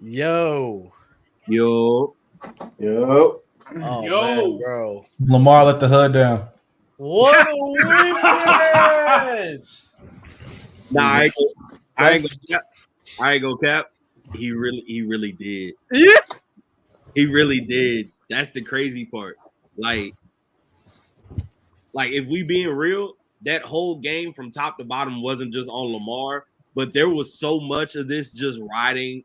Yo. Yo. Yo. Oh, Yo. man, bro. Lamar let the hood down. What a weekend! Nah, I ain't gonna cap. He really did. Yeah. He really did. That's the crazy part. Like if we being real, that whole game from top to bottom wasn't just on Lamar, but there was so much of this just riding,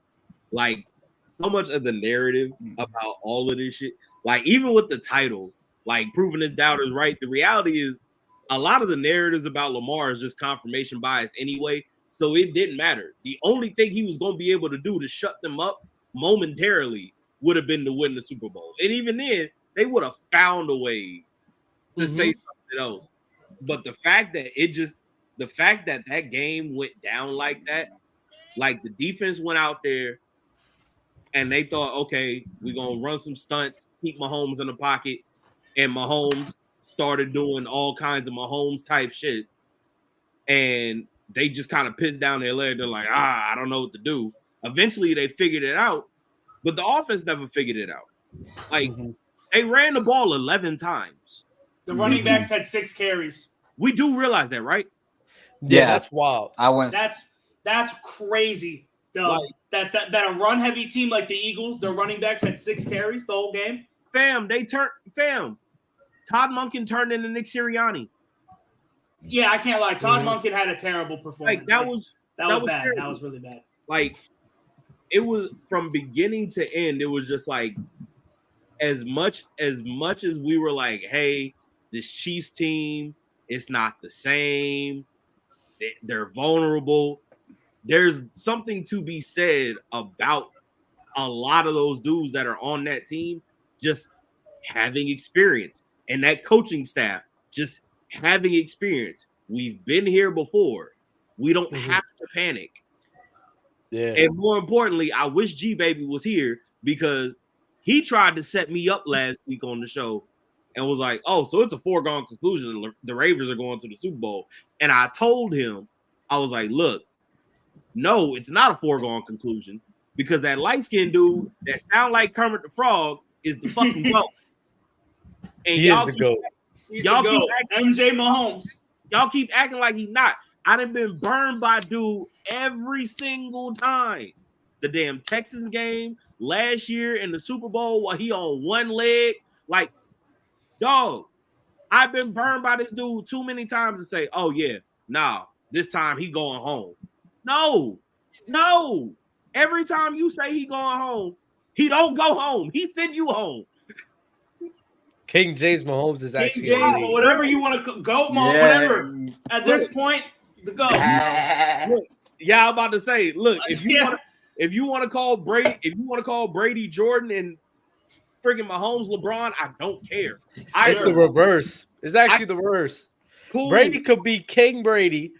like so much of the narrative about all of this shit. Like even with the title, like proving his doubters right. The reality is a lot of the narratives about Lamar is just confirmation bias anyway. So it didn't matter. The only thing he was going to be able to do to shut them up momentarily would have been to win the Super Bowl. And even then, they would have found a way to say something else. But the fact that that game went down like that, like the defense went out there and they thought, okay, we're going to run some stunts, keep Mahomes in the pocket. And Mahomes started doing all kinds of Mahomes type shit. And they just kind of pissed down their leg. They're like, I don't know what to do. Eventually, they figured it out, but the offense never figured it out. Like, they ran the ball 11 times. The running backs had 6 carries. We do realize that, right? Yeah, that's wild. That's crazy. Like, that a run-heavy team like the Eagles, their running backs had 6 carries the whole game. Todd Monken turned into Nick Sirianni. Yeah, I can't lie. Todd Monken had a terrible performance. Like that was bad. Terrible. That was really bad. Like it was from beginning to end. It was just like as much as we were like, hey, this Chiefs team, it's not the same. They're vulnerable. There's something to be said about a lot of those dudes that are on that team just having experience, and that coaching staff just having experience. We've been here before. We don't have to panic. Yeah. And more importantly, I wish G Baby was here because he tried to set me up last week on the show and was like, oh, so it's a foregone conclusion. The Ravens are going to the Super Bowl. And I told him, I was like, look, no, it's not a foregone conclusion because that light-skinned dude that sound like Kermit the Frog is the fucking GOAT. And he is the GOAT. Y'all keep MJ Mahomes. Y'all keep acting like he's not. I done been burned by dude every single time. The damn Texans game last year in the Super Bowl while he on one leg. Like, dog, I've been burned by this dude too many times to say, oh yeah, nah, this time he going home. No. Every time you say he going home, he don't go home. He send you home. King James Mahomes is King actually James, but whatever you want to go, whatever. At this point, the go. Yeah, I'm about to say, look, if you want to call Brady Jordan and freaking Mahomes LeBron, I don't care. It's the reverse. It's actually the reverse. Cool. Brady could be King Brady,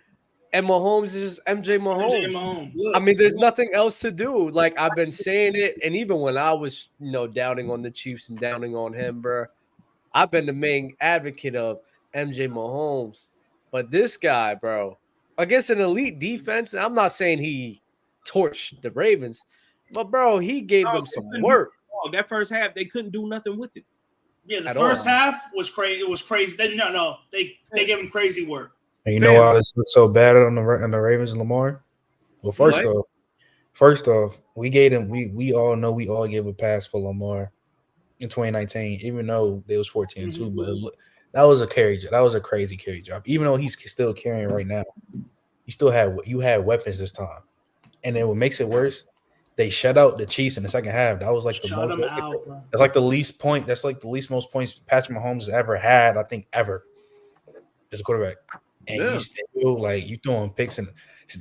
and Mahomes is just MJ Mahomes. I mean, there's nothing else to do. Like I've been saying it, and even when I was, doubting on the Chiefs and doubting on him, bro, I've been the main advocate of MJ Mahomes. But this guy, bro, against an elite defense, and I'm not saying he torched the Ravens, but bro, he gave them some work. That first half, they couldn't do nothing with it. Yeah, the first half was crazy. It was crazy. They gave him crazy work. And you know why this looks so bad on the Ravens and Lamar? Well, first off, we all know we all gave a pass for Lamar in 2019, even though they was 14-2. But that was a carry job. That was a crazy carry job. Even though he's still carrying right now, you had weapons this time. And then what makes it worse, they shut out the Chiefs in the second half. That was like that's like the least point. That's like the least most points Patrick Mahomes has ever had, I think, ever as a quarterback. And you still you throwing picks and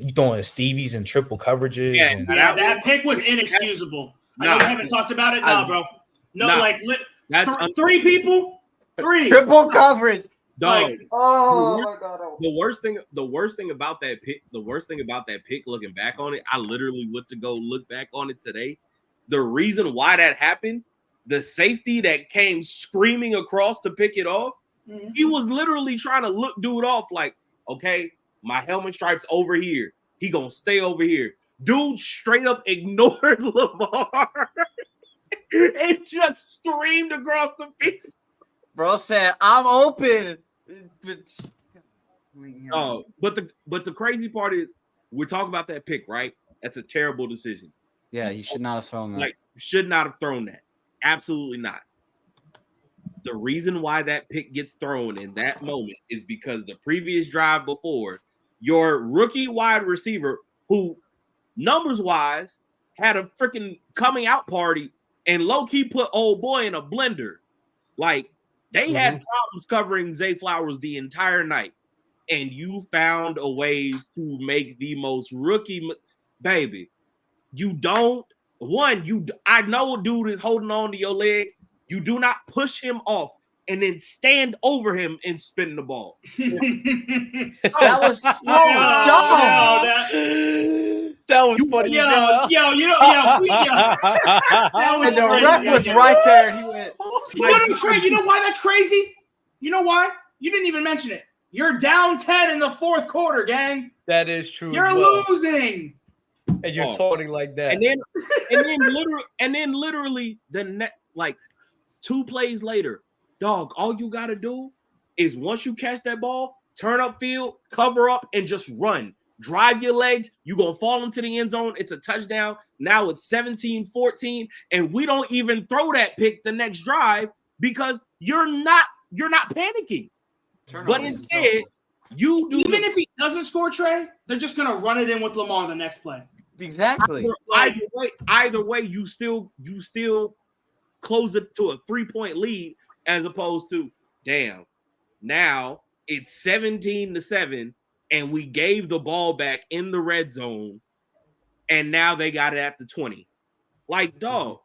you throwing Stevies and triple coverages. Yeah, that pick was inexcusable. I know we haven't talked about it. Bro. Three people. Triple coverage. Dog. My God. The worst thing about that pick, looking back on it, I literally went to go look back on it today. The reason why that happened, the safety that came screaming across to pick it off, he was literally trying to look dude off like, okay, my helmet stripe's over here. He gonna stay over here. Dude straight up ignored Lamar and just screamed across the field. Bro said, "I'm open." Oh, but the crazy part is we're talking about that pick, right? That's a terrible decision. Yeah, he should not have thrown that. Like, should not have thrown that. Absolutely not. The reason why that pick gets thrown in that moment is because the previous drive before, your rookie wide receiver, who numbers wise had a freaking coming out party and low key put old boy in a blender. Like, they had problems covering Zay Flowers the entire night, and you found a way to make the most rookie baby. You don't. I know dude is holding on to your leg. You do not push him off and then stand over him and spin the ball. That was so dumb. That was funny. That was And the crazy. ref was right there. And he went. Trey, you know why that's crazy? You know why? You didn't even mention it. You're down 10 in the fourth quarter, gang. That is true. You're losing. And you're taunting like that. And then literally the like 2 plays later, dog, all you gotta do is once you catch that ball, turn up field, cover up, and just run. Drive your legs. You're gonna fall into the end zone. It's a touchdown. Now it's 17-14, and we don't even throw that pick the next drive because you're not panicking. But instead, you do. Even if he doesn't score, Trey, they're just gonna run it in with Lamar the next play. Exactly. Either way, you still close it to a 3-point lead as opposed to, damn, now it's 17-7, and we gave the ball back in the red zone, and now they got it at the 20. Like, dog,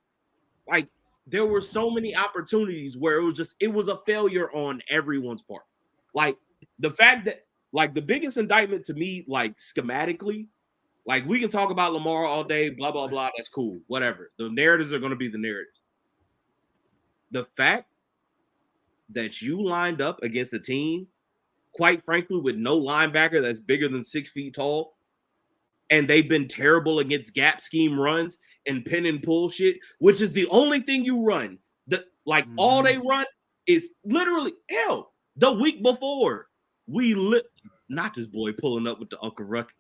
like there were so many opportunities where it was a failure on everyone's part. Like the fact that, like, the biggest indictment to me, like schematically, like we can talk about Lamar all day, blah, blah, blah. That's cool. Whatever. The narratives are going to be the narratives. The fact that you lined up against a team, quite frankly, with no linebacker that's bigger than 6 feet tall, and they've been terrible against gap scheme runs and pin and pull shit, which is the only thing you run. All they run is literally, hell, the week before, not this boy pulling up with the Uncle Ruckus.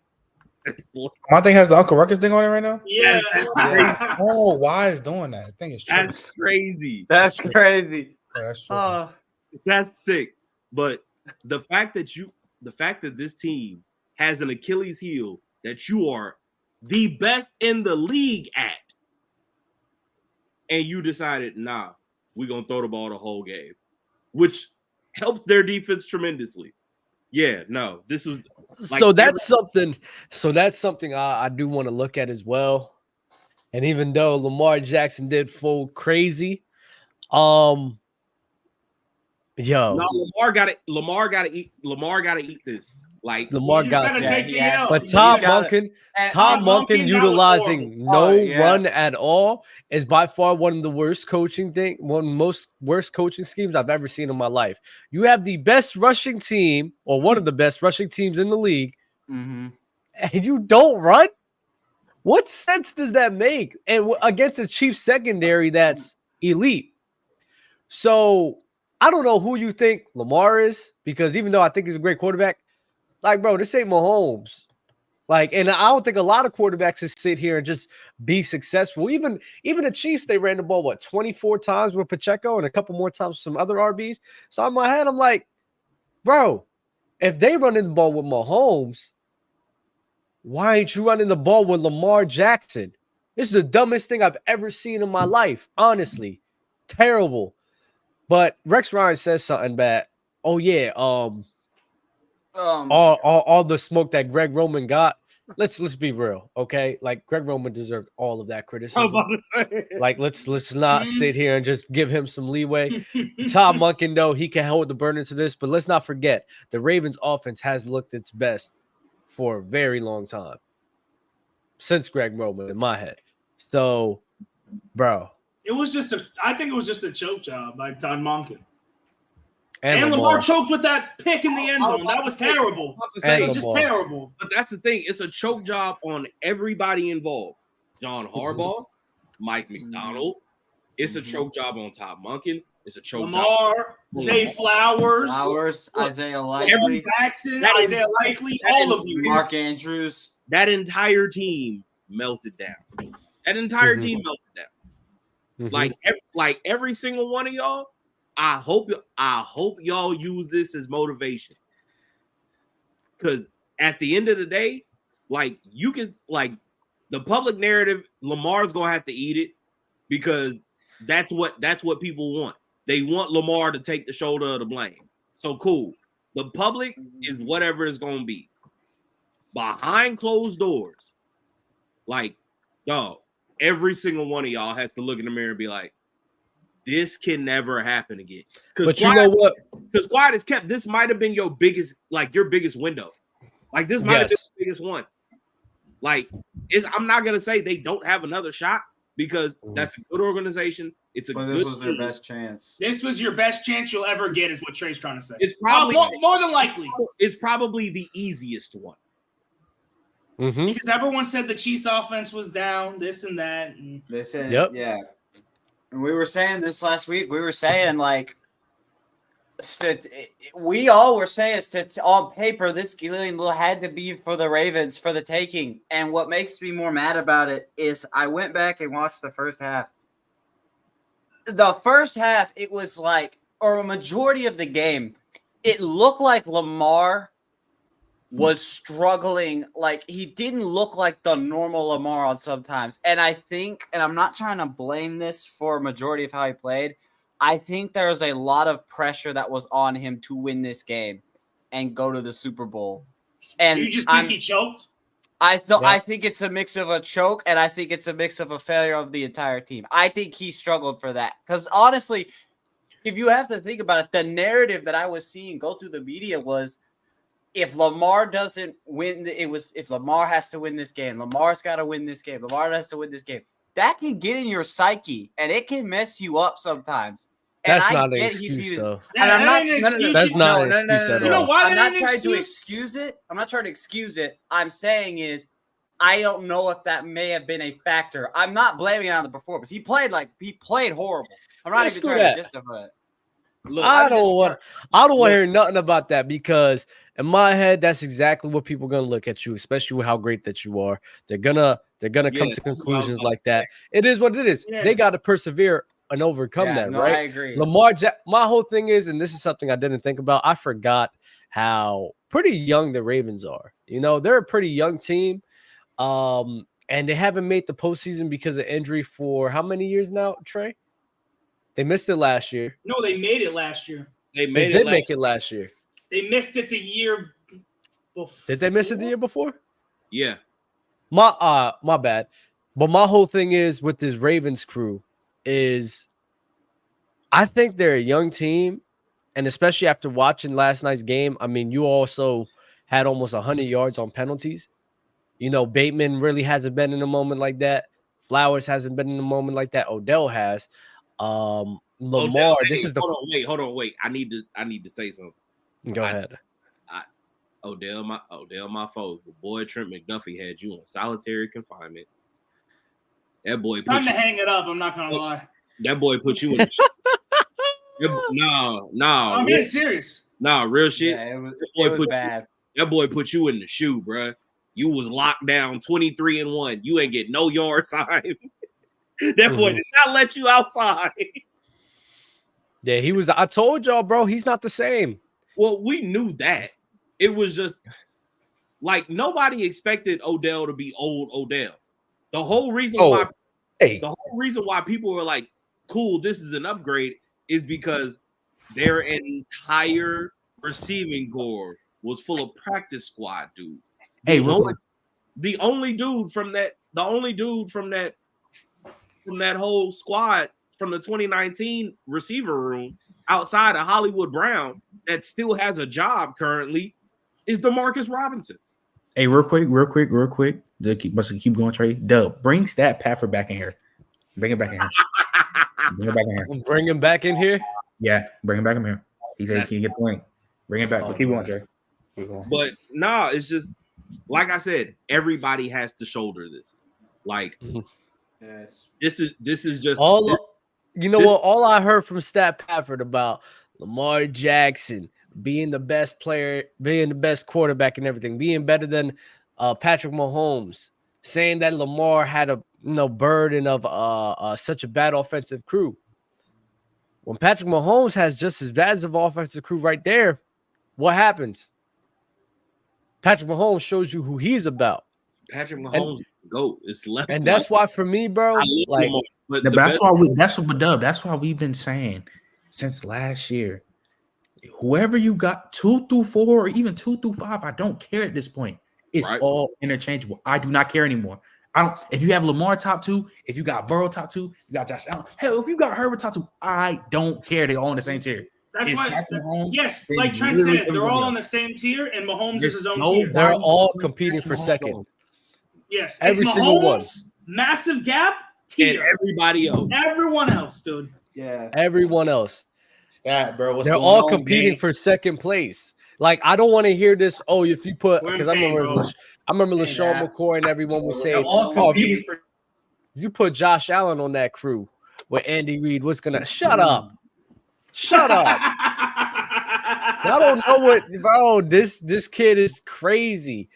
My thing has the Uncle Ruckus thing on it right now. Yeah. That's crazy. Oh, why is doing that? I think it's true. That's crazy. That's crazy. Yeah, that's true. That's sick. But the fact that this team has an Achilles heel that you are the best in the league at, and you decided, nah, we're gonna throw the ball the whole game, which helps their defense tremendously. Yeah, no, this was that's something I do want to look at as well. And even though Lamar Jackson did full crazy, Lamar gotta eat this. Like, Lamar got to. take the L. But Tom Monken utilizing run at all is by far one of the worst coaching schemes I've ever seen in my life. You have the best rushing team, or one of the best rushing teams in the league, and you don't run? What sense does that make? And against a Chiefs secondary that's elite. So I don't know who you think Lamar is, because even though I think he's a great quarterback, like, bro, this ain't Mahomes. Like, and I don't think a lot of quarterbacks just sit here and just be successful. Even the Chiefs, they ran the ball, 24 times with Pacheco and a couple more times with some other RBs. So in my head, I'm like, bro, if they running the ball with Mahomes, why ain't you running the ball with Lamar Jackson? This is the dumbest thing I've ever seen in my life, honestly. Terrible. But Rex Ryan says something bad. Oh, yeah, all the smoke that Greg Roman got. Let's be real, okay? Like, Greg Roman deserved all of that criticism. Like, let's not sit here and just give him some leeway. Tom Monken, though, he can hold the burden to this, but let's not forget the Ravens offense has looked its best for a very long time since Greg Roman, in my head. So, bro, I think it was just a choke job by Tom Monken. And Lamar choked with that pick in the end zone. That was terrible. It was just terrible. But that's the thing. It's a choke job on everybody involved. John Harbaugh, Mike McDonald. It's a choke job on Todd Monken. It's a choke Lamar, job. Zay Flowers, Isaiah Likely, Jackson, Isaiah Likely, all of you. Mark Andrews. That entire team melted down. That entire team melted down. Like every single one of y'all. I hope y'all use this as motivation. Because at the end of the day, like you can like the public narrative, Lamar's gonna have to eat it because that's what people want. They want Lamar to take the shoulder of the blame. So cool. The public is whatever it's gonna be. Behind closed doors, like, dog, every single one of y'all has to look in the mirror and be like, this can never happen again. But you know what? Because quiet is kept. This might have been your biggest window. Like this might have been the biggest one. Like, I'm not gonna say they don't have another shot because that's a good organization. It's a good. This was their best chance. This was your best chance you'll ever get, is what Trey's trying to say. It's probably more than likely. It's probably the easiest one. Because everyone said the Chiefs' offense was down, this and that. And they said, yeah. And we were saying this last week. We were saying, like, we all were saying on paper, this game had to be for the Ravens for the taking. And what makes me more mad about it is I went back and watched the first half. The first half, it was like, or a majority of the game, it looked like Lamar was struggling. Like, he didn't look like the normal Lamar on sometimes. And I think, and I'm not trying to blame this for a majority of how he played, I think there's a lot of pressure that was on him to win this game and go to the Super Bowl. And you just think he choked? I think it's a mix of a choke, and I think it's a mix of a failure of the entire team. I think he struggled for that. Because honestly, if you have to think about it, the narrative that I was seeing go through the media was, if Lamar doesn't win, if Lamar has to win this game, Lamar's got to win this game, Lamar has to win this game. That can get in your psyche, and it can mess you up sometimes. That's not an excuse, though. And I'm not. That's not an excuse at all. You know why? I'm not trying to excuse it. I'm not trying to excuse it. I'm saying is, I don't know if that may have been a factor. I'm not blaming it on the performance. He played horrible. I'm not even trying to justify it. Look, I don't want to hear nothing about that, because in my head, that's exactly what people are gonna look at you, especially with how great that you are. They're gonna come to conclusions like that. It is what it is. Yeah. They got to persevere and overcome that, right? I agree. My whole thing is, and this is something I didn't think about, I forgot how pretty young the Ravens are. You know, they're a pretty young team, and they haven't made the postseason because of injury for how many years now, Trey? They missed it last year. No, they made it last year. They did make it last year. They missed it the year before. Did they miss it the year before? Yeah. My bad. But my whole thing is with this Ravens crew is I think they're a young team, and especially after watching last night's game, I mean, you also had almost 100 yards on penalties. You know, Bateman really hasn't been in a moment like that. Flowers hasn't been in a moment like that. Odell has. Lamar, Odell, this is the hold on, wait. I need to say something. Go ahead. Odell, my foe. The boy Trent McDuffie had you on solitary confinement. That boy time to hang it up. I'm not gonna lie. That boy put you in the no. I'm being serious. No, real shit. Yeah, it was bad. That boy put you in the shoe, bro. You was locked down 23-1. You ain't get no yard time. That boy did not let you outside. Yeah, he was. I told y'all, bro, he's not the same. Well, we knew that. It was just like nobody expected Odell to be old Odell. The whole reason why people were like, cool, this is an upgrade, is because their entire receiving corps was full of practice squad dudes. The only dude from that whole squad from the 2019 receiver room outside of Hollywood Brown that still has a job currently is DeMarcus Robinson. Hey, real quick. Just keep going, Trey. Dub, bring Stat Pafford back in here. Bring him back in here. Bring him back in here? Yeah, bring him back in here. He said he can't get the ring. Bring it back. But keep going, Jay. But nah, it's just like I said, everybody has to shoulder this. Like, this is just all. All I heard from Stat Pafford about Lamar Jackson being the best player, being the best quarterback, and everything, being better than Patrick Mahomes, saying that Lamar had a burden of such a bad offensive crew. When Patrick Mahomes has just as bad of an offensive crew right there, what happens? Patrick Mahomes shows you who he's about. Patrick Mahomes, GOAT. It's left, and that's why for me, bro, like that's why we've been saying since last year. Whoever you got 2 through 4 or even 2 through 5, I don't care at this point. It's all interchangeable. I do not care anymore. I don't. If you have Lamar top 2, if you got Burrow top 2, you got Josh Allen. Hell, if you got Herbert top 2, I don't care. They're all on the same tier. That's why. Yes, like Trent said, they're all on the same tier, and Mahomes is his own tier. They're all competing for second. Yes, every single one. Massive gap. Tier. And everybody else. Everyone else, dude. Yeah. Everyone else. Stat, bro. They're all competing for second place. Like, I don't want to hear this. Oh, if you put, because I remember LaShawn McCoy and everyone was saying, if you put Josh Allen on that crew with Andy Reid, what's gonna shut up? I don't know what, bro. This kid is crazy,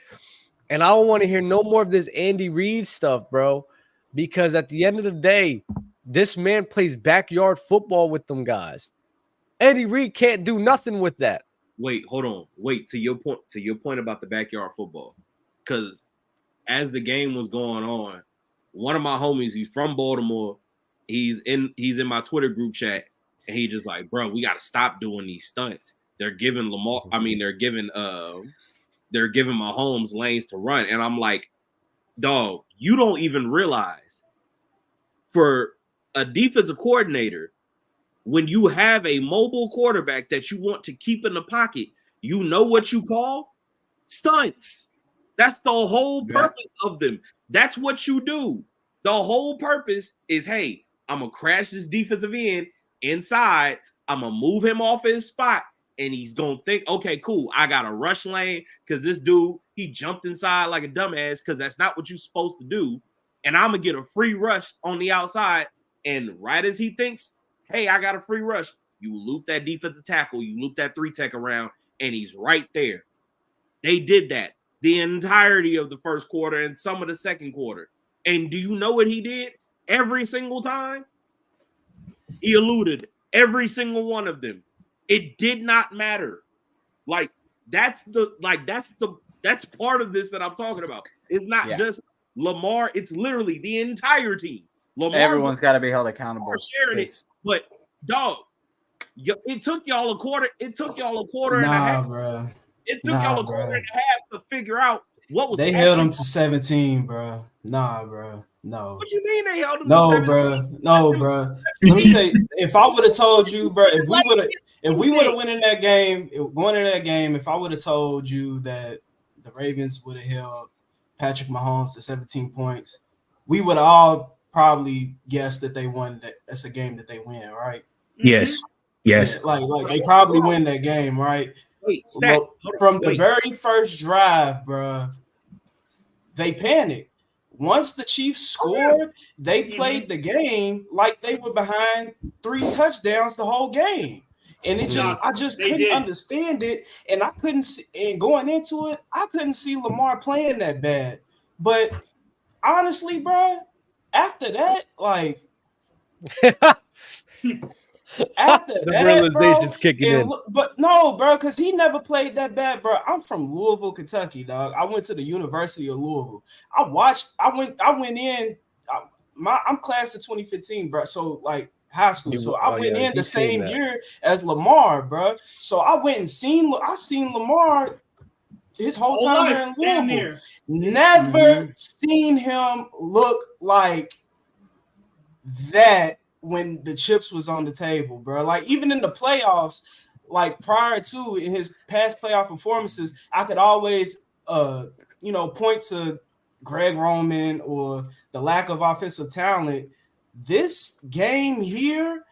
and I don't want to hear no more of this Andy Reid stuff, bro. Because at the end of the day, this man plays backyard football with them guys. Andy Reid can't do nothing with that. Wait, hold on. Wait, to your point about the backyard football. Because as the game was going on, one of my homies, he's from Baltimore. He's in my Twitter group chat, and he just like, bro, we got to stop doing these stunts. They're giving Mahomes lanes to run. And I'm like, dog, you don't even realize for a defensive coordinator, when you have a mobile quarterback that you want to keep in the pocket, you know what you call? Stunts. That's the whole purpose of them. That's what you do. The whole purpose is, hey, I'm going to crash this defensive end inside. I'm going to move him off his spot. And he's going to think, okay, cool. I got a rush lane because this dude, he jumped inside like a dumbass because that's not what you're supposed to do. And I'm going to get a free rush on the outside. And right as he thinks, hey, I got a free rush, you loop that defensive tackle, you loop that 3-tech around, and he's right there. They did that the entirety of the first quarter and some of the second quarter. And do you know what he did every single time? He eluded every single one of them. It did not matter. That's part of this that I'm talking about. It's not just Lamar, it's literally the entire team. Everyone's got to be held accountable. Sharing it, but dog, it took y'all a quarter. It took y'all a quarter and a half, bro. It took y'all a quarter and a half to figure out what was. They held them to 17, bro. Nah, bro. No. What you mean they held them? No, bro. No, bro. Let me tell you. If I would have told you, bro, if we would have went in that game, going in that game, if I would have told you that the Ravens would have held Patrick Mahomes to 17 points, we would have all probably guessed that they won. That's a game that they win, right? Yes. Like they probably win that game, right? Wait, from the very first drive, bro, they panicked. Once the Chiefs scored, they played the game like they were behind 3 touchdowns the whole game. And I just couldn't understand it. And I couldn't see, and going into it, I couldn't see Lamar playing that bad. But honestly, bro, after that, like after the that, realization's kicking in. But no, bro, because he never played that bad, bro. I'm from Louisville, Kentucky, dog. I went to the University of Louisville. I went in. I'm class of 2015, bro. So like high school. So I went in the same year as Lamar, bro. So I went and seen Lamar his whole time in Louisville. Never seen him look like that when the chips was on the table, bro. Like even in the playoffs, like prior to in his past playoff performances, I could always point to Greg Roman or the lack of offensive talent. This game here,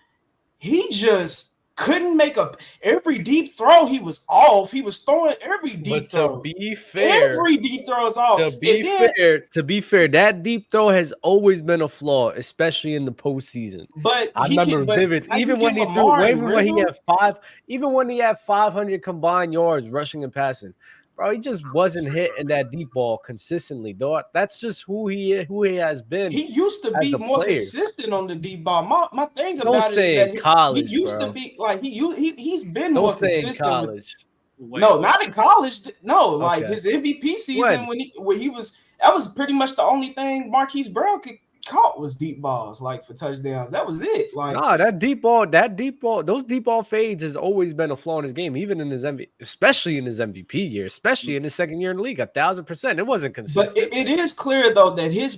he just couldn't make every deep throw. He was off. He was throwing every deep throw. To be fair, every deep throw is off. To be fair, that deep throw has always been a flaw, especially in the postseason. But I remember vivid, even when he had 500 combined yards rushing and passing. Bro, he just wasn't hitting that deep ball consistently, though. That's just who he has been. He used to be more consistent on the deep ball. My thing about it is that college, he used to be like he's been more consistent. College. No, not in college. No, like his MVP season when he was, that was pretty much the only thing Marquise Brown could caught was deep balls, like for touchdowns. That was it. Like that deep ball, those deep ball fades has always been a flaw in his game, even in his especially in his MVP year, especially in his second year in the league, 1,000%. It wasn't consistent. But it is clear though that his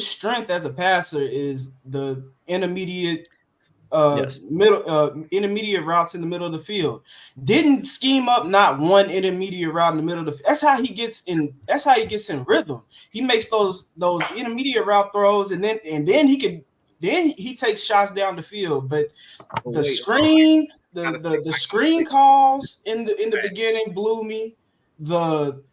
strength as a passer is the intermediate intermediate routes in the middle of the field. Didn't scheme up not one intermediate route in the middle of the field. That's how he gets in rhythm. He makes those intermediate route throws, and then he takes shots down the field. But the screen calls in the beginning blew me. The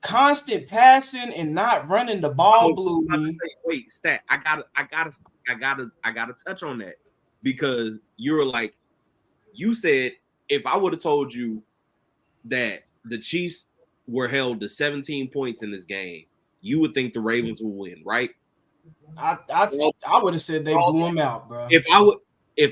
constant passing and not running the ball blew me. Wait, Stat, I gotta touch on that. Because you said, if I would have told you that the Chiefs were held to 17 points in this game, you would think the Ravens would win, right? I would have said they blew them out, bro. If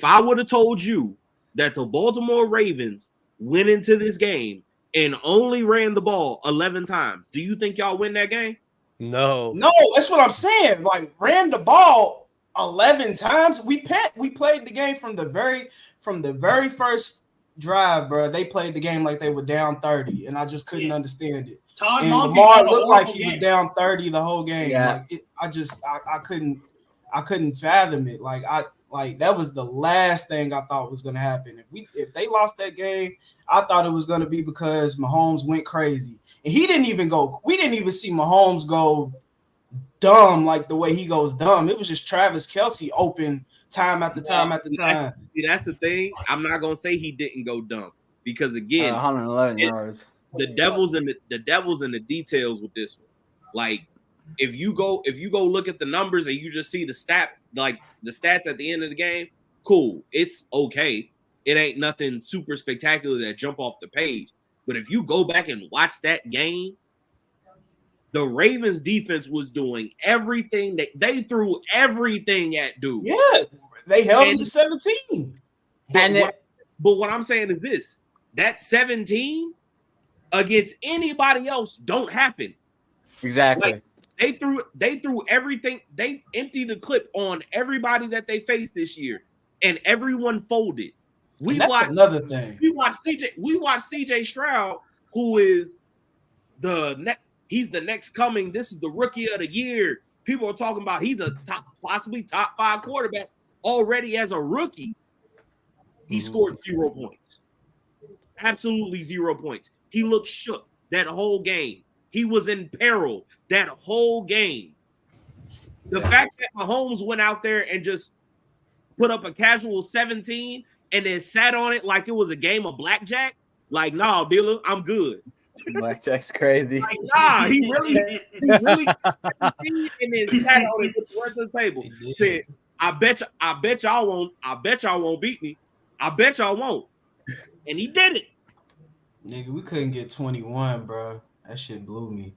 I would have told you that the Baltimore Ravens went into this game and only ran the ball 11 times, do you think y'all win that game? No, that's what I'm saying. Like, ran the ball 11 times. We played the game from the very first drive, bro. They played the game like they were down 30, and I just couldn't understand it. And Lamar looked like he was down 30 the whole game. Yeah. I couldn't fathom it. Like that was the last thing I thought was gonna happen. If they lost that game, I thought it was gonna be because Mahomes went crazy. And we didn't even see Mahomes go dumb like the way he goes dumb. It was just Travis Kelce open time after time after time. That's the thing. I'm not gonna say he didn't go dumb, because again, 111 yards. The devil's in the details with this one. Like, if you go look at the numbers and you just see the stats at the end of the game, cool. It's okay. It ain't nothing super spectacular that jump off the page. But if you go back and watch that game, the Ravens defense was doing everything. They threw everything at dude. Yeah, they held him to 17. But what I'm saying is this: that 17 against anybody else don't happen. Exactly. Like, they threw everything. They emptied the clip on everybody that they faced this year, and everyone folded. Another thing. We watched CJ Stroud, who is he's the next coming. This is the rookie of the year. People are talking about he's a possibly top 5 quarterback already as a rookie. He scored 0 points. Absolutely 0 points. He looked shook that whole game. He was in peril that whole game. The fact that Mahomes went out there and just put up a casual 17 and then sat on it like it was a game of blackjack, like, nah, dealer, I'm good. Blackjack's crazy. Like, nah, he really and then sat on it with the rest of the table. Said, I bet y'all won't beat me. I bet y'all won't. And he did it. Nigga, we couldn't get 21, bro. That shit blew me.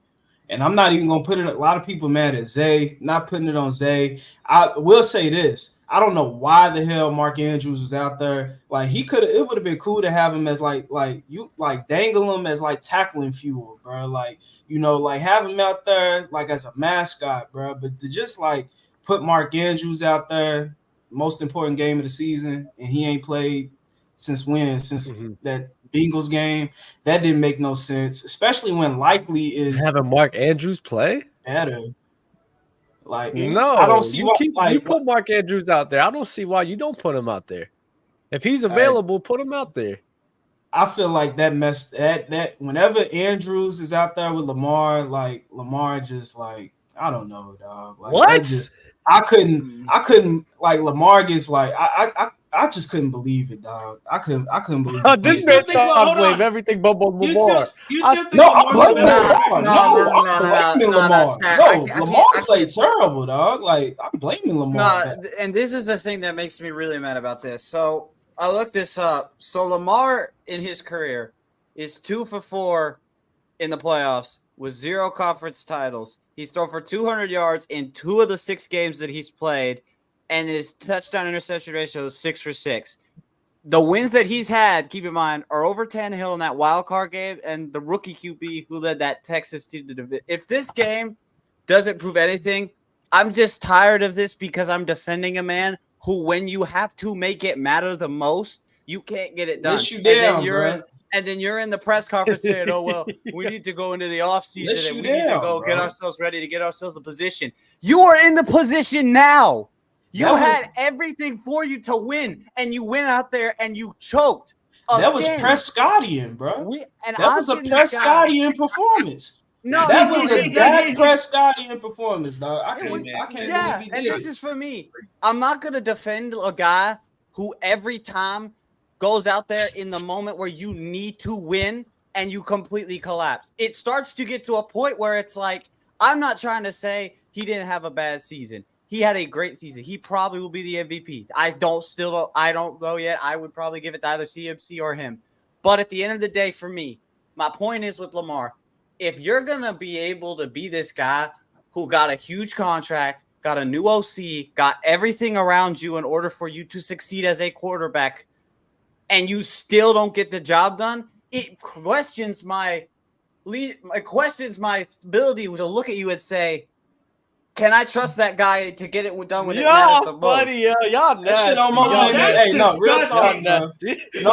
And I'm not even gonna put it. A lot of people mad at Zay, not putting it on Zay. I will say this: I don't know why the hell Mark Andrews was out there. Like, he could. It would have been cool to have him as like dangle him as like tackling fuel, bro. Like, like have him out there like as a mascot, bro. But to just like put Mark Andrews out there, most important game of the season, and he ain't played since when? Since that Bengals game, that didn't make no sense, especially when likely is having Mark Andrews play better. Like, no, I don't see why. You put Mark Andrews out there. I don't see why you don't put him out there. If he's available, put him out there. I feel like that whenever Andrews is out there with Lamar, like Lamar just like, I don't know, dog. Like, what? I couldn't like Lamar gets like I just couldn't believe it, dog. I couldn't believe Oh, it. this man trying to blame everything but Lamar. I'm blaming Lamar. I'm blaming Lamar. Lamar played terrible, dog. Like, I'm blaming Lamar. And this is the thing that makes me really mad about this. So I looked this up. So Lamar in his career is 2 for 4 in the playoffs with 0 conference titles. He's thrown for 200 yards in 2 of the 6 games that he's played, and his touchdown interception ratio is 6 for 6. The wins that he's had, keep in mind, are over Tannehill in that wild card game and the rookie QB who led that Texas team to division. If this game doesn't prove anything, I'm just tired of this because I'm defending a man who, when you have to make it matter the most, you can't get it done. Yes, you down, bro. And then you're in the press conference saying, oh, well, we need to go into the offseason and we need to go get ourselves ready to get ourselves the position. You are in the position now. You had everything for you to win, and you went out there and you choked. That was Prescottian, bro. That was a Prescottian performance. No, that was a Dak Prescottian performance, dog. I can't yeah, believe he did. And this is for me. I'm not going to defend a guy who every time goes out there in the moment where you need to win and you completely collapse. It starts to get to a point where it's like, I'm not trying to say he didn't have a bad season. He had a great season. He probably will be the MVP. I don't know yet. I would probably give it to either CMC or him. But at the end of the day, for me, my point is with Lamar, if you're going to be able to be this guy who got a huge contract, got a new OC, got everything around you in order for you to succeed as a quarterback, and you still don't get the job done, it questions my ability to look at you and say, can I trust that guy to get it done when it matters the most? Buddy, y'all nasty. That shit almost made me. Hey, no, real talk, bro. No. You know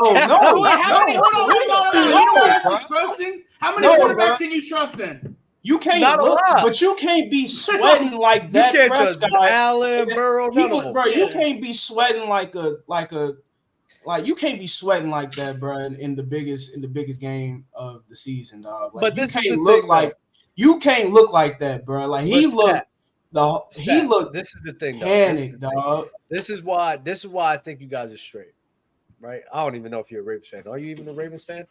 what's disgusting? How many quarterbacks can you trust then? You can't but you can't be sweating like that. You can't trust Allen, Burrow, bro. You can't be sweating like you can't be sweating like that, bro. In the biggest game of the season, dog. Like, but you can't look like that, bro. Like he looked. This is the thing, panic, dog. This is why I think you guys are straight, right? I don't even know if you're a Ravens fan. Are you even a Ravens fan?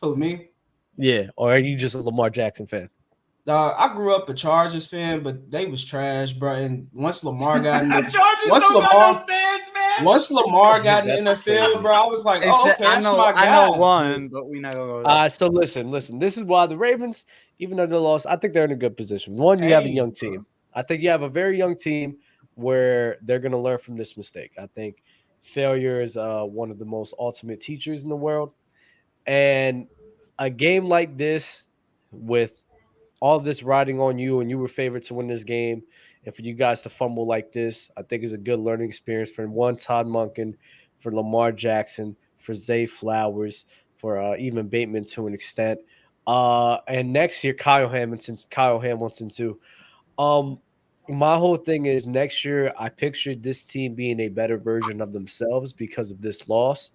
Who, me? Yeah, or are you just a Lamar Jackson fan? I grew up a Chargers fan, but they was trash, bro. And once Lamar got in once Lamar got in the NFL, bro, I was like, okay, that's my guy. I know one, but we not gonna go. So listen. This is why the Ravens, even though they lost, I think they're in a good position. One, you have a young team. I think you have a very young team where they're going to learn from this mistake. I think failure is one of the most ultimate teachers in the world. And a game like this, with all of this riding on you, and you were favored to win this game, and for you guys to fumble like this, I think is a good learning experience for Todd Monken, for Lamar Jackson, for Zay Flowers, for even Bateman to an extent. And next year, Kyle Hamilton too. My whole thing is next year I pictured this team being a better version of themselves because of this loss.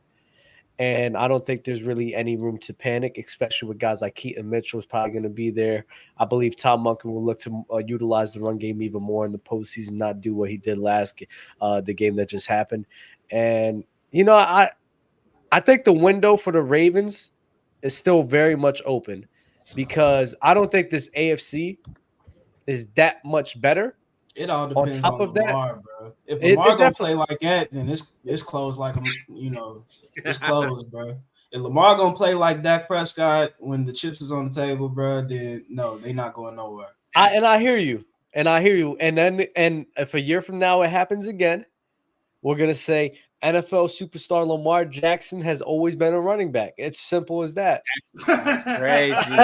And I don't think there's really any room to panic, especially with guys like Keaton Mitchell is probably going to be there. I believe Tom Monken will look to utilize the run game even more in the postseason, not do what he did the game that just happened. And, I think the window for the Ravens is still very much open because I don't think this AFC is that much better. It all depends on Lamar, bro. If Lamar gonna play like that, then it's closed like it's closed, bro. If Lamar gonna play like Dak Prescott when the chips is on the table, bro, then no, they're not going nowhere. I hear you. And then if a year from now it happens again, we're gonna say NFL superstar Lamar Jackson has always been a running back. It's simple as that. That's crazy.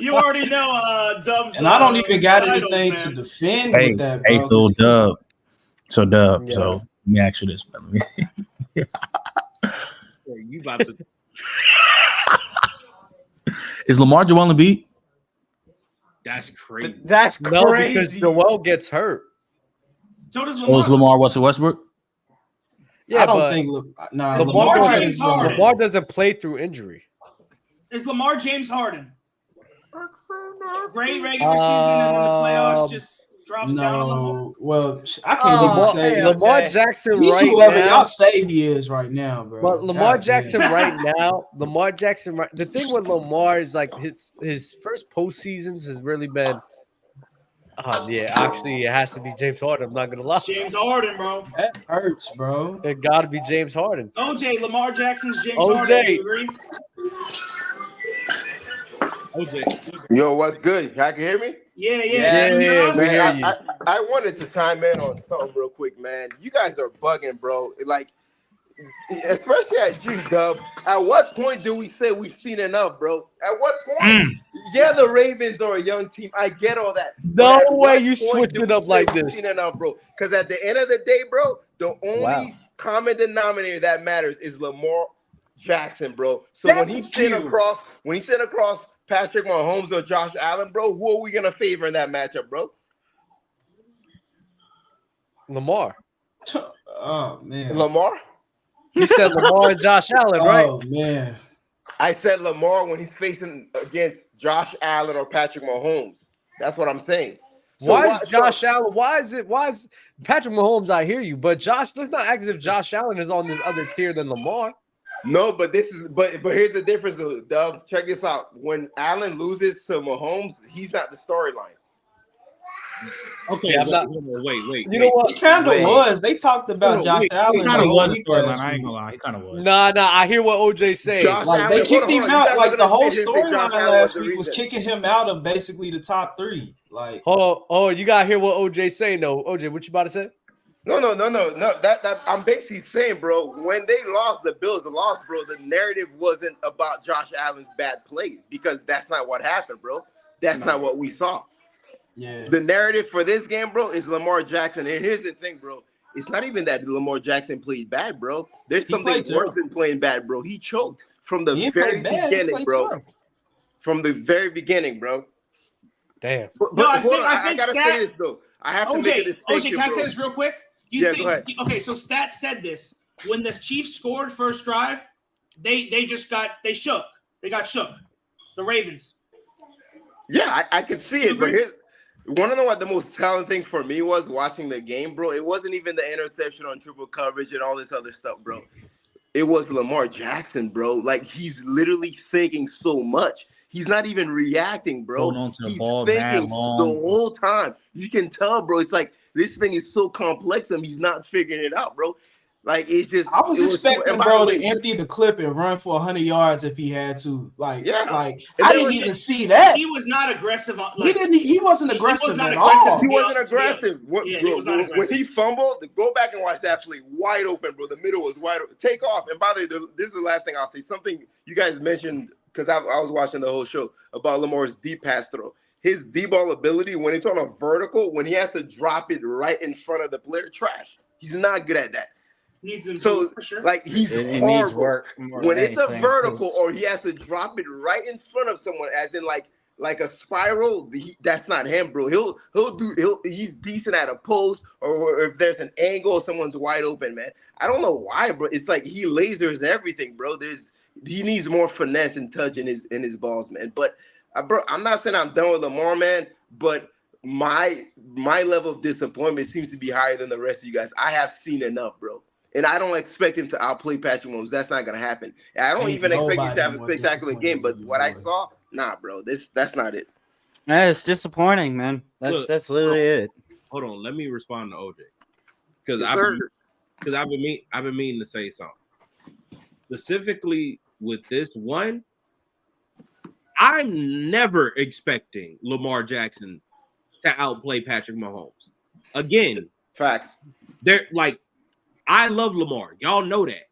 You already know, Dubs. And I don't even got anything to defend with that. Bro. Hey, so Dub. So let me ask you this, brother. You about to? Is Lamar Joel Embiid? That's crazy. That's crazy. No, because Joel gets hurt. So does Lamar. So is Lamar Russell Westbrook? Yeah, I don't think. Lamar doesn't play through injury. Is Lamar James Harden? Great regular season and then the playoffs just drops down a level? Well, I can't even say Lamar Jackson he's right whoever now. y'all say he is right now, bro. But Lamar Jackson right now, the thing with Lamar is like his first postseasons has really been. Actually, it has to be James Harden. I'm not gonna lie. James Harden, bro. That hurts, bro. It got to be James Harden. OJ, Lamar Jackson's James Harden. Do you agree? OJ. Yo, what's good? Y'all can hear me? Yeah. Man, I wanted to chime in on something real quick, man. You guys are bugging, bro. Like, especially at G-Dub, at what point do we say we've seen enough, bro? At what point? Yeah, the Ravens are a young team. I get all that. No way you switched it up like this. Seen enough, bro. Because at the end of the day, bro, the only common denominator that matters is Lamar Jackson, bro. So when he's sitting across Patrick Mahomes or Josh Allen, bro, who are we gonna favor in that matchup, bro? Lamar. Oh man. Lamar? You said Lamar and Josh Allen, right? Oh man. I said Lamar when he's facing against Josh Allen or Patrick Mahomes. That's what I'm saying. So why is Josh Allen? Why is Patrick Mahomes? I hear you, but Josh. Let's not act as if Josh Allen is on this other tier than Lamar. No, but here's the difference, though, Doug. Check this out. When Allen loses to Mahomes, he's not the storyline. Okay, Yeah, wait. You know what? He kind of was. They talked about Josh Allen. He kind of was storyline. I ain't gonna lie. He kind of was. Nah. I hear what OJ's saying. Like they kicked him out. Like the whole storyline last week was kicking him out of basically the top three. Like, oh, you gotta hear what OJ's saying though. OJ, what you about to say? No. That I'm basically saying, bro, when they lost the Bills, bro, the narrative wasn't about Josh Allen's bad play because that's not what happened, bro. That's not what we saw. Yeah. The narrative for this game, bro, is Lamar Jackson. And here's the thing, bro. It's not even that Lamar Jackson played bad, bro. There's something worse than playing bad, bro. He choked from the very beginning, bro. From the very beginning, bro. Damn. But I gotta say this though. I have to make a distinction. OJ, can I say this real quick? Go ahead. Okay, so Stat said this. When the Chiefs scored first drive, they shook. They got shook. The Ravens. Yeah, I could see it, but here's want to know what the most telling thing for me was watching the game, bro? It wasn't even the interception on triple coverage and all this other stuff, bro. It was Lamar Jackson, bro. Like, he's literally thinking so much. He's not even reacting, bro. He's thinking the whole time. You can tell, bro. It's like this thing is so complex and he's not figuring it out, bro. Like, it's just. I was expecting, bro, to empty the clip and run for 100 yards if he had to. I didn't even see that. He was not aggressive. He wasn't aggressive at all. He wasn't aggressive. When he fumbled, go back and watch that play. Wide open, bro. The middle was wide open. Take off. And by the way, this is the last thing I'll say. Something you guys mentioned, because I was watching the whole show, about Lamar's deep pass throw. His deep ball ability, when it's on a vertical, when he has to drop it right in front of the player, trash. He's not good at that. So, for sure. Like, he's horrible. Needs work when it's a vertical or he has to drop it right in front of someone, as in like a spiral. That's not him, bro. He's decent at a post or if there's an angle, someone's wide open, man. I don't know why, bro. It's like he lasers everything, bro. He needs more finesse and touch in his balls, man. But bro, I'm not saying I'm done with Lamar, man. But my level of disappointment seems to be higher than the rest of you guys. I have seen enough, bro. And I don't expect him to outplay Patrick Mahomes. That's not going to happen. I don't even expect him to have a spectacular game. But what I saw, nah, bro. That's not it. Yeah, it's disappointing, man. That's literally it. Hold on. Let me respond to OJ. Because I've been meaning to say something. Specifically with this one, I'm never expecting Lamar Jackson to outplay Patrick Mahomes. Again, facts. I love Lamar. Y'all know that.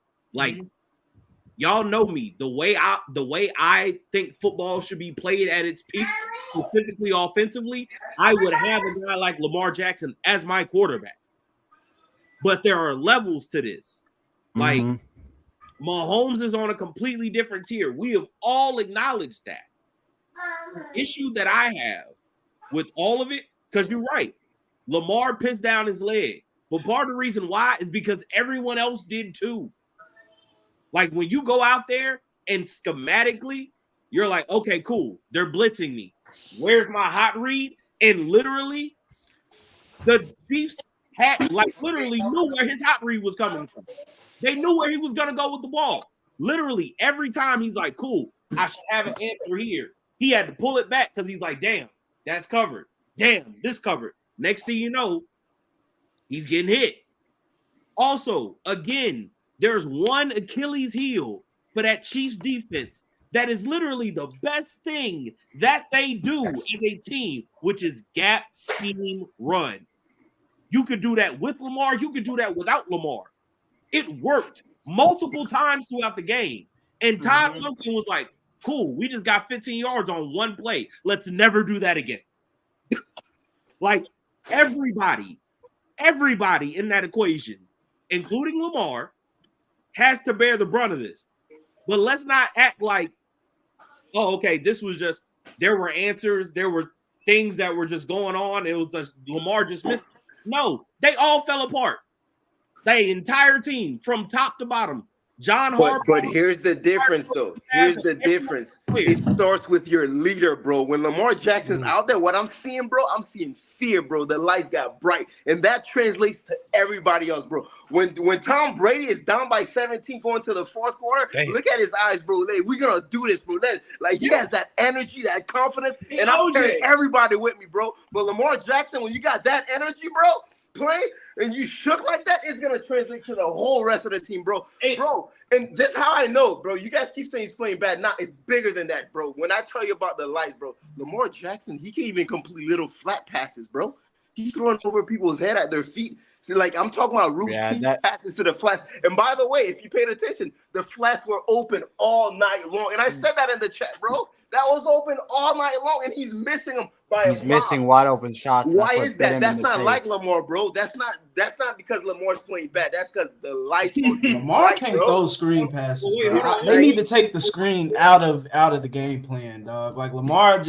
Y'all know me. The way I think football should be played at its peak, specifically offensively, I would have a guy like Lamar Jackson as my quarterback. But there are levels to this. Like, Mahomes is on a completely different tier. We have all acknowledged that. The issue that I have with all of it, because you're right, Lamar pissed down his leg. But part of the reason why is because everyone else did too. Like, when you go out there and schematically, you're like, okay, cool. They're blitzing me. Where's my hot read? And literally, The Chiefs had literally knew where his hot read was coming from. They knew where he was gonna go with the ball. Literally every time he's like, "Cool, I should have an answer here." He had to pull it back because he's like, "Damn, that's covered. Damn, this covered." Next thing you know, he's getting hit. Also, again, there's one Achilles heel for that Chiefs defense that is literally the best thing that they do as a team, which is gap scheme run. You could do that with Lamar. You could do that without Lamar. It worked multiple times throughout the game. And Todd Monken was like, cool, we just got 15 yards on one play. Let's never do that again. Like everybody in that equation, including Lamar, has to bear the brunt of this. But let's not act like, oh, okay, this was just, there were answers, there were things that were just going on. It was just Lamar just missed. No, they all fell apart. The entire team from top to bottom. John Harbaugh. But here's the difference, though. Here's the difference. It starts with your leader, bro. When Lamar Jackson's out there, what I'm seeing, bro, I'm seeing fear, bro. The lights got bright, and that translates to everybody else, bro. When Tom Brady is down by 17 going to the fourth quarter, look at his eyes, bro. Like, we're gonna do this, bro. Like, he has that energy, that confidence, and I'm carrying everybody with me, bro. But Lamar Jackson, when you got that energy, bro, playing and you shook like that, it's gonna translate to the whole rest of the team, bro. Bro, and this is how I know, bro. You guys keep saying he's playing bad. Nah, it's bigger than that, bro. When I tell you about the lights, bro, Lamar Jackson, he can even complete little flat passes, bro. He's throwing over people's head at their feet. So, like, I'm talking about routine passes to the flats. And by the way, if you paid attention, the flats were open all night long. And I said that in the chat, bro. That was open all night long, and he's missing them by He's missing wide open shots. Why is that? That's not like Lamar, bro. That's not because Lamar's playing bad. That's because the lights. Lamar can't throw screen passes. They need to take the screen out of the game plan, dog. Like Lamar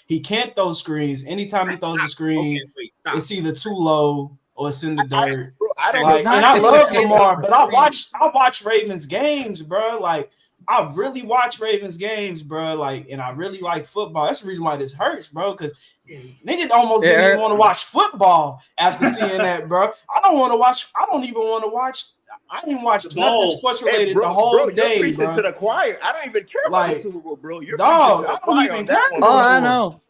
he can't throw screens. Anytime he throws a screen, it's either too low or it's in the dirt. I love Lamar, but I watch Ravens games, bro. Like, I really watch Ravens games, bro. Like, and I really like football. That's the reason why this hurts, bro. Because nigga almost didn't even want to watch football after seeing that, bro. I don't even want to watch. I didn't watch nothing sports related the whole day, bro. To the choir. I don't even care about the Super Bowl, bro. I don't even care. Oh, I know.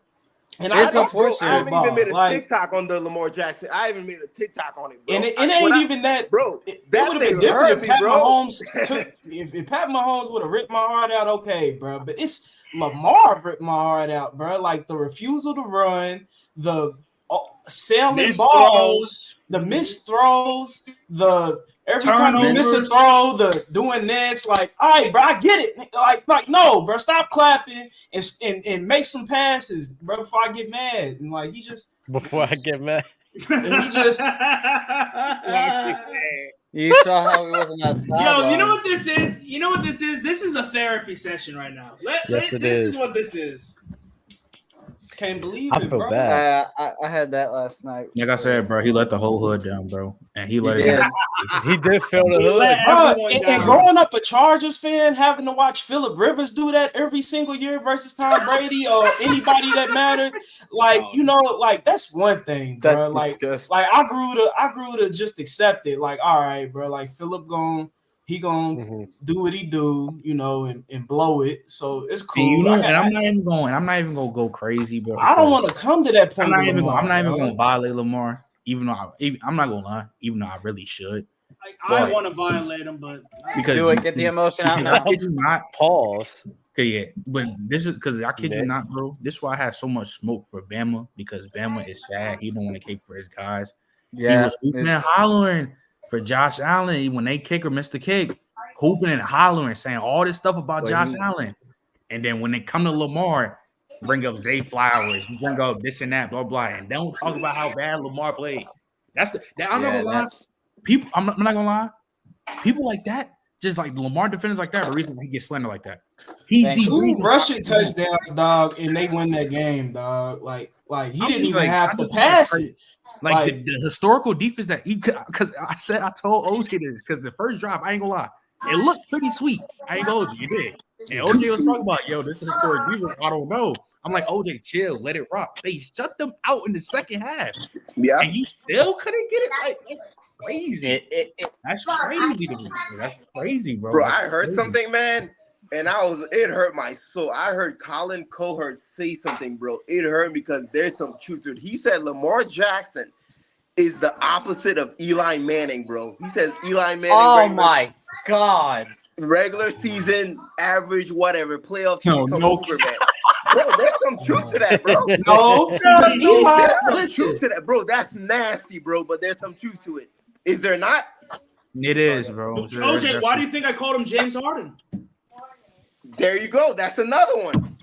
And it's unfortunate. I haven't even made a TikTok on the Lamar Jackson. I haven't made a TikTok on it, bro. And it ain't even that, bro. It would have been different if Pat Mahomes if Pat Mahomes would have ripped my heart out, okay, bro. But it's Lamar ripped my heart out, bro. Like the refusal to run, the sailing balls, the missed throws, every time you miss a throw, the doing this, like, all right, bro, I get it. Like, no, bro, stop clapping and make some passes, bro, before I get mad. And like, before I get mad. And he just you saw how he wasn't outside. Yo, you know what this is? This is a therapy session right now. This is what this is. Can't believe I feel bro. bad. I had that last night. Like I said, bro, he let the whole hood down, bro, and he let it. He did feel the hood, and growing up a Chargers fan, having to watch Phillip Rivers do that every single year versus Tom Brady or anybody that mattered, like like that's one thing, bro. Like I grew to just accept it. Like, all right, bro. Like Phillip gonna do what he do, and blow it. So it's cool. And I'm not even gonna go crazy, bro. I don't want to come to that point. I'm not even gonna violate Lamar, even though I'm not gonna lie, even though I really should. I want to violate him, but because get the emotion out now. I kid you not, pause. Okay, yeah, but this is because I kid you not, bro. This is why I had so much smoke for Bama, because Bama is sad. He don't want to kick for his guys. Yeah, he was hooping and hollering for Josh Allen when they kick or miss the kick, hooping and hollering, saying all this stuff about Josh Allen. And then when they come to Lamar, bring up Zay Flowers, bring up this and that, blah, blah, and don't talk about how bad Lamar played. I'm not gonna lie. People, I'm not gonna lie. People like that, just like Lamar defenders like that, are the reason he gets slandered like that. He's the 2 rushing touchdowns, dog, and they win that game, dog. Like he didn't even have to pass it. Like the historical defense that he, because I told OJ this, because the first drive, I ain't gonna lie, It looked pretty sweet. I ain't gonna hold you, you did. And OJ was talking about, yo, this is historic defense. I don't know. I'm like, OJ, chill, let it rock. They shut them out in the second half. Yeah. And you still couldn't get it? Like, that's crazy. That's crazy to me. That's crazy, bro. Bro, That's I heard crazy. something, man, and it hurt my soul. I heard Colin Cowherd say something, bro. It hurt because there's some truth to it. He said Lamar Jackson is the opposite of Eli Manning, bro. He says Eli Manning. Oh my God. Regular season, average, whatever, playoff No, come no. over, man. Bro, there's some truth to that, bro. Because Eli, There's some listen, truth to that, bro. That's nasty, bro. But there's some truth to it. Is there not? It is, bro. OJ, why do you think I called him James Harden? There you go. That's another one.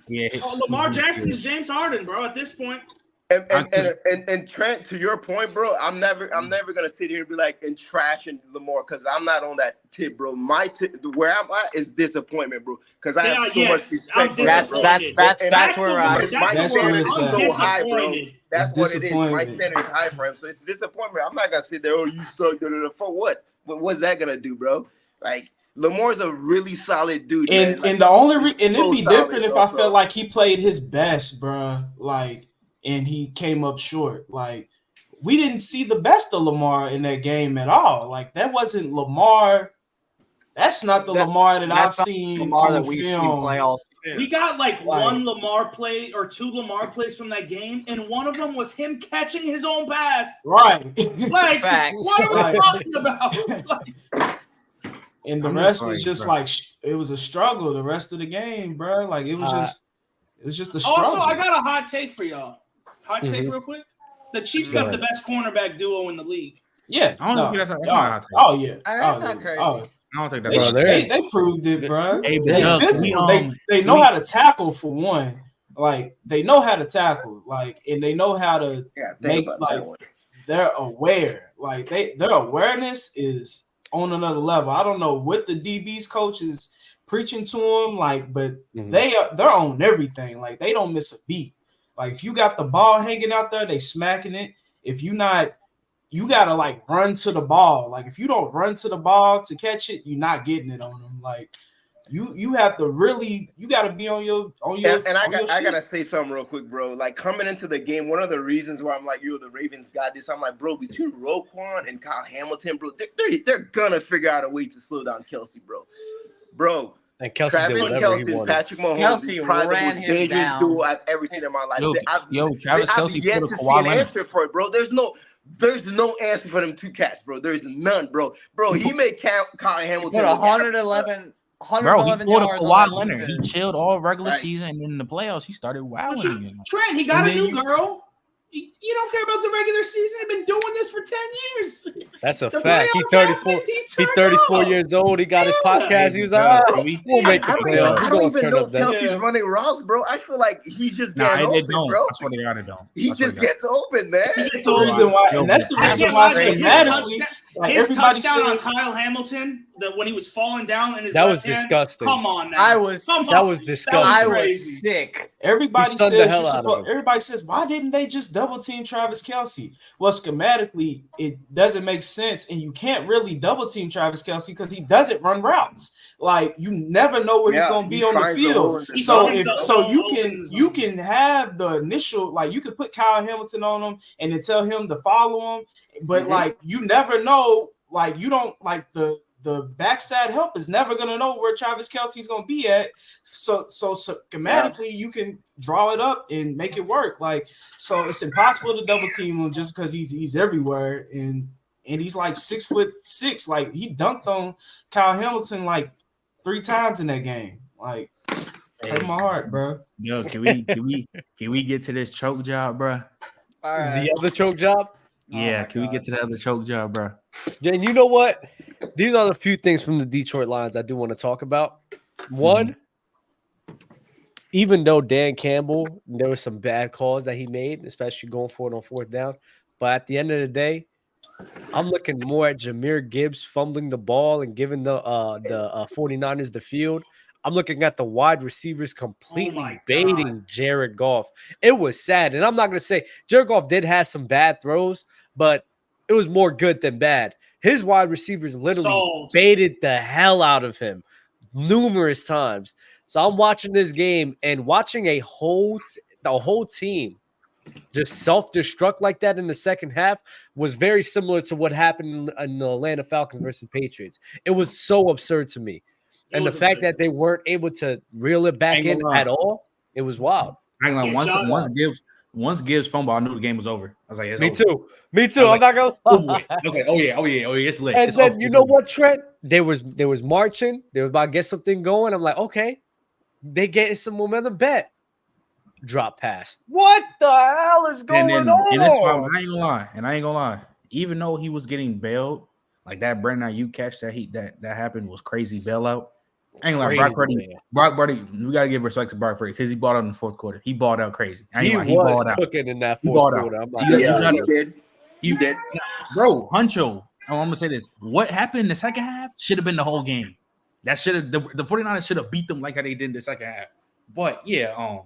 Yeah. Lamar Jackson is James Harden, bro. At this point. And Trent, to your point, bro, I'm never gonna sit here and be like and trash and Lamar because I'm not on that tip, bro. My tip, where I'm at, is disappointment, bro. Because I have so much respect for that's where I'm. That's where it's at. so high, bro. That's It's what it is. My disappointment. standard is high for him, so it's disappointment. I'm not gonna sit there. Oh, you suck. For what? What's that gonna do, bro? Like Lamar's a really solid dude, and man. Like, and the only and it'd so be solid, different if bro, I so. felt like he played his best, bro. Like, and he came up short. Like, we didn't see the best of Lamar in that game at all. Like, that wasn't Lamar. That's not the Lamar that I've seen Lamar on that we've seen play all season. We got like one Lamar play or two Lamar plays from that game, and one of them was him catching his own pass. Right. Like, Facts. what are we talking about? Like, And the rest was just like it was a struggle. The rest of the game, bro. Like it was just a struggle. also, I got a hot take for y'all. Hot take, real quick. The Chiefs got the best cornerback duo in the league. Yeah. I don't think that's not a hot take. Oh yeah. That's not crazy. Oh, I don't think that's they proved it, bro. Hey, They know how to tackle for one. Like they know how to tackle, like, and they know how to make like they're aware. Like their awareness is on another level. I don't know what the DB's coach is preaching to them, like, but they're on everything. Like they don't miss a beat. Like if you got the ball hanging out there, they smacking it. If you not, you gotta like run to the ball. Like if you don't run to the ball to catch it, you're not getting it on them. Like you have to really, you gotta be on your. And I gotta say something real quick, bro. Like coming into the game, one of the reasons why I'm like, the Ravens got this. I'm like, bro, between Roquan and Kyle Hamilton, bro, they're gonna figure out a way to slow down Kelsey, bro. And Kelsey Travis Kelce, Patrick Mahomes, is probably the most dangerous duo I've ever seen in my life. Travis Kelce I've yet to see an answer for it, bro. There's no answer for them two cats, bro. There's none, bro. Bro, he made Kyle Hamilton put 111 Bro, he pulled yards up Kawhi Leonard. He chilled all regular season, and then in the playoffs, he started wowing again. Trent, he got a new girl. You don't care about the regular season. He's been doing this for 10 years. That's a fact. He's 34. He's 34 years old. He got his podcast. He was like, we'll make the playoffs. I don't even know if Kelsey's running routes, bro. I feel like he's just getting open, bro. I swear to God, it don't. He just gets open, man. That's the reason why, and that's the reason why schematically, like his everybody touchdown on says, Kyle Hamilton, that when he was falling down in his that was left hand, disgusting. Come on, now. That was disgusting. I was sick. Everybody says, why didn't they just double team Travis Kelce? Well, schematically, it doesn't make sense, and you can't really double team Travis Kelce because he doesn't run routes. Like you never know where he's going to be on the field. So you can have the initial, like you could put Kyle Hamilton on him and then tell him to follow him, but like you never know. Like you don't like the backside help is never gonna know where Travis Kelce's gonna be at. So schematically you can draw it up and make it work. Like so it's impossible to double team him just because he's everywhere and he's like 6'6". Like he dunked on Kyle Hamilton like 3 times in that game. Like hurt my heart, bro. Yo, can we get to this choke job, bro? All right. The other choke job. Yeah, can we get to the other choke job, bro? Yeah, and you know what? These are the few things from the Detroit Lions I do want to talk about. One, even though Dan Campbell, there were some bad calls that he made, especially going for it on 4th down. But at the end of the day, I'm looking more at Jahmyr Gibbs fumbling the ball and giving the 49ers the field. I'm looking at the wide receivers completely baiting Jared Goff. It was sad. And I'm not going to say Jared Goff did have some bad throws, but it was more good than bad. His wide receivers literally baited the hell out of him numerous times. So I'm watching this game and watching the whole team just self-destruct like that in the second half was very similar to what happened in the Atlanta Falcons versus Patriots. It was so absurd to me. And the fact that they weren't able to reel it back in at all, it was wild. Once Gibbs fumbled, I knew the game was over. I was like, Me too. I'm not gonna lie. I was like, oh yeah, it's lit. And it's then over. you know what, Trent? They was marching. They was about to get something going. I'm like, okay, they getting some momentum. Bet. Drop pass. What the hell is going on? And that's why I ain't gonna lie. Even though he was getting bailed, like that Brandon Ayuk catch that happened was crazy bailout. I ain't gonna lie, Brock Purdy, we gotta give respect to Brock Purdy because he balled out in the fourth quarter. He balled out crazy. He was cooking in that fourth quarter. I'm like, he did. Bro, Huncho, I'm gonna say this. What happened in the second half should have been the whole game. That should have the 49ers should have beat them like how they did in the second half. But yeah, I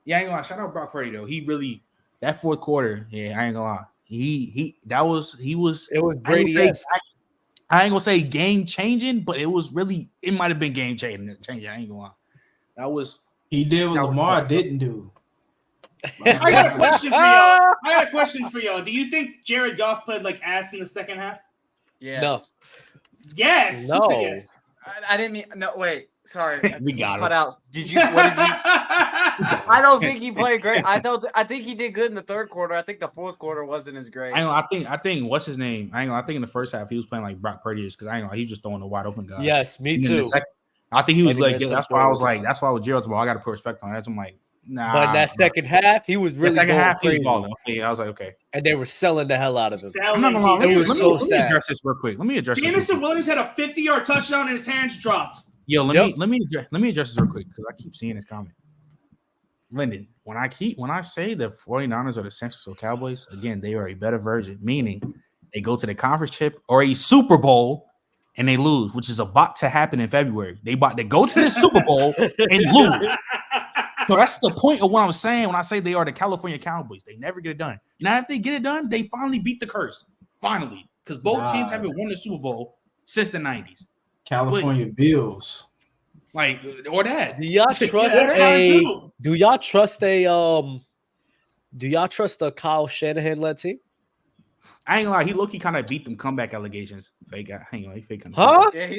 ain't gonna lie. Shout out Brock Purdy though. He really that fourth quarter. Yeah, I ain't gonna lie. He was. It was Brady. I ain't gonna say game changing, but it might have been game changing. I ain't gonna lie. That was he did what Lamar didn't do. I got a question for y'all. Do you think Jared Goff played like ass in the second half? Yes. No. Yes. No. Yes. I didn't mean. No, wait. Sorry. We got cut him. out. What did you? I don't think he played great. I think he did good in the third quarter. I think the fourth quarter wasn't as great. I think what's his name? I think in the first half he was playing like Brock Purdy because he was just throwing the wide open guys. Yes, me too. I think he was like that's why I was like that's why with Gerald's ball I got to put respect on that. I'm like nah. But in that second half he was really the second half crazy. he was balling. Okay, I was like okay. And they were selling the hell out of him. Let me address this real quick. Jameson Williams had a 50-yard touchdown and his hands dropped. Yo, let me address this real quick because I keep seeing this comment. Lyndon, when I say the 49ers are the San Francisco Cowboys, again, they are a better version, meaning they go to the conference chip or a Super Bowl and they lose, which is about to happen in February. They about to go to the Super Bowl and lose. So that's the point of what I'm saying when I say they are the California Cowboys. They never get it done. Now, if they get it done, they finally beat the curse. Finally. Because both teams haven't won the Super Bowl since the 90s. California Bills. Like, or that. Do y'all trust a Kyle Shanahan led team? I ain't gonna lie, he low-key kind of beat them comeback allegations. Fake guy. Hang on, he fake. Huh? Yeah,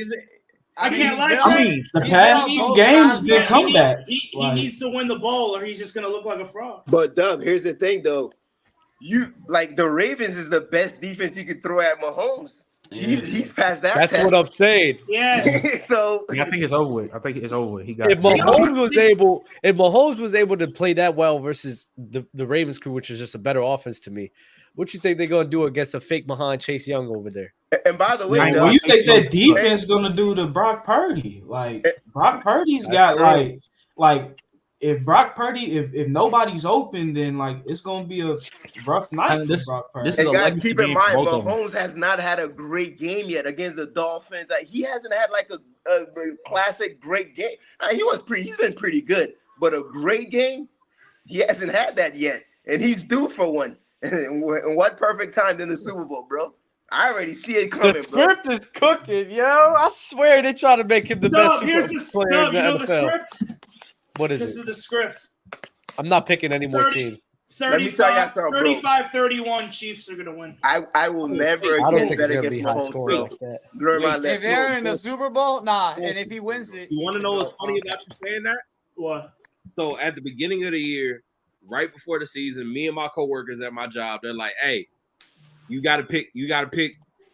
I can't lie. I mean, the past 2 games been comeback. He needs to win the bowl, or he's just gonna look like a fraud. But Dub, here's the thing, though. You like the Ravens is the best defense you could throw at Mahomes. He's past that. That's what I'm saying. Yes. So I think it's over with. He got. If Mahomes was able to play that well versus the Ravens crew, which is just a better offense to me, what you think they're gonna do against a fake behind Chase Young over there? And by the way, what do you think that defense gonna do to Brock Purdy? Like Brock Purdy's got like if Brock Purdy, if nobody's open, then like it's gonna be a rough night for Brock Purdy. And guys, keep in mind, Mahomes has not had a great game yet against the Dolphins. Like, he hasn't had like a classic great game. He's been pretty good, but a great game, he hasn't had that yet, and he's due for one. And what perfect time than the Super Bowl, bro? I already see it coming. The script is cooking, yo. I swear they try to make him the best Super Bowl player in the NFL. The script. What is it? This is the script. I'm not picking any more teams. 35-31 Chiefs are going to win. I will never again bet against Mahomes, bro. If they're in the Super Bowl, nah. And if he wins it. You want to know what's funny about you saying that? What? So at the beginning of the year, right before the season, me and my coworkers at my job, they're like, hey, you got to pick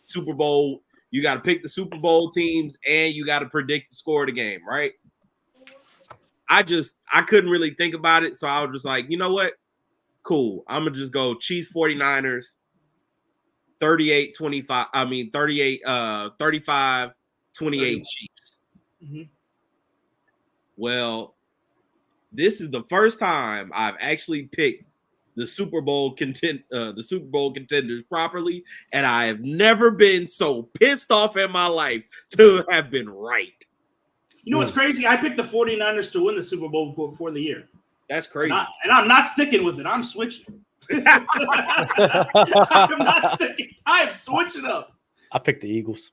Super Bowl. You got to pick the Super Bowl teams and you got to predict the score of the game, right? I couldn't really think about it. So I was just like, you know what? Cool. I'm going to just go Chiefs 49ers 35-28 Chiefs. Mm-hmm. Well, this is the first time I've actually picked the Super Bowl contenders properly, and I have never been so pissed off in my life to have been right. You know what's crazy? I picked the 49ers to win the Super Bowl before the year. That's crazy. And I'm not sticking with it. I'm switching. I'm not sticking. I am switching up. I picked the Eagles.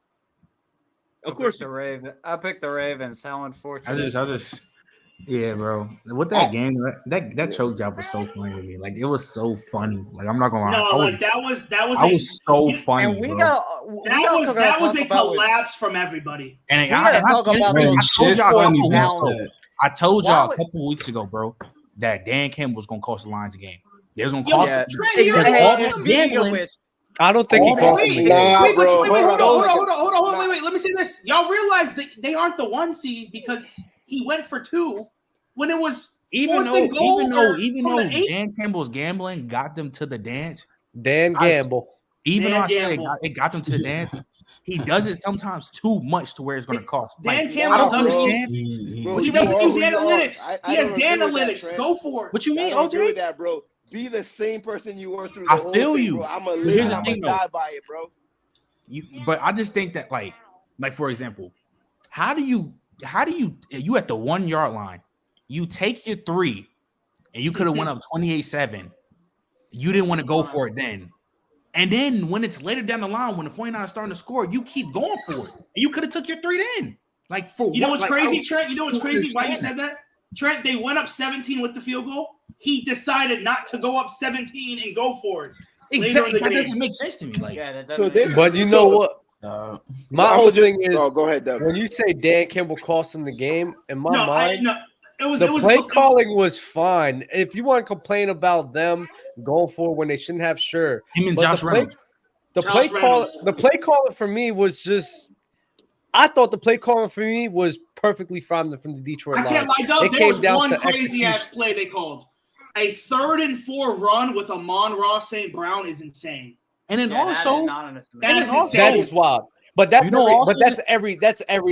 Of course, the Ravens. I picked the Ravens. How unfortunate. I just, yeah, bro. With that game, that choke job was so funny to me. Like it was so funny. Like I'm not gonna lie. No, like that was so funny. And bro. that was a collapse from everybody. And I told y'all a couple weeks ago, bro, that Dan Campbell was gonna cost the Lions a game. They was gonna cost I don't think he cost him. the game. Hold on. Wait. Let me say this. Y'all realize that they aren't the 1 seed because he went for 2 when it was even though Dan Campbell's gambling got them to the dance. Dan Campbell. It got them to the dance. He does it sometimes too much to where it's going to cost. Dan Campbell doesn't. But you doesn't use analytics. He has Dan analytics. Go for it. What you mean, OJ? With that, bro. Be the same person you were through the whole thing, you. Bro. I'm going to die by it, bro. But I just think that, like for example, how do you at the 1 yard line, you take your 3, and you could have went up 28-7. You didn't want to go for it then. And then when it's later down the line, when the 49ers are starting to score, you keep going for it. And you could have took your 3 then. Like for you know what's crazy, Trent? You know what's crazy? Why you said that? Trent, they went up 17 with the field goal. He decided not to go up 17 and go for it. Exactly. That doesn't make sense to me. Like, but you know what? My whole thing is, go ahead, Doug. When you say Dan Campbell cost him the game, in my mind, the play calling was fine. If you want to complain about them going forward when they shouldn't have, sure. Him and Josh Reynolds. The play calling for me was just. I thought the play calling for me was perfectly from the Detroit Lions. I can't lie, Doug. There was one crazy ass play they called. A 3rd and 4 run with Amon-Ra St. Brown is insane. And then also, that is wild. But that's that's every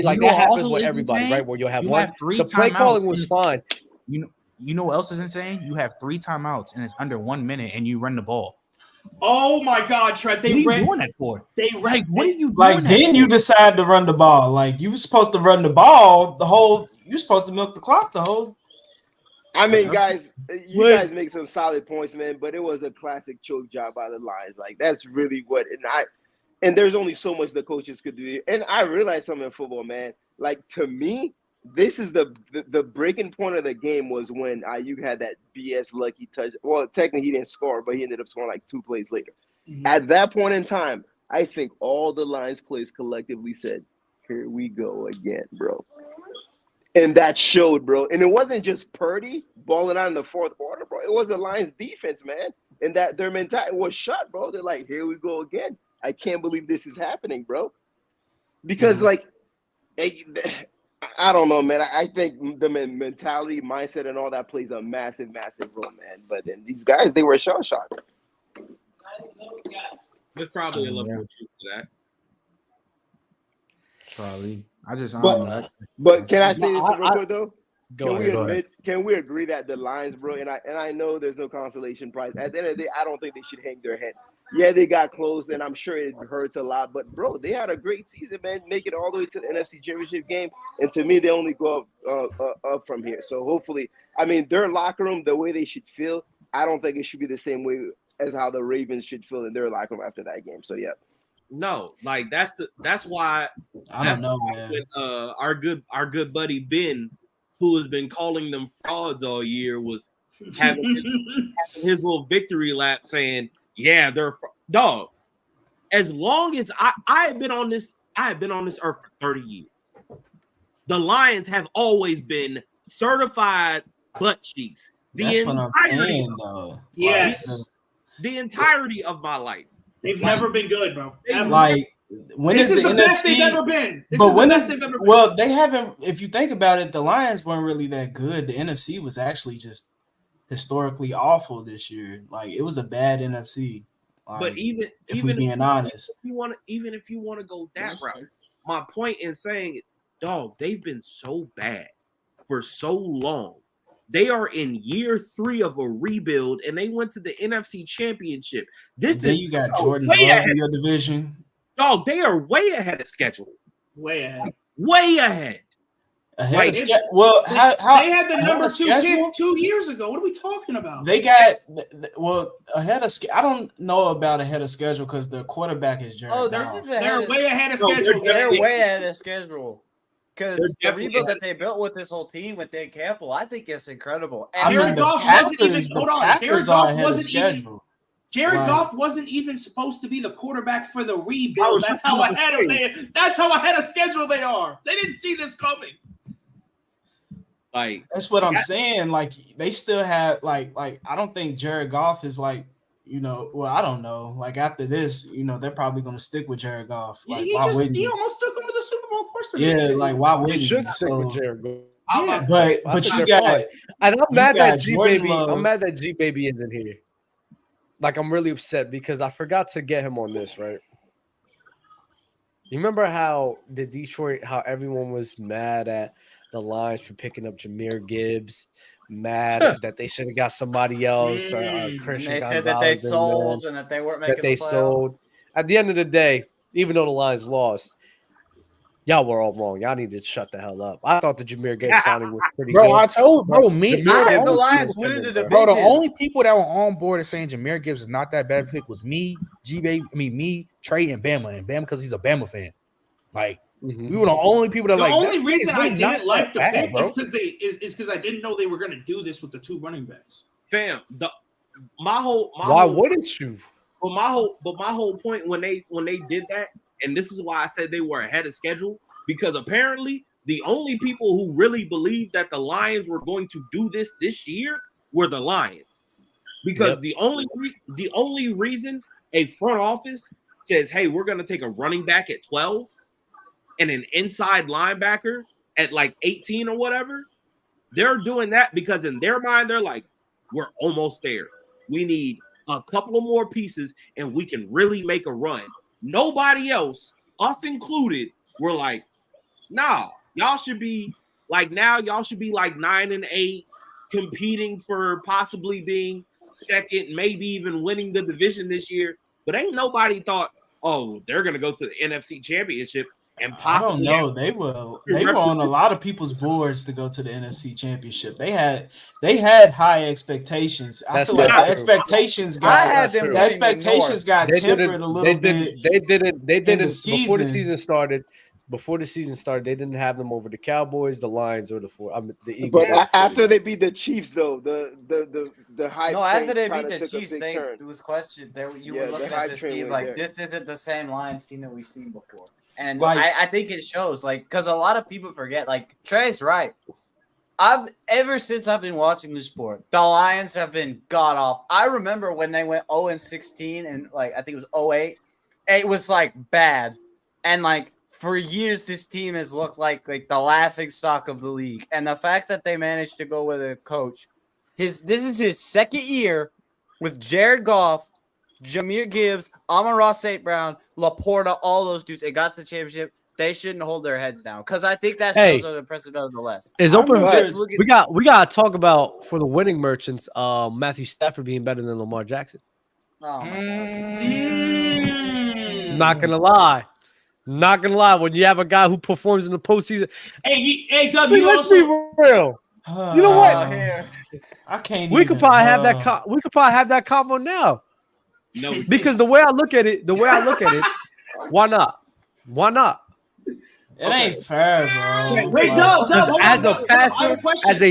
like that happens with everybody, right? Where you'll have one. The play calling was fine. You know what else is insane? You have 3 timeouts and it's under 1 minute and you run the ball. Oh my God, Trent! What are you doing that for? What are you doing? Like then you decide to run the ball. Like you were supposed to run the ball you're supposed to milk the clock the whole. I mean, guys, you guys make some solid points, man. But it was a classic choke job by the Lions. Like that's really what. And there's only so much the coaches could do. And I realized something in football, man. Like to me, this is the breaking point of the game was when Ayuk had that BS lucky touch. Well, technically he didn't score, but he ended up scoring like 2 plays later. Mm-hmm. At that point in time, I think all the Lions players collectively said, "Here we go again, bro." And that showed, bro. And it wasn't just Purdy balling out in the 4th quarter, bro. It was the Lions defense, man. And that their mentality was shut, bro. They're like, "Here we go again." I can't believe this is happening, bro. Because I don't know, man. I think the mentality, mindset, and all that plays a massive, massive role, man. But then these guys, they were shell-shocked. There's probably a level of truth to that. Probably. But can I say this real quick, though? Go ahead. Can we agree that the Lions, bro, and I know there's no consolation prize. At the end of the day, I don't think they should hang their head. Yeah, they got close, and I'm sure it hurts a lot. But, bro, they had a great season, man. Make it all the way to the NFC Championship game. And to me, they only go up from here. So, hopefully, I mean, their locker room, the way they should feel, I don't think it should be the same way as how the Ravens should feel in their locker room after that game. So, yeah. No, like that's why I don't know, man. When, our good buddy Ben, who has been calling them frauds all year, was having his little victory lap saying, "Yeah, they're dog." As long as I have been on this earth for 30 years, the Lions have always been certified butt cheeks. The entirety of my life. They've never been good, bro. Ever. Like when this is the best NFC, they've ever been. Well, they haven't. If you think about it, the Lions weren't really that good. The NFC was actually just historically awful this year. Like it was a bad NFC. Like, but even being honest, if you want to go that route, my point in saying, dog, they've been so bad for so long. They are in year 3 of a rebuild, and they went to the NFC Championship. You got Jordan Love in your division. Dog, they are way ahead of schedule. Way ahead. Way ahead. Like, well, they had the number 2 pick 2 years ago. What are we talking about? They got ahead of schedule. I don't know about ahead of schedule because the quarterback is Jared. Oh, they're way ahead of schedule. They're way ahead of schedule. Because the rebuild that they built with this whole team with Dan Campbell, I think it's incredible. And Jared Goff wasn't even. Hold on, Jared Goff wasn't even. Jared Goff wasn't even supposed to be the quarterback for the rebuild. That's how ahead of schedule they are. They didn't see this coming. Like that's what I'm saying. Like they still have like I don't think Jared Goff is like, you know, well, I don't know. Like after this, you know, they're probably gonna stick with Jared Goff. Like he almost took him to the Super Bowl course. Yeah, like why wouldn't he should stick with Jared Goff? Yeah, but you got and I'm mad that G Baby. I'm mad that G Baby isn't here. Like I'm really upset because I forgot to get him on this, right? You remember how everyone was mad at the Lions for picking up Jahmyr Gibbs, mad that they should have got somebody else. Christian they said Gonzalez that they sold and that they weren't making the playoffs. Sold. At the end of the day, even though the Lions lost, y'all were all wrong. Y'all need to shut the hell up. I thought the Jahmyr Gibbs signing was pretty good. I told the Lions winning the division. Bro, the only people that were on board and saying Jahmyr Gibbs is not that bad of a pick was me, me, Trey, and Bama. And Bama because he's a Bama fan. Like, we were the only people that the like. The only reason I didn't like the pick is because I didn't know they were going to do this with the 2 running backs. Fam, why wouldn't you? But my whole point when they did that, and this is why I said they were ahead of schedule, because apparently the only people who really believed that the Lions were going to do this year were the Lions, because the only reason a front office says, "Hey, we're going to take a running back at 12." And an inside linebacker at like 18 or whatever, they're doing that because in their mind, they're like, we're almost there. We need a couple of more pieces and we can really make a run. Nobody else, us included, were like, nah, y'all should be like 9-8, competing for possibly being second, maybe even winning the division this year. But ain't nobody thought, oh, they're going to go to the NFC Championship. And possibly, I don't know. They were on a lot of people's boards to go to the NFC Championship. They had high expectations. I feel like the expectations got tempered a little bit. They didn't before the season started. Before the season started, they didn't have them over the Cowboys, the Lions, or the Eagles. But after they beat the Chiefs, though, the hype. No, after they beat the Chiefs, it was questioned. You were looking at this team like this isn't the same Lions team that we've seen before. And I think it shows, like, because a lot of people forget, like, Trey's right. Ever since I've been watching the sport, the Lions have been god off. I remember when they went 0-16 and, like, I think it was 08. It was, like, bad. And, like, for years, this team has looked like the laughing stock of the league. And the fact that they managed to go with a coach, this is his second year with Jared Goff, Jahmyr Gibbs, Amon-Ra St. Brown, Laporta, all those dudes. They got to the championship. They shouldn't hold their heads down because I think that shows an impressive nonetheless. Is open. We got to talk about for the winning merchants. Matthew Stafford being better than Lamar Jackson. Oh my God. Not gonna lie. When you have a guy who performs in the postseason. Hey, Doug. Let's be real. You know what? I can't. We could probably have that. We could probably have that combo now. No, because the way I look at it, why not? It ain't fair, bro. Wait, Doug, as a passer, as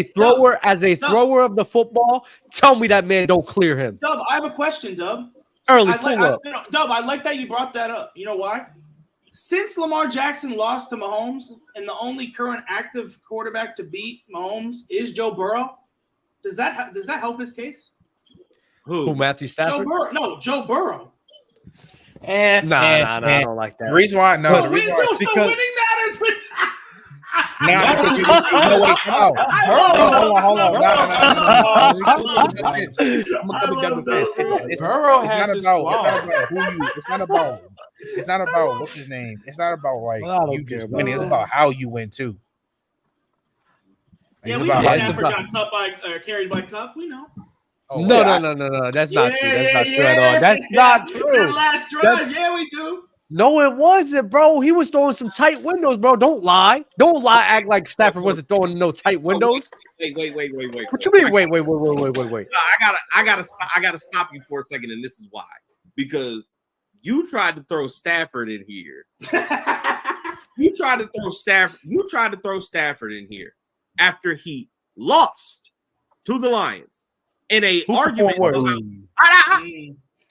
a thrower of the football, tell me that man don't clear him. Dub, I have a question, Dub. Early pull up. Dub, I like that you brought that up. You know why? Since Lamar Jackson lost to Mahomes, and the only current active quarterback to beat Mahomes is Joe Burrow, does that help his case? Who Matthew Stafford? Joe Burrow. I don't like that. The reason why, so winning matters with. Hold on. It's not about what's his name. It's not about like you just winning. It's about how you win too. Yeah, we know Stafford got carried by Cup. We know. Oh, no. That's not true. That's not true at all. That's not true. That last drive, we do. No, it wasn't, bro. He was throwing some tight windows, bro. Don't lie. Don't lie. Act like Stafford wasn't throwing no tight windows. Wait. What you mean? Wait. I gotta stop you for a second, and this is why. Because you tried to throw Stafford in here. You tried to throw Stafford in here after he lost to the Lions in a argument.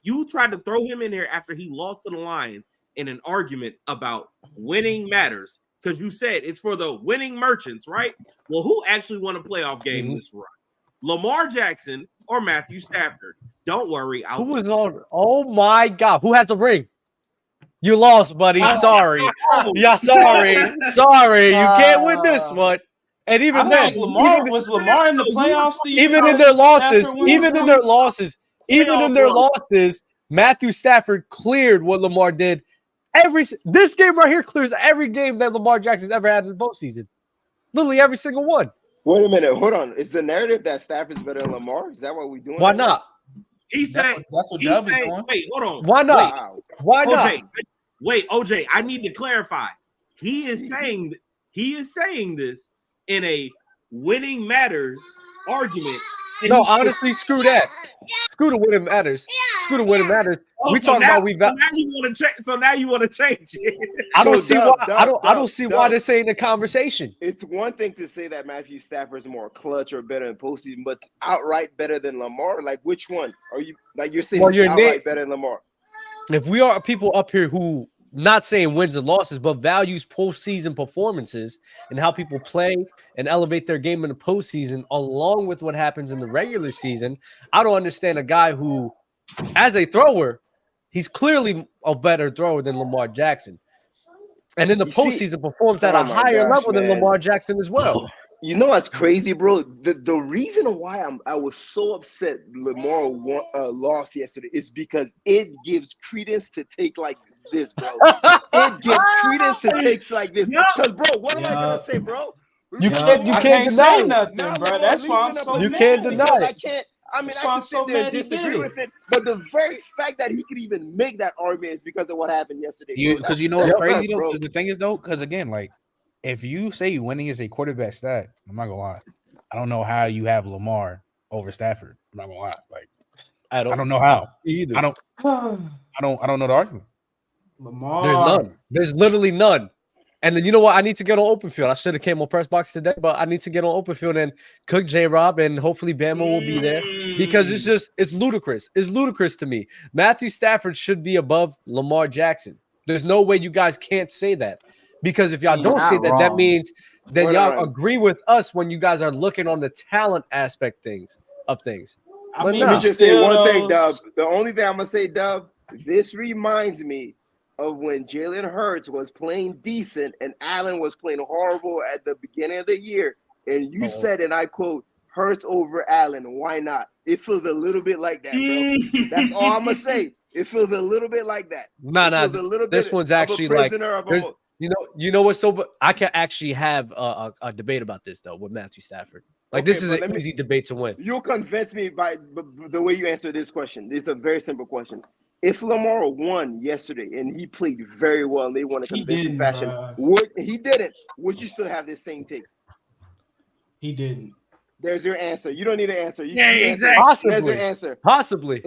You tried to throw him in here after he lost to the Lions in an argument about winning matters because you said it's for the winning merchants, right? Well, who actually won a playoff game this run? Lamar Jackson or Matthew Stafford? Don't worry. Who was on? Oh my God! Who has a ring? You lost, buddy. Sorry. Yeah, sorry. You can't win this one. And even then, was Lamar in the playoffs the year? Even in their losses, Matthew Stafford cleared what Lamar did. This game right here clears every game that Lamar Jackson's ever had in the postseason. Literally every single one. Wait a minute. Hold on. Is the narrative that Stafford's better than Lamar? Is that what we're doing? Why not? He's saying. That's what Dub is doing. Wait, hold on. Why not? Why not? OJ, I need to clarify. He is saying this in a winning matters argument. No, honestly, screw that. Screw the winning matters. We talking about So now you want to change it. I don't see why this ain't a conversation. It's one thing to say that Matthew Stafford's more clutch or better in postseason, but outright better than Lamar. Like which one are you? Like you're saying outright better than Lamar. If we are people up here who not saying wins and losses, but values postseason performances and how people play and elevate their game in the postseason, along with what happens in the regular season, I don't understand a guy who, as a thrower, he's clearly a better thrower than Lamar Jackson. And in the postseason performs at a higher level than Lamar Jackson as well. You know what's crazy, bro? The reason why I was so upset Lamar lost yesterday is because it gives credence to take like this, bro. It gives credence to takes like this. Because, bro, what am I gonna say, bro? You can't say nothing, bro. That's why I'm so you can't deny it. I can't. I mean, I can sit there and disagree with it, but the very fact that he could even make that argument is because of what happened yesterday. Because you know what's crazy though. Because the thing is though, because again, like if you say winning is a quarterback stat, I'm not gonna lie. I don't know how you have Lamar over Stafford. I'm not gonna lie. Like I don't know how. Either. I don't know the argument. Lamar. There's none. There's literally none. And then you know what? I need to get on open field. I should have came on press box today, but I need to get on open field and cook J-Rob, and hopefully Bama will be there because it's ludicrous. It's ludicrous to me. Matthew Stafford should be above Lamar Jackson. There's no way you guys can't say that, because if y'all don't say that, that means that y'all agree with us when you guys are looking on the talent aspect of things. I mean, let me just say one thing, Dub. The only thing I'm gonna say, Dub, this reminds me of when Jalen Hurts was playing decent and Allen was playing horrible at the beginning of the year. And you said, and I quote, Hurts over Allen. Why not? It feels a little bit like that, bro. That's all I'm going to say. It feels a little bit like that. This one's actually like, you know what's so, I can actually have a debate about this though with Matthew Stafford. Like this is an easy debate to win. You'll convince me by the way you answer this question. This is a very simple question. If Lamar won yesterday and he played very well and they won a convincing fashion, would you still have this same take? He didn't. There's your answer. You don't need an answer. Exactly. Possibly. There's your answer. Possibly.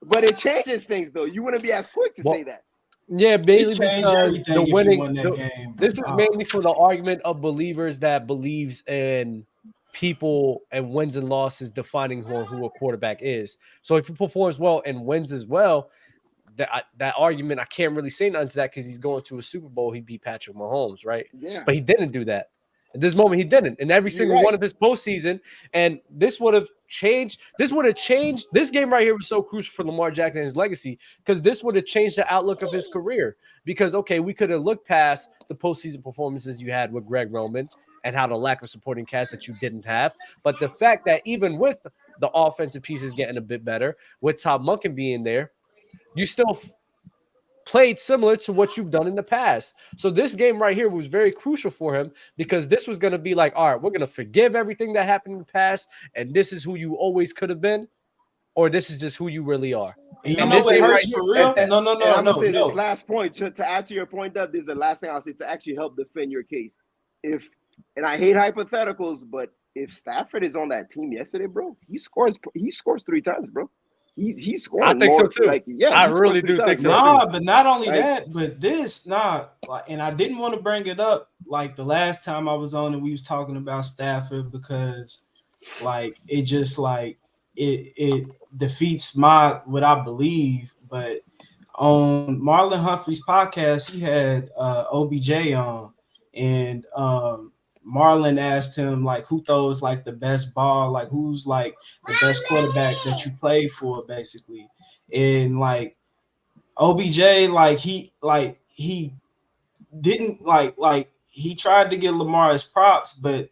But it changes things though. You wouldn't be as quick to say that. Yeah, mainly because the winning. This is mainly for the argument of believers that believes in people and wins and losses defining who a quarterback is. So if he performs well and wins as well, that argument, I can't really say nothing to that because he's going to a Super Bowl. He beat Patrick Mahomes, right? Yeah. But he didn't do that. At this moment, he didn't. In every single one of his postseason, and this would have changed. This would have changed. This game right here was so crucial for Lamar Jackson and his legacy because this would have changed the outlook of his career. Because, okay, we could have looked past the postseason performances you had with Greg Roman and how the lack of supporting cast that you didn't have. But the fact that even with the offensive pieces getting a bit better, with Todd Monken being there, you still played similar to what you've done in the past. So this game right here was very crucial for him because this was going to be like, all right, we're going to forgive everything that happened in the past, and this is who you always could have been. or this is just who you really are? And you And know this what is hurts right for real? And I'm gonna say no. this last point to add to your point, Dub. This is the last thing I'll say to actually help defend your case. And I hate hypotheticals, but if Stafford is on that team yesterday, bro, he scores 3 times, bro. He's scoring. I think more, so too. Like, yeah, I really do think so too. But not only Like- that, but this, and I didn't want to bring it up like the last time I was on and we was talking about Stafford because like it just like it defeats what I believe. But on Marlon Humphrey's podcast, he had OBJ on, and Marlon asked him like who throws like the best ball, like who's like the best quarterback that you play for, basically. And like OBJ, he didn't like he tried to get Lamar his props, but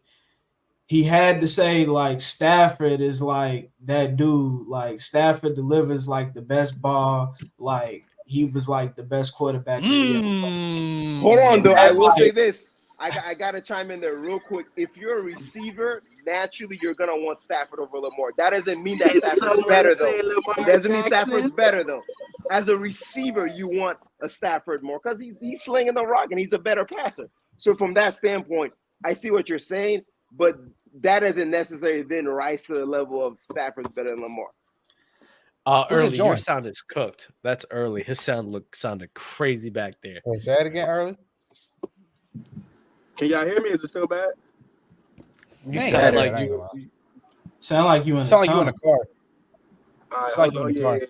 he had to say like Stafford is like that dude. Like Stafford delivers like the best ball. Like he was like the best quarterback. Hold on, though. I will say this. I gotta chime in there real quick. If you're a receiver, naturally you're gonna want Stafford over Lamar. That doesn't mean that Stafford's better though. It doesn't mean Stafford's better though. As a receiver, you want a Stafford more because he's slinging the rock and he's a better passer. So from that standpoint, I see what you're saying, but that doesn't necessarily then rise to the level of Stafford's better than Lamar. Early, your sound is cooked. That's early. His sounded crazy back there. Wait, say it again, early. Can y'all hear me? Is it still bad? You sound like you in a car. It's like you in a car.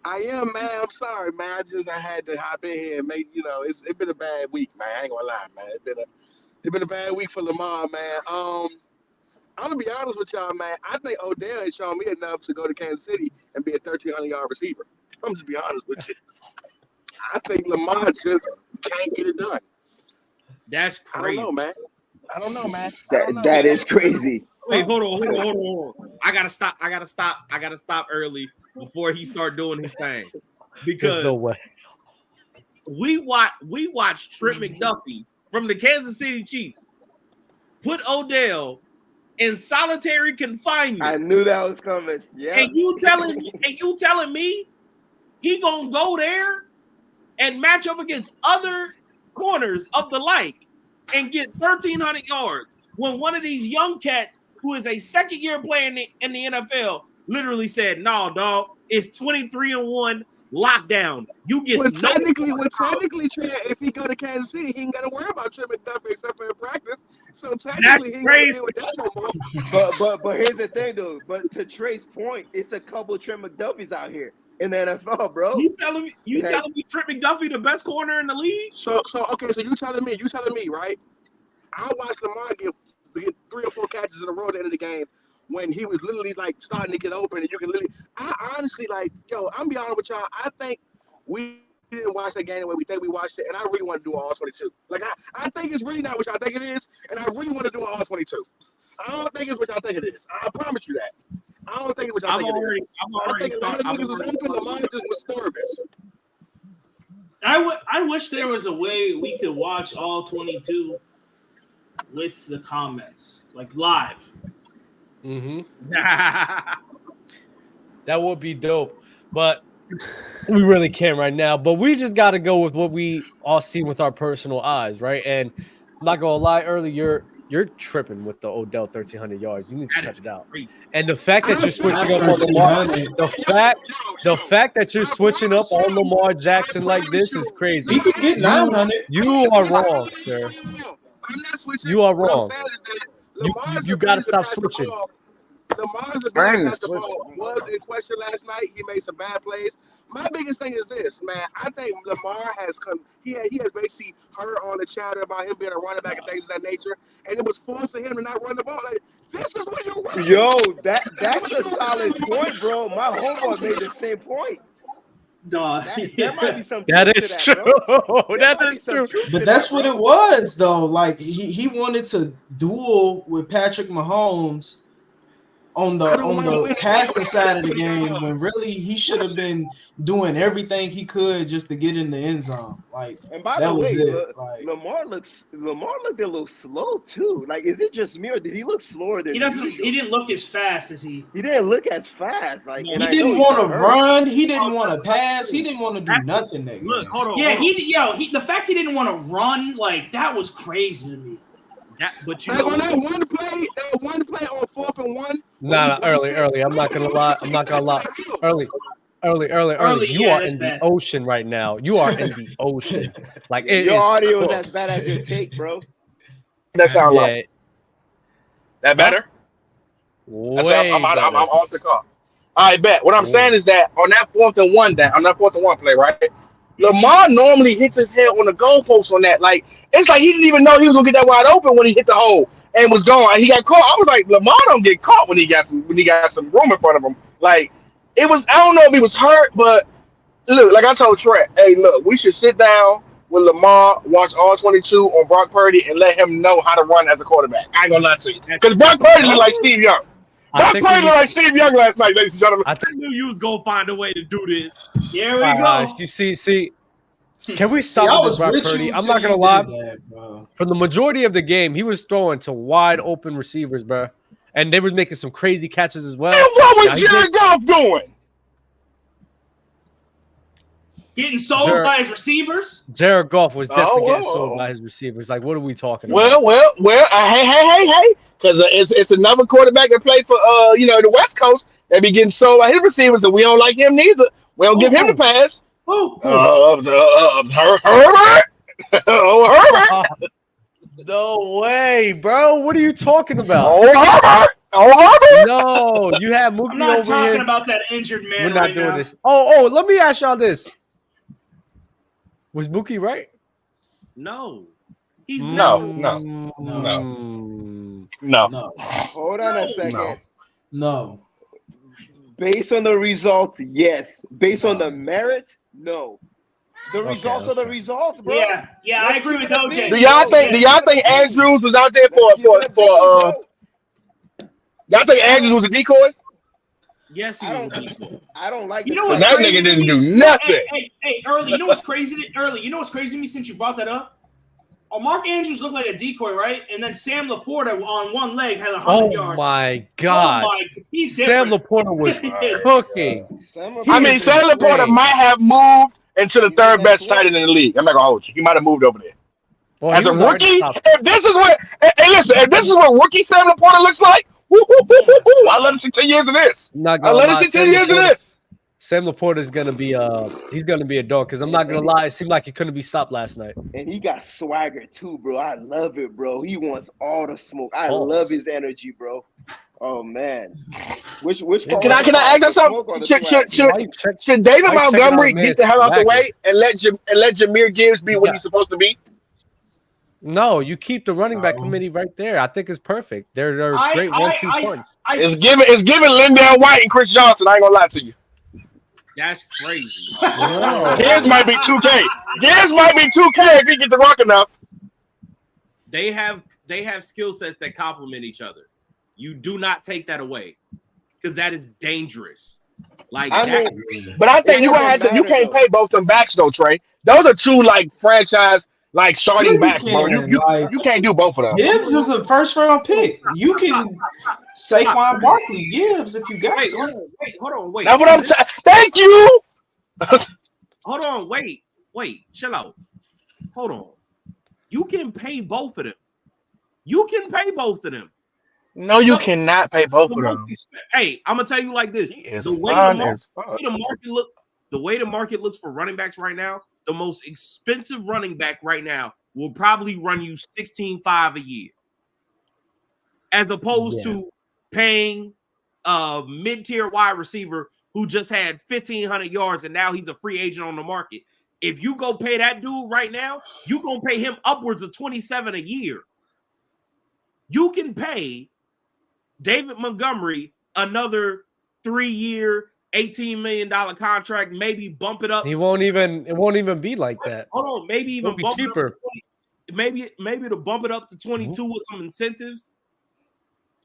I am, man. I'm sorry, man. I had to hop in here and make, it's been a bad week, man. I ain't gonna lie, man. It's been a bad week for Lamar, man. I'm gonna be honest with y'all, man. I think Odell has shown me enough to go to Kansas City and be a 1,300-yard receiver. I'm just be honest with you. I think Lamar just can't get it done. That's crazy. I don't know, man. That is crazy. Wait, hold on. I gotta stop early before he start doing his thing. Because no way. We watched Trent McDuffie from the Kansas City Chiefs put Odell in solitary confinement. I knew that was coming. Yeah. And you telling me he gonna go there and match up against other corners of the like and get 1,300 yards when one of these young cats who is a second-year player in the NFL literally said, "No, dog, it's 23-1 lockdown. You get technically, Trent, if he go to Kansas City, he ain't got to worry about Trent McDuffie except for in practice. So technically, he ain't got to deal with that no more. But here's the thing, though. But to Trey's point, it's a couple of Trent McDuffies out here in the NFL, bro. You telling me Trent McDuffie the best corner in the league? So you telling me, right? I watched Lamar get 3 or 4 catches in a row at the end of the game when he was literally like starting to get open, and you can literally. I honestly I'm be honest with y'all. I think we didn't watch that game the way we think we watched it, and I really want to do an all-22. Like I think it's really not what y'all think it is, and I really want to do an all-22. I don't think it's what y'all think it is. I promise you that. I don't think it's what y'all think it is. I think a lot of niggas was hoping Lamar just was nervous. I wish there was a way we could watch all 22 with the comments, like live. Mm-hmm. That would be dope, but we really can't right now. But we just got to go with what we all see with our personal eyes, right? And I'm not gonna lie, early you're tripping with the Odell 1,300 yards. You need to cut it out. And the fact that you're switching up on Lamar, the fact that you're switching up on Lamar Jackson like this is crazy. He could get 900. You are wrong, sir. You are wrong. You got to stop switching. Lamar's ability to catch the ball was in question last night. He made some bad plays. My biggest thing is this, man. I think Lamar has come. He has basically heard all the chatter about him being a running back and things of that nature, and it was forcing him to not run the ball. Like, this is what you run. Yo, that's a solid point, bro. My homeboy made the same point. There might be some that is that, true. That is true. But that's what it was, though. Like he wanted to duel with Patrick Mahomes, on the passing side of the game when really he should have been doing everything he could just to get in the end zone. Like, and by that the was way, it. Like, Lamar looked a little slow too. Like, is it just me or did he look slower than usual? He didn't look as fast as he didn't look as fast. Like, he didn't want to run. He didn't want to pass. He didn't want to do nothing. Look, hold on. Yeah, hold on. the fact he didn't want to run, like, that was crazy to me. But you Like, know, on that one play on 4th and 1. Nah, early. I'm not gonna lie. Early. You are in the ocean right now. You are in the ocean. Like, your audio is as bad as your take, bro. That sound like that better? I'm off the call. I bet. What I'm saying is that on that 4th and 1 play, right? Lamar normally hits his head on the goalpost on that. Like, it's like he didn't even know he was gonna get that wide open when he hit the hole and was gone. He got caught. I was like, Lamar don't get caught when he got some room in front of him. Like, it was. I don't know if he was hurt, but look, like I told Trent, hey, look, we should sit down with Lamar, watch all 22 on Brock Purdy, and let him know how to run as a quarterback. I ain't gonna lie to you, because Brock Purdy looked like Steve Young. Brock Purdy looked like Steve Young last night, ladies and gentlemen. I knew you was gonna find a way to do this. Here we go. You see. Can we stop with Brock Purdy? I'm not gonna lie. For the majority of the game, he was throwing to wide open receivers, bro, and they were making some crazy catches as well. And what was Jared Goff doing? Getting sold by his receivers? Jared Goff was definitely getting sold by his receivers. Like, what are we talking about? Well, hey, because it's another quarterback that played for the West Coast that be getting sold by his receivers, and we don't like him neither. We don't give him the pass. Herbert. No way, bro. What are you talking about? Herbert. No, you have Mookie. I'm not over talking here. about that injured man. We're not doing this. Oh, let me ask y'all this. Was Mookie right? No. He's No. Hold on a second. No. Based on the results, yes. Based on the merit, no. The results are the results, bro. Yeah, I agree with OJ. Do y'all think Andrews was out there for y'all think Andrews was a decoy? Yes, I don't like that nigga didn't do nothing. Hey, Early, you know what's crazy? You know what's crazy to me since you brought that up? Mark Andrews looked like a decoy, right? And then Sam Laporta on one leg had 100 yards. Oh my God! He's Sam Laporta was cooking. Sam Laporta might have moved into the third best tight end in the league. I'm not gonna hold you. He might have moved over there. Well, as a rookie, if this is what rookie Sam Laporta looks like, I let him see 10 years of this. I let him see 10 years of this. Sam Laporta is gonna be he's gonna be a dog because I'm not gonna lie, it seemed like he couldn't be stopped last night. And he got swagger too, bro. I love it, bro. He wants all the smoke. I love his energy, bro. Oh man, which can I ask you something? Should David Montgomery get the hell out the way and let Jahmyr Gibbs be what he's supposed to be? No, you keep the running back committee right there. I think it's perfect. They're a great 1-2 punch. It's giving Lindell White and Chris Johnson. I ain't gonna lie to you. That's crazy. Gibbs might be 2K. Gibbs might be 2K if he gets the rock enough. They have skill sets that complement each other. You do not take that away because that is dangerous. Like, but I think you can't pay both them backs though, Trey. Those are two like franchise starting backs, bro. You can't do both of them. Gibbs is a first round pick. You can Saquon Barkley Gibbs if you got to. Wait, hold on, wait. That's what I'm saying. Thank you. Hold on, wait, chill out. Hold on. You can pay both of them. No, you cannot pay both of them. Hey, I'm gonna tell you like this: the way the market looks for running backs right now, the most expensive running back right now will probably run you $16.5 a year, as opposed to paying a mid-tier wide receiver who just had 1,500 yards and now he's a free agent on the market. If you go pay that dude right now, you gonna pay him upwards of $27 a year. You can pay David Montgomery another 3-year, $18 million contract, maybe bump it up. It won't even be like that. Hold on, maybe even bump cheaper. It up to maybe to bump it up to 22 with some incentives.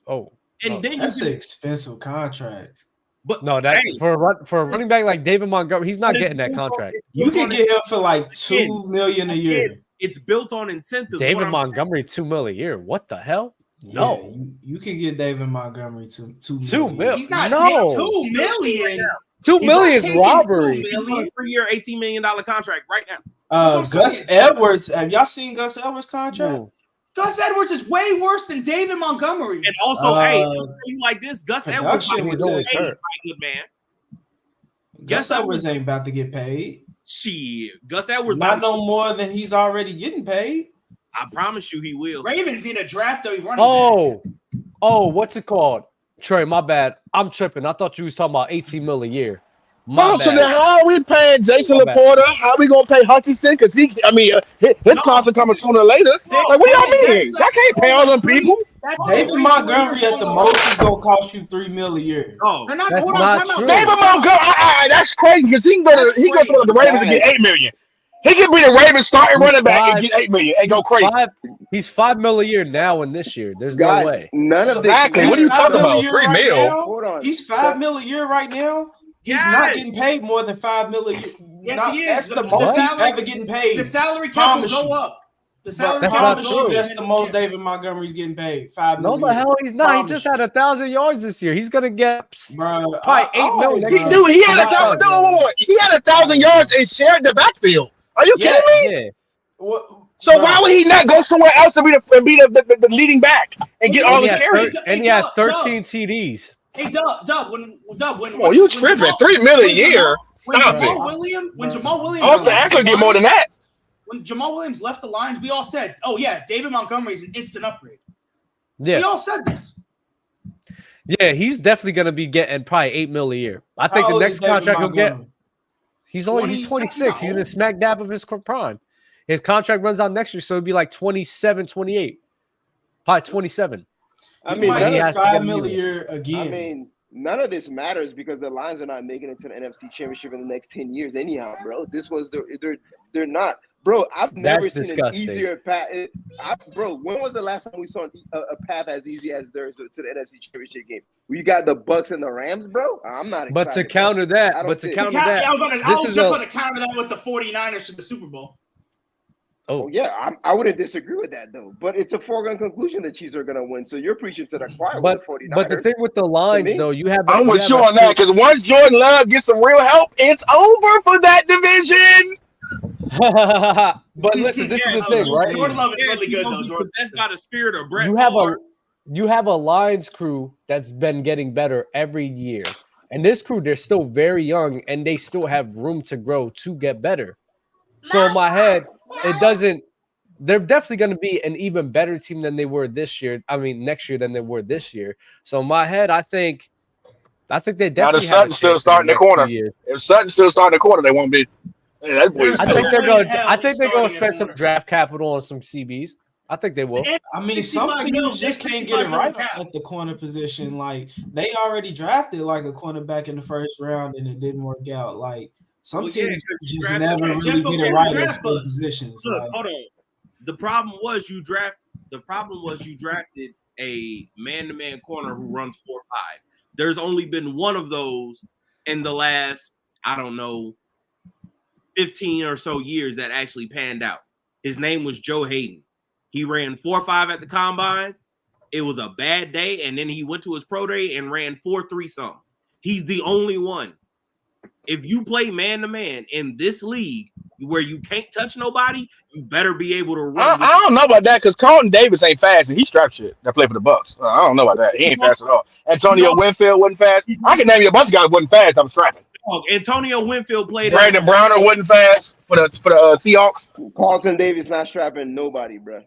Oh, And then that's an expensive contract. But no, that for a running back like David Montgomery, he's not getting that contract. You can get him for like $2 million a year. It's built on incentives. David Montgomery, $2 million a year. What the hell? No, yeah, you can get David Montgomery $2 million. He's not no. $2 million. $2 million is robbery. He's on a 3-year, $18 million contract right now. Gus Edwards. Have y'all seen Gus Edwards' contract? No. Gus Edwards is way worse than David Montgomery. And also, hey, you like this? Gus Edwards is good man. Gus Edwards ain't about to get paid. Shit, Gus Edwards not no more than he's already getting paid. I promise you, he will. Ravens need a draft running back. Oh, what's it called? Trey, my bad. I'm tripping. I thought you was talking about $18 million a year. So then how are we paying Jason Laporta? How are we gonna pay Hutchinson? Because his contract coming sooner or later. Like, what y'all mean? Y'all can't pay all them people. David Montgomery at the most is gonna cost you $3 million a year. Oh, that's not true. David Montgomery, that's crazy because he can go to the Ravens and get $8 million. He can be the Ravens starting running back and get $8 million and go crazy. He's $5 million a year now and this year. There's no way. None of this. Exactly. What are you talking about? $3 million. Hold on. He's $5 million a year right now. He's not getting paid more than $5 million. Yes, he is. That's the most he's ever getting paid. The salary cap will go up. The salary cap will go up. That's the most David Montgomery's getting paid. $5 million. No, the hell he's not. He just had 1,000 yards this year. He's gonna get probably $8 million. Dude, he had 1,000 yards and shared the backfield. Are you kidding me? Yeah. So why would he not go somewhere else and be the leading back and get all the carries? And he had 13 TDs. Hey, Dub, when oh, you tripping? $3 million a year? Stop it. When Jamal Williams, also actually get more than that. When Jamal Williams left the Lions, we all said, "Oh yeah, David Montgomery is an instant upgrade." Yeah, we all said this. Yeah, he's definitely gonna be getting probably $8 million a year. I think the next contract he'll get. He's 26. He's in the smack dab of his prime. His contract runs out next year, so it'd be like 27, 28, probably 27. I mean, he has $5 million a year again. I mean, none of this matters because the Lions are not making it to the NFC Championship in the next 10 years anyhow, bro. This was they're not. Bro, I've never seen an easier path. Bro, when was the last time we saw a path as easy as theirs to the NFC Championship game? We got the Bucks and the Rams, bro. I'm not excited. But to counter that, I was just going to counter that with the 49ers to the Super Bowl. Oh yeah, I wouldn't disagree with that though. But it's a foregone conclusion the Chiefs are going to win. So you're preaching to the choir with the 49ers. But the thing with the lines, though, you have. I'm with you on that because once Jordan Love gets some real help, it's over for that division. But listen, this is the thing, right? Jordan Love is really good though, Jordan. That's got a spirit of Brett. You have a Lions crew that's been getting better every year, and this crew, they're still very young, and they still have room to grow to get better. So in my head, it doesn't. They're definitely going to be an even better team than they were this year. I mean, next year than they were this year. So in my head, I think they definitely. Now the Sutton's still starting the corner. If Sutton's still starting the corner, they won't be. Yeah, I think they're going. I think they're going to spend some draft capital on some CBs. I think they will. I mean, some teams just can't get it right at the corner position. Like they already drafted like a cornerback in the first round, and it didn't work out. Like. Some teams just never really get it right at skill positions. Look, hold on. The problem was you drafted a man-to-man corner who runs 4.5. There's only been one of those in the last, 15 or so years that actually panned out. His name was Joe Hayden. He ran 4.5 at the combine. It was a bad day, and then he went to his pro day and ran 4.3 something. He's the only one. If you play man-to-man in this league where you can't touch nobody, you better be able to run. I don't know about that because Carlton Davis ain't fast and he's strap shit that play for the Bucks. I don't know about that. He ain't fast at all. Antonio Winfield wasn't fast. I can name you a bunch of guys that wasn't fast. I'm strapping. Antonio Winfield played. Brandon Browner wasn't fast for the Seahawks. Carlton Davis not strapping nobody, bro.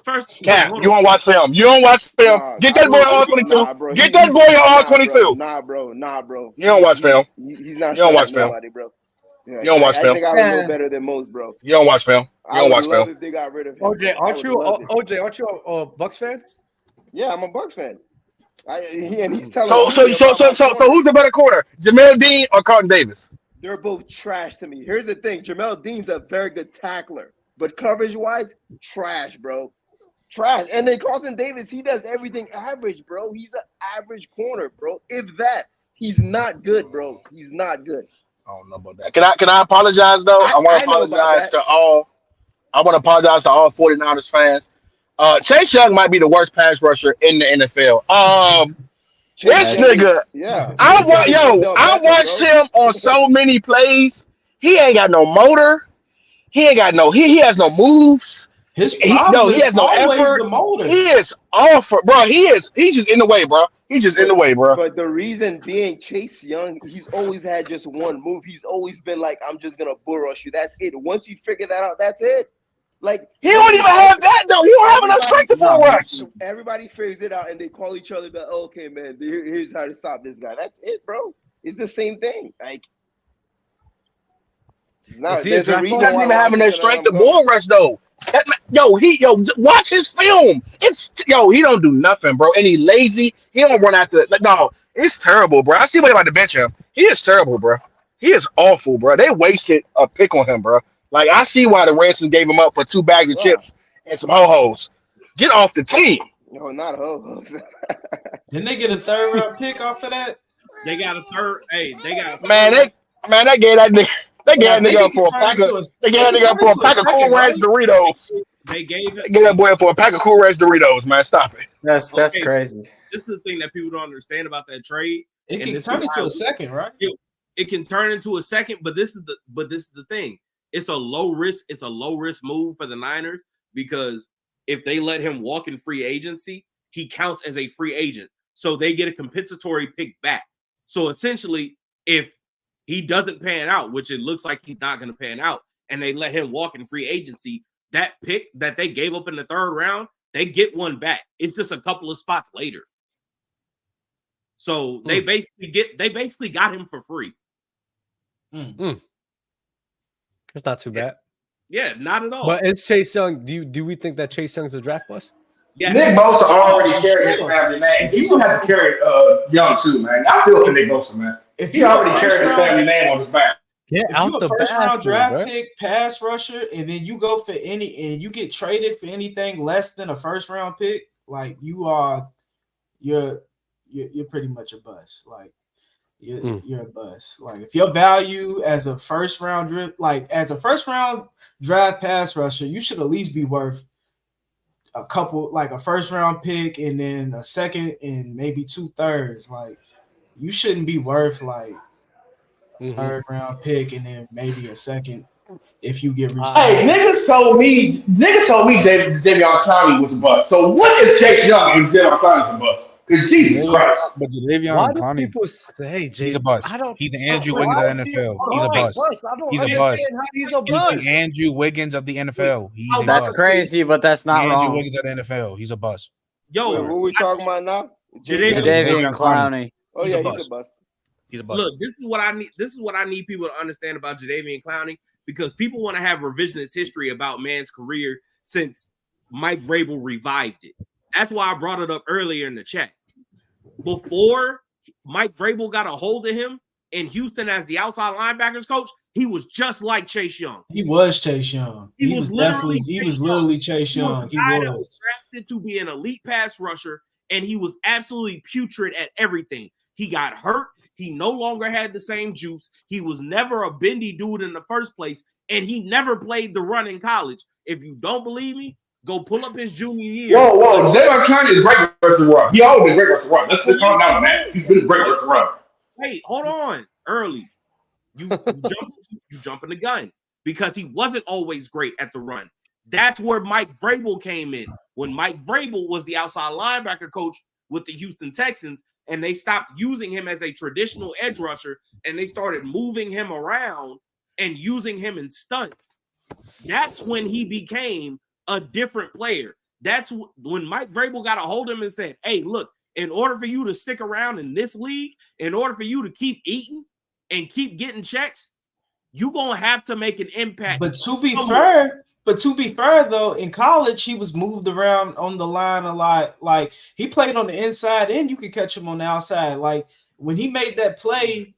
First, Cat, you don't watch film. You don't watch film. Get that boy on 22. Get that boy on 22. Nah, bro. You don't watch film. He's not. You don't watch film, nobody, bro. You don't watch film. I think I would know better than most, bro. You don't watch film. You don't watch film. If they got rid of him. OJ, aren't you a Bucks fan? Yeah, I'm a Bucks fan. And he's telling. So who's the better corner, Jamel Dean or Carlton Davis? They're both trash to me. Here's the thing: Jamel Dean's a very good tackler, but coverage-wise, trash, bro. trash. And then Carlton Davis, he does everything average, bro. He's an average corner, bro. If that, he's not good, bro. He's not good. I don't know about that. Can I apologize though? I want to apologize to all. I want to apologize to all 49ers fans. Chase Young might be the worst pass rusher in the NFL. This nigga, yeah. I watched him on so many plays. He ain't got no motor. He ain't got no. He has no moves. He has no effort. The motor. He is awful, bro. He's just in the way, bro. He's just in the way, bro. But the reason being, Chase Young, he's always had just one move. He's always been like, I'm just gonna bull rush you. That's it. Once you figure that out, that's it. Like he don't even have that though. He don't have enough strength to bull rush. Everybody figures it out, and they call each other. But okay, man, here's how to stop this guy. That's it, bro. It's the same thing. Like. There's a reason doesn't even having that strength to bull rush though. Watch his film. He don't do nothing, bro. And he lazy. He don't run after. No, it's terrible, bro. I see what about to bench him. He is terrible, bro. He is awful, bro. They wasted a pick on him, bro. Like I see why the Redskins gave him up for 2 bags of chips and some ho-hos. Get off the team. No, not ho-hos. Didn't they get a 3rd round pick off of that? They got a third. Hey, they got a man. They gave that nigga. They gave that nigga up for a pack of Cool Ranch Doritos. They gave that boy for a pack of Cool Ranch Doritos, man. Stop it. That's crazy. This is the thing that people don't understand about that trade. It can turn into a second, right? It can turn into a second, but this is the thing. It's a low risk move for the Niners because if they let him walk in free agency, he counts as a free agent. So they get a compensatory pick back. So essentially, if he doesn't pan out, which it looks like he's not going to pan out, and they let him walk in free agency, that pick that they gave up in the 3rd round, they get one back. It's just a couple of spots later. So they basically got him for free. It's not too bad. Yeah, not at all. But it's Chase Young. Do we think that Chase Young's a draft bust? Yeah. Nick Bosa already carried his family name. He's gonna have to carry Young too, man. I feel for Nick Bosa, man. If he already carried his family name on his back. If you're a first-round draft pick, pass rusher, and then you go for and you get traded for anything less than a first-round pick, like you're pretty much a bust. Like you're a bust. Like if your value as a first-round draft pass rusher, you should at least be worth a couple, like a first-round pick and then a second and maybe 2/3. Like you shouldn't be worth like 3rd round pick and then maybe a second if you get re-signed. Hey, niggas told me Jadeveon Clowney was a bust. So what is Chase Young and Jadeveon Clowney a bust? Because Jesus Christ. But Jadeveon Clowney, people say he's a bust. He's the Andrew Wiggins of the NFL. He's a bust. He's a bust. He's the Andrew Wiggins of the NFL. That's crazy, but that's not wrong. Andrew Wiggins of the NFL. He's a bust. Yo, who we talking about now? Jadeveon Clowney. Oh yeah, he's a bust. He's a bust. Look, this is what I need. This is what I need people to understand about Jadeveon Clowney, because people want to have revisionist history about man's career since Mike Vrabel revived it. That's why I brought it up earlier in the chat. Before Mike Vrabel got a hold of him in Houston as the outside linebackers coach, he was just like Chase Young. He was Chase Young. He was literally Chase Young. He was drafted to be an elite pass rusher, and he was absolutely putrid at everything. He got hurt. He no longer had the same juice. He was never a bendy dude in the first place, and he never played the run in college. If you don't believe me, go pull up his junior year. Whoa. Jadeveon Clowney is great versus the run. He always been great versus the run. Let's calm down, man. He's been great versus the run. Wait, hold on. Early. You jumping the gun because he wasn't always great at the run. That's where Mike Vrabel came in. When Mike Vrabel was the outside linebacker coach with the Houston Texans, and they stopped using him as a traditional edge rusher, and they started moving him around and using him in stunts. That's when he became a different player. That's when Mike Vrabel got a hold of him and said, hey, look, in order for you to stick around in this league, in order for you to keep eating and keep getting checks, you're going to have to make an impact. But to be fair, though, in college, he was moved around on the line a lot. Like, he played on the inside, and you could catch him on the outside. Like, when he made that play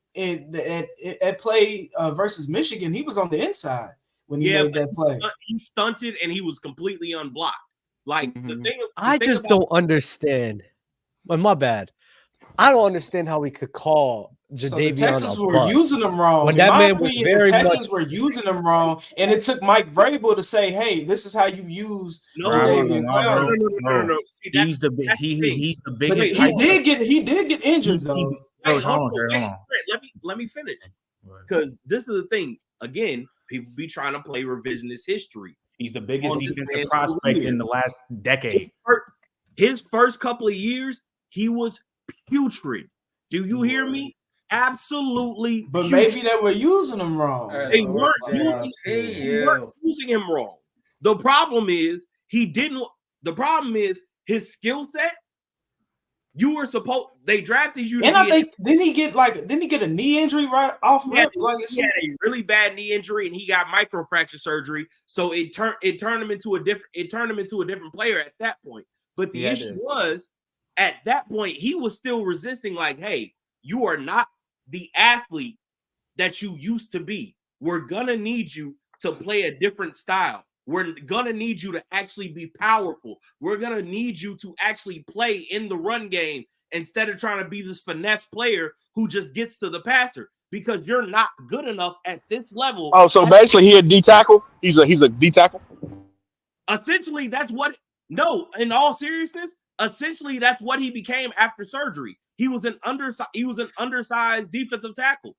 versus Michigan, he was on the inside when he made that play. He stunted, and he was completely unblocked. Like the thing. I just don't understand. But my bad. I don't understand how we could call Jadeveon. So the Texans were using them wrong. When In that my man was opinion, the very Texans much. were using them wrong, and it took Mike Vrabel to say, "Hey, this is how you use Jadeveon Clowney." No. See, he's the biggest. But he did get injured though. Wait, hold on. Let me finish. Because this is the thing. Again, people be trying to play revisionist history. He's the biggest defensive prospect in the last decade. His first couple of years, he was putrid. Do you hear me? Absolutely. But maybe they were using him wrong. They weren't using him wrong. The problem is his skill set. They drafted you. And I think didn't he get a knee injury right off rip? He had a really bad knee injury and he got microfracture surgery. So it turned him into a different player at that point. But the issue was at that point, he was still resisting, like, hey, you are not the athlete that you used to be. We're gonna need you to play a different style. We're gonna need you to actually be powerful. We're gonna need you to actually play in the run game instead of trying to be this finesse player who just gets to the passer, because you're not good enough at this level. Oh, so basically he a D tackle? He's a D tackle? Essentially, that's what. No, in all seriousness, essentially that's what he became after surgery. He was an undersized defensive tackle.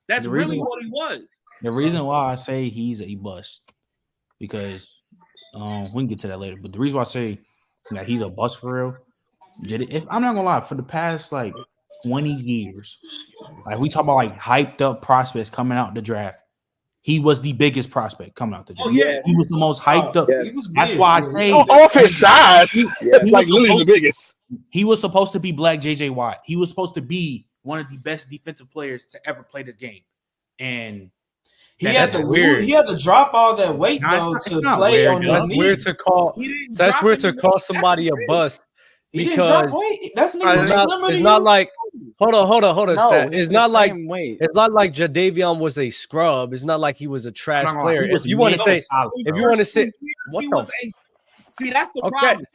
That's really what he was. The reason why I say he's a bust, because we can get to that later. But the reason why I say that he's a bust for real, if I'm not gonna lie, for the past like 20 years, like we talk about like hyped up prospects coming out the draft, he was the biggest prospect coming out the draft. Oh, yeah. He was the most hyped up. Yeah. That's why I say off his size, like literally the biggest. He was supposed to be Black JJ Watt. He was supposed to be one of the best defensive players to ever play this game, and he had to drop all that weight though to play on his knee. That's weird to call somebody a bust. He didn't drop weight. That's it's not like hold on. No, it's not like Jadeveon was a scrub. It's not like he was a trash player. If you want to say, see, that's the problem.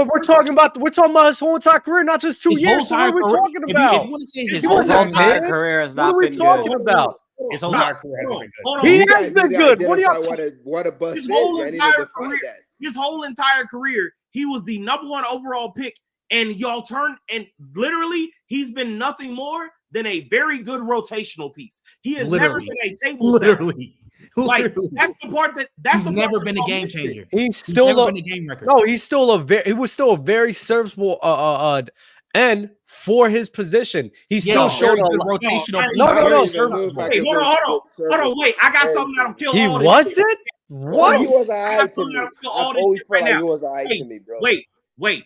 We're talking about his whole entire career, not just 2 years. So what are we talking about? If you want to say his whole entire career has not been good. What are we talking about? His whole entire career hasn't been good. He has been good. What are y'all what a bust his is? whole I need to entire define career. that. His whole entire career, he was the #1 overall pick, and y'all turned and literally he's been nothing more than a very good rotational piece. He has never been a table setter. Like that's the part that's he's never been a game changer. He's still never been a game record. No, he was still a very serviceable end for his position. He's still showing a rotational. No. Wait, hold on. Wait, I got something that'll kill all this. He wasn't? What? He was alright to me. I always felt like he was alright to me, bro. Wait.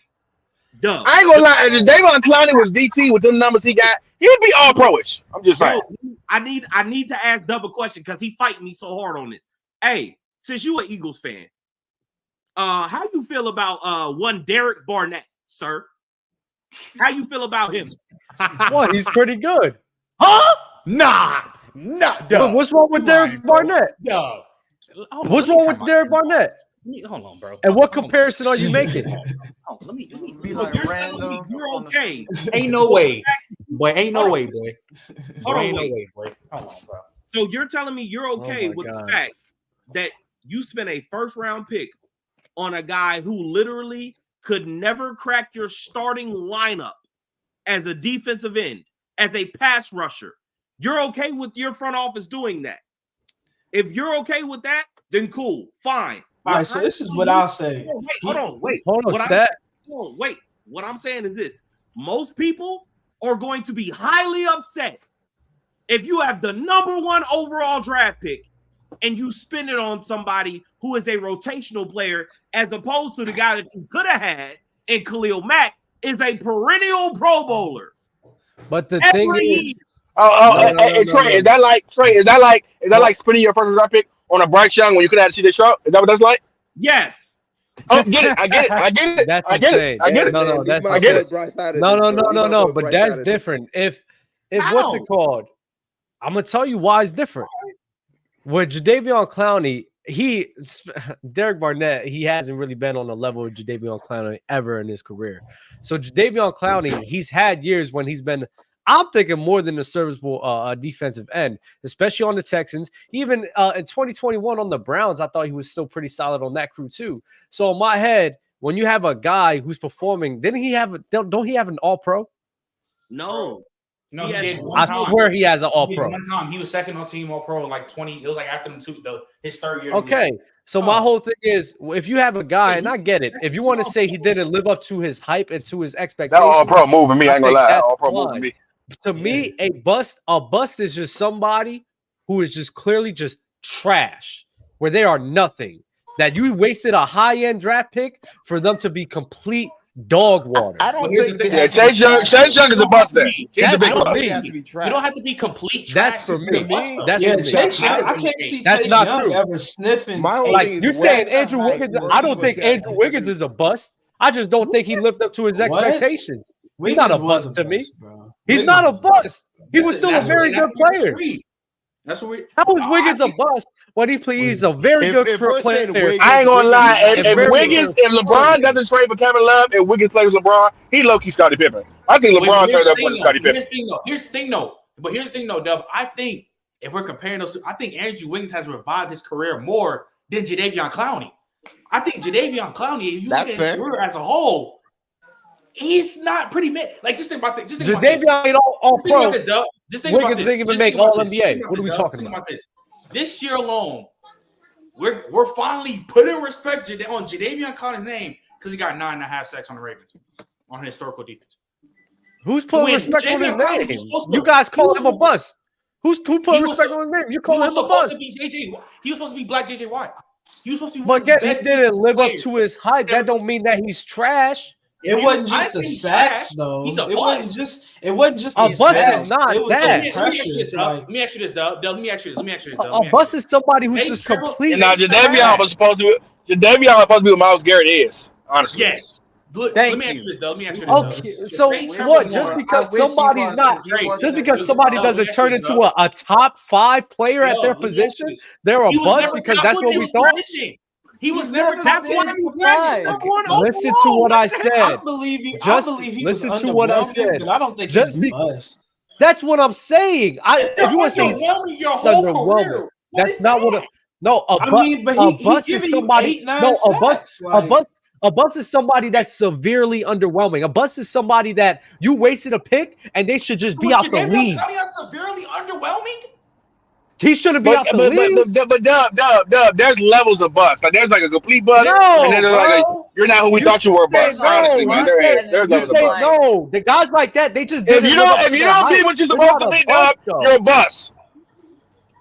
Duh. I ain't gonna lie. If Jadeveon Clowney was DT with them numbers he got, he'd be all pro-ish. I'm just saying. I need to ask Dub a question because he fighting me so hard on this. Hey, since you an Eagles fan, how you feel about one Derek Barnett, sir? How you feel about him? What? He's pretty good. Huh? Nah. What's wrong with Derek Barnett? What's wrong with Derek Barnett? Hold on, bro. And what comparison are you making? Let me be like random. You're okay. Ain't no way. Boy, ain't no way, boy. Hold on, ain't no way, boy. Hold on, bro. So you're telling me you're okay with the fact that you spent a first-round pick on a guy who literally could never crack your starting lineup as a defensive end, as a pass rusher. You're okay with your front office doing that? If you're okay with that, then cool, fine. All right, so this is what I'll say. Hold on, wait. What I'm saying is this. Most people are going to be highly upset if you have the #1 overall draft pick and you spend it on somebody who is a rotational player as opposed to the guy that you could have had in Khalil Mack is a perennial Pro Bowler. But the thing is, Trey, is that like spending your first draft pick on a Bryce Young when you could have CJ Stroud? Is that what that's like? Yes. Oh, I get it. That's I get it. No, that's I get it. No. But that's different. If what's it called? I'm gonna tell you why it's different. With Jadeveon Clowney, Derek Barnett, he hasn't really been on the level of Jadeveon Clowney ever in his career. So Jadeveon Clowney, he's had years when he's been, I'm thinking, more than a serviceable defensive end, especially on the Texans. Even in 2021 on the Browns, I thought he was still pretty solid on that crew too. So in my head, when you have a guy who's performing, don't he have an All-Pro? No. No, he did. I swear he has an All-Pro. One time, he was second on team All-Pro in like 20. It was like after his third year. Okay, so my whole thing is, if you have a guy, and I get it, if you want to say he didn't live up to his hype and to his expectations, That All-Pro moving me. I ain't gonna lie. That All-Pro moving me. To me, a bust is just somebody who is just clearly just trash, where they are nothing. That you wasted a high-end draft pick for them to be complete dog water. I don't think Chase Young is a bust. Then he's a big bust. You don't have to be complete trash. That's for me. That's Yeah, for me. Chase Young, I can't see That's Chase not Young true. ever sniffing. Like you're saying, Andrew Wiggins. I don't think Andrew Wiggins is a bust. I just don't think he lived up to his expectations. He's not a bust to me. He's not a bust. He was still a very good player. That's what we. How was Wiggins a bust when he's a very good player? I ain't gonna lie. If LeBron doesn't trade for Kevin Love and Wiggins plays LeBron, he low-key Scottie Pippen. I think LeBron turned up with Scottie Pippen. Here's the thing, though, Dub. I think if we're comparing those two, I think Andrew Wiggins has revived his career more than Jadeveon Clowney. I think Jadeveon Clowney, if you look at his career as a whole, he's not pretty mid. Like, just think about this. Jadeveon ain't all pro. Just think about this. Wiggins didn't even make All NBA. What are we talking about? This year alone, we're finally putting respect on Jadeveon Clowney's name because he got 9.5 sacks on the Ravens on historical defense. Who's putting respect on his name? You guys call him a bust. Who put respect on his name? You call him a bust. He was supposed to be Black JJ Watt. He was supposed to be. But again, he didn't live up to his hype. That don't mean that he's trash. It wasn't just the sacks, though. It wasn't just a bust is not that. Let me ask you this, Dub. A bust is somebody who's just completely. Now, Jadeveon was supposed to be what Myles Garrett is. Honestly, yes. Let me ask you this, though. Okay, so what? Just because somebody's not, just because somebody doesn't turn into a top 5 player at their position, they're a bust because that's what we thought. He was never top 1. Listen to what I said. I believe he listen to what I said. But I don't think he's bust. That's what I'm saying. If you want to say your whole career, that's not what. A bust is somebody. A bust is somebody that's severely underwhelming. A bust is somebody that you wasted a pick and they should just be out the league. Severely underwhelming. He shouldn't be out the league. But Dub, there's levels of bust. Like there's like a complete bust, and then there's like you're not who we thought you were. Bust. Honestly, man, there's levels of bust. No, the guys like that, they just if you don't be what you're supposed to be, Dub, you're a bust.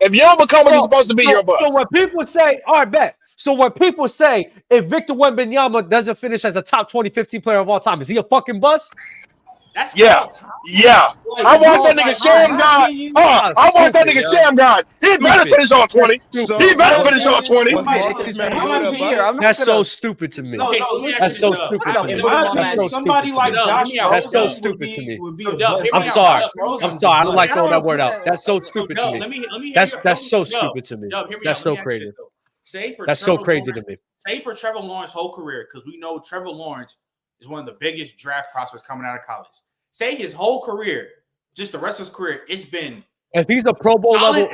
If you don't become what you're supposed to be, you're a bust. So when people say, all right, bet. So when people say if Victor Wembanyama doesn't finish as a top 2015 player of all time, is he a fucking bust? That's yeah. I want that nigga Sham God. I want that nigga Sham God. He better finish on 20. He better finish on 20. That's so stupid to me. That's so stupid to me. Somebody like Josh Rosen. That's so stupid to me. I'm sorry. I don't like throwing that word out. That's so stupid to me. That's so stupid to me. That's so crazy. That's so crazy to me. Say for Trevor Lawrence's whole career, because we know Trevor Lawrence is one of the biggest draft prospects coming out of college. Say his whole career, just the rest of his career, it's been. If he's a Pro Bowl level,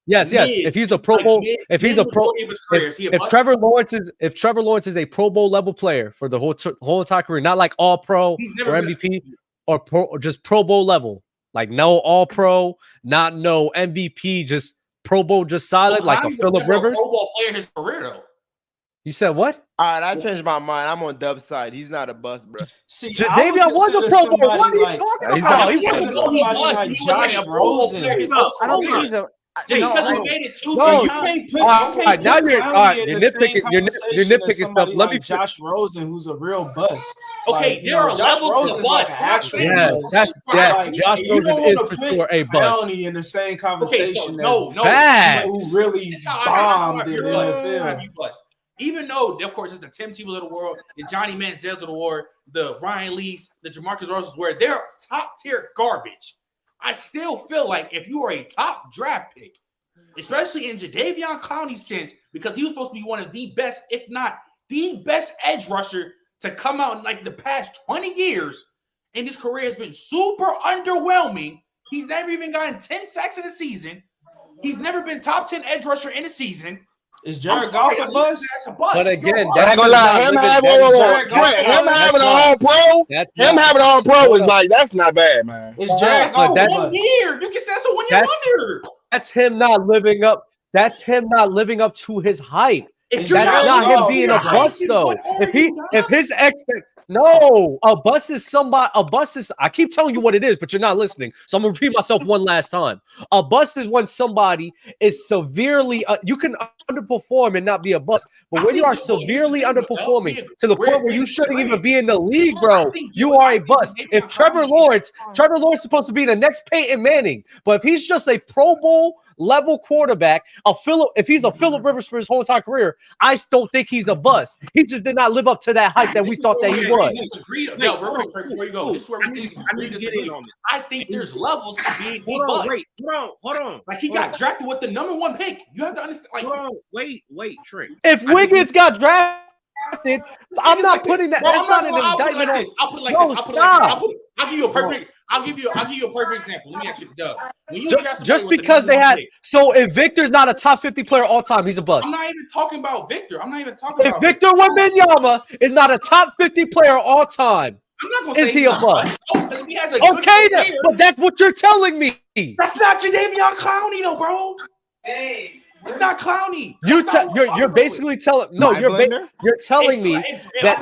yes. If he's a Pro Bowl, if Trevor Lawrence is a Pro Bowl level player for the whole entire career, not like All Pro or MVP or just Pro Bowl level, like no All Pro, not no MVP, just Pro Bowl, just solid, like a Phillip Rivers. Pro Bowl player his career though. You said what? All right, I changed my mind. I'm on Dub's side. He's not a bust, bro. See, Jadeveon was a Pro Bowl. What are you talking about? He wasn't somebody like Josh Rosen. I don't think he's a. Just because he made it too. You can't put now you're nitpicking stuff. Let me Josh Rosen, who's a real bust. Okay, there are levels to bust. That's Josh Rosen is for sure a bust. Clowney in the same conversation as who really bombed in the NFL. Even though, of course, it's the Tim Tebow of the world, the Johnny Manziel's of the world, the Ryan Lee's, the Jamarcus Russell's, where they're top tier garbage. I still feel like if you are a top draft pick especially in Jadeveon Clowney's sense, because he was supposed to be one of the best, if not the best edge rusher to come out in like the past 20 years. And his career has been super underwhelming. He's never even gotten 10 sacks in a season. He's never been top 10 edge rusher in a season. Is Jared Goff a bust? But again, I ain't gonna lie, him having an all-pro, having an all-pro is like, that's not bad, man. Is Jared Goff 1 year? You can say that's a 1 year wonder. That's him not living up. That's him not living up to his hype. If That's not him being a bust, though. If his no, a bust is somebody. A bust is. I keep telling you what it is, but you're not listening. So I'm gonna repeat myself one last time. A bust is when somebody is severely. You can underperform and not be a bust, but when you are severely underperforming to the point where you shouldn't even be in the league, bro, you are a bust. If Trevor Lawrence is supposed to be the next Peyton Manning, but if he's just a Pro Bowl level quarterback, if he's a Phillip Rivers for his whole entire career, I don't think he's a bust. He just did not live up to that hype that we thought that he was. No, real quick, before you go, this is where we disagree on this. I think there's levels to being a bust. Hold on. Like he got drafted with the number 1 pick. You have to understand. Like, hold on. Wait, Trey. If Wiggins got drafted, I'm not putting that. That's not an indictment on. I'll put it like this. I'll give you a perfect. I'll give you a perfect example. Let me ask you, Doug. Just because they had, so if Victor's not a top 50 player all time, he's a bust. I'm not even talking about Victor. If Victor Wembanyama is not a top 50 player all time, I'm not gonna say is he a bust? He has a okay, then, but that's what you're telling me. That's not Jadeveon Clowney, though, bro. Hey. It's not Clowney. You're basically telling you're telling me that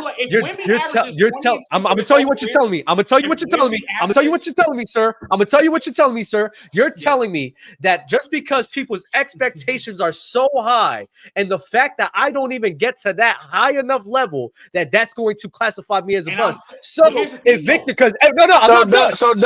I'm gonna tell you what you're telling me. I'm gonna tell you what you're telling me. I'm gonna tell you what you're telling me, sir. I'm gonna tell you what you're telling me, sir. You're telling me that just because people's expectations are so high, and the fact that I don't even get to that high enough level, that's going to classify me as a bust. So if Victor, because I'm not done. I'm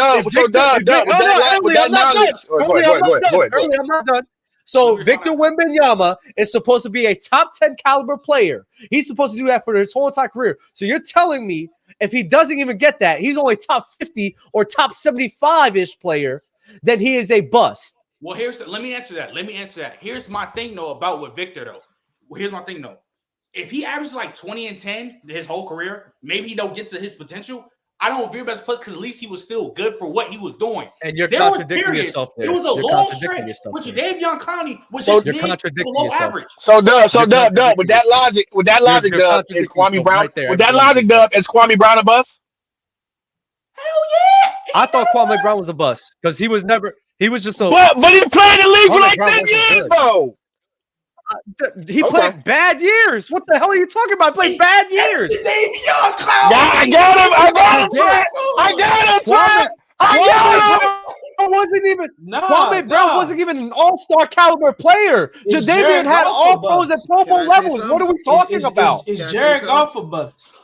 not done. So Victor Wembanyama is supposed to be a top 10 caliber player. He's supposed to do that for his whole entire career. So you're telling me if he doesn't even get that, he's only top 50 or top 75-ish player, then he is a bust. Well, let me answer that. Here's my thing, though, about with Victor, though. Here's my thing, though. If he averages like 20 and 10 his whole career, maybe he don't get to his potential. I don't view him as a plus because at least he was still good for what he was doing. And you're contradicting yourself there. It was a long stretch with Jadeveon Clowney, which is below average. So Doug, with that logic, Doug, is Kwame Brown? Right with that logic, Doug, is Kwame Brown a bust? Hell yeah! I thought Kwame Brown was a bust because he was just a. But he played in the league for like 10 years, though. He played bad years. What the hell are you talking about? Played bad years. I got him. Wasn't even Kwame Brown wasn't even an all-star caliber player. Jadeveon had all pros at Pro Bowl levels. What are we talking about? Is Jared Goff a bust?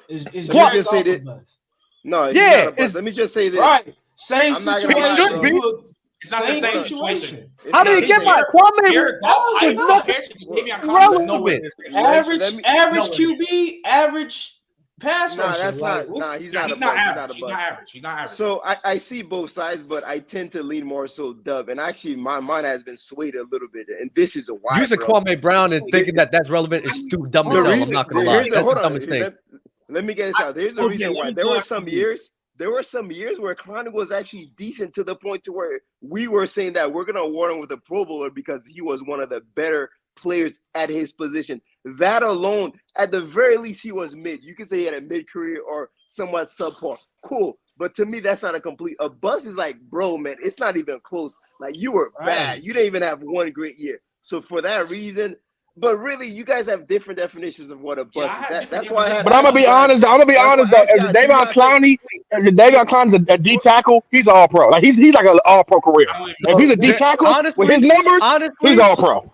Is Jared Goff a bust? No, yeah. Let me just say this. Right, same situation. It's not the same situation. How did he get by Kwame? Is relevant. Average QB, average pass rusher. He's not average. He's not average. So I see both sides, but I tend to lean more so Dub. And actually, my mind has been swayed a little bit. And this is a why. Using Kwame Brown and thinking that's relevant is too dumb as hell. I'm not gonna lie. That's the dumbest thing. Let me get this out. There's a reason why. There were some years where Clowney was actually decent to the point to where we were saying that we're going to award him with a Pro Bowler because he was one of the better players at his position. That alone, at the very least, he was mid. You could say he had a mid-career or somewhat subpar. Cool. But to me, that's not a bust is like, bro, man, it's not even close. Like, you were bad. You didn't even have one great year. So for that reason, but really, you guys have different definitions of what a bust is. That's why I had. But I'm gonna be honest. Though. If Jadeveon Clowney's a D tackle, he's all pro. Like he's like an all pro career. If he's a D tackle with his numbers, he's all pro.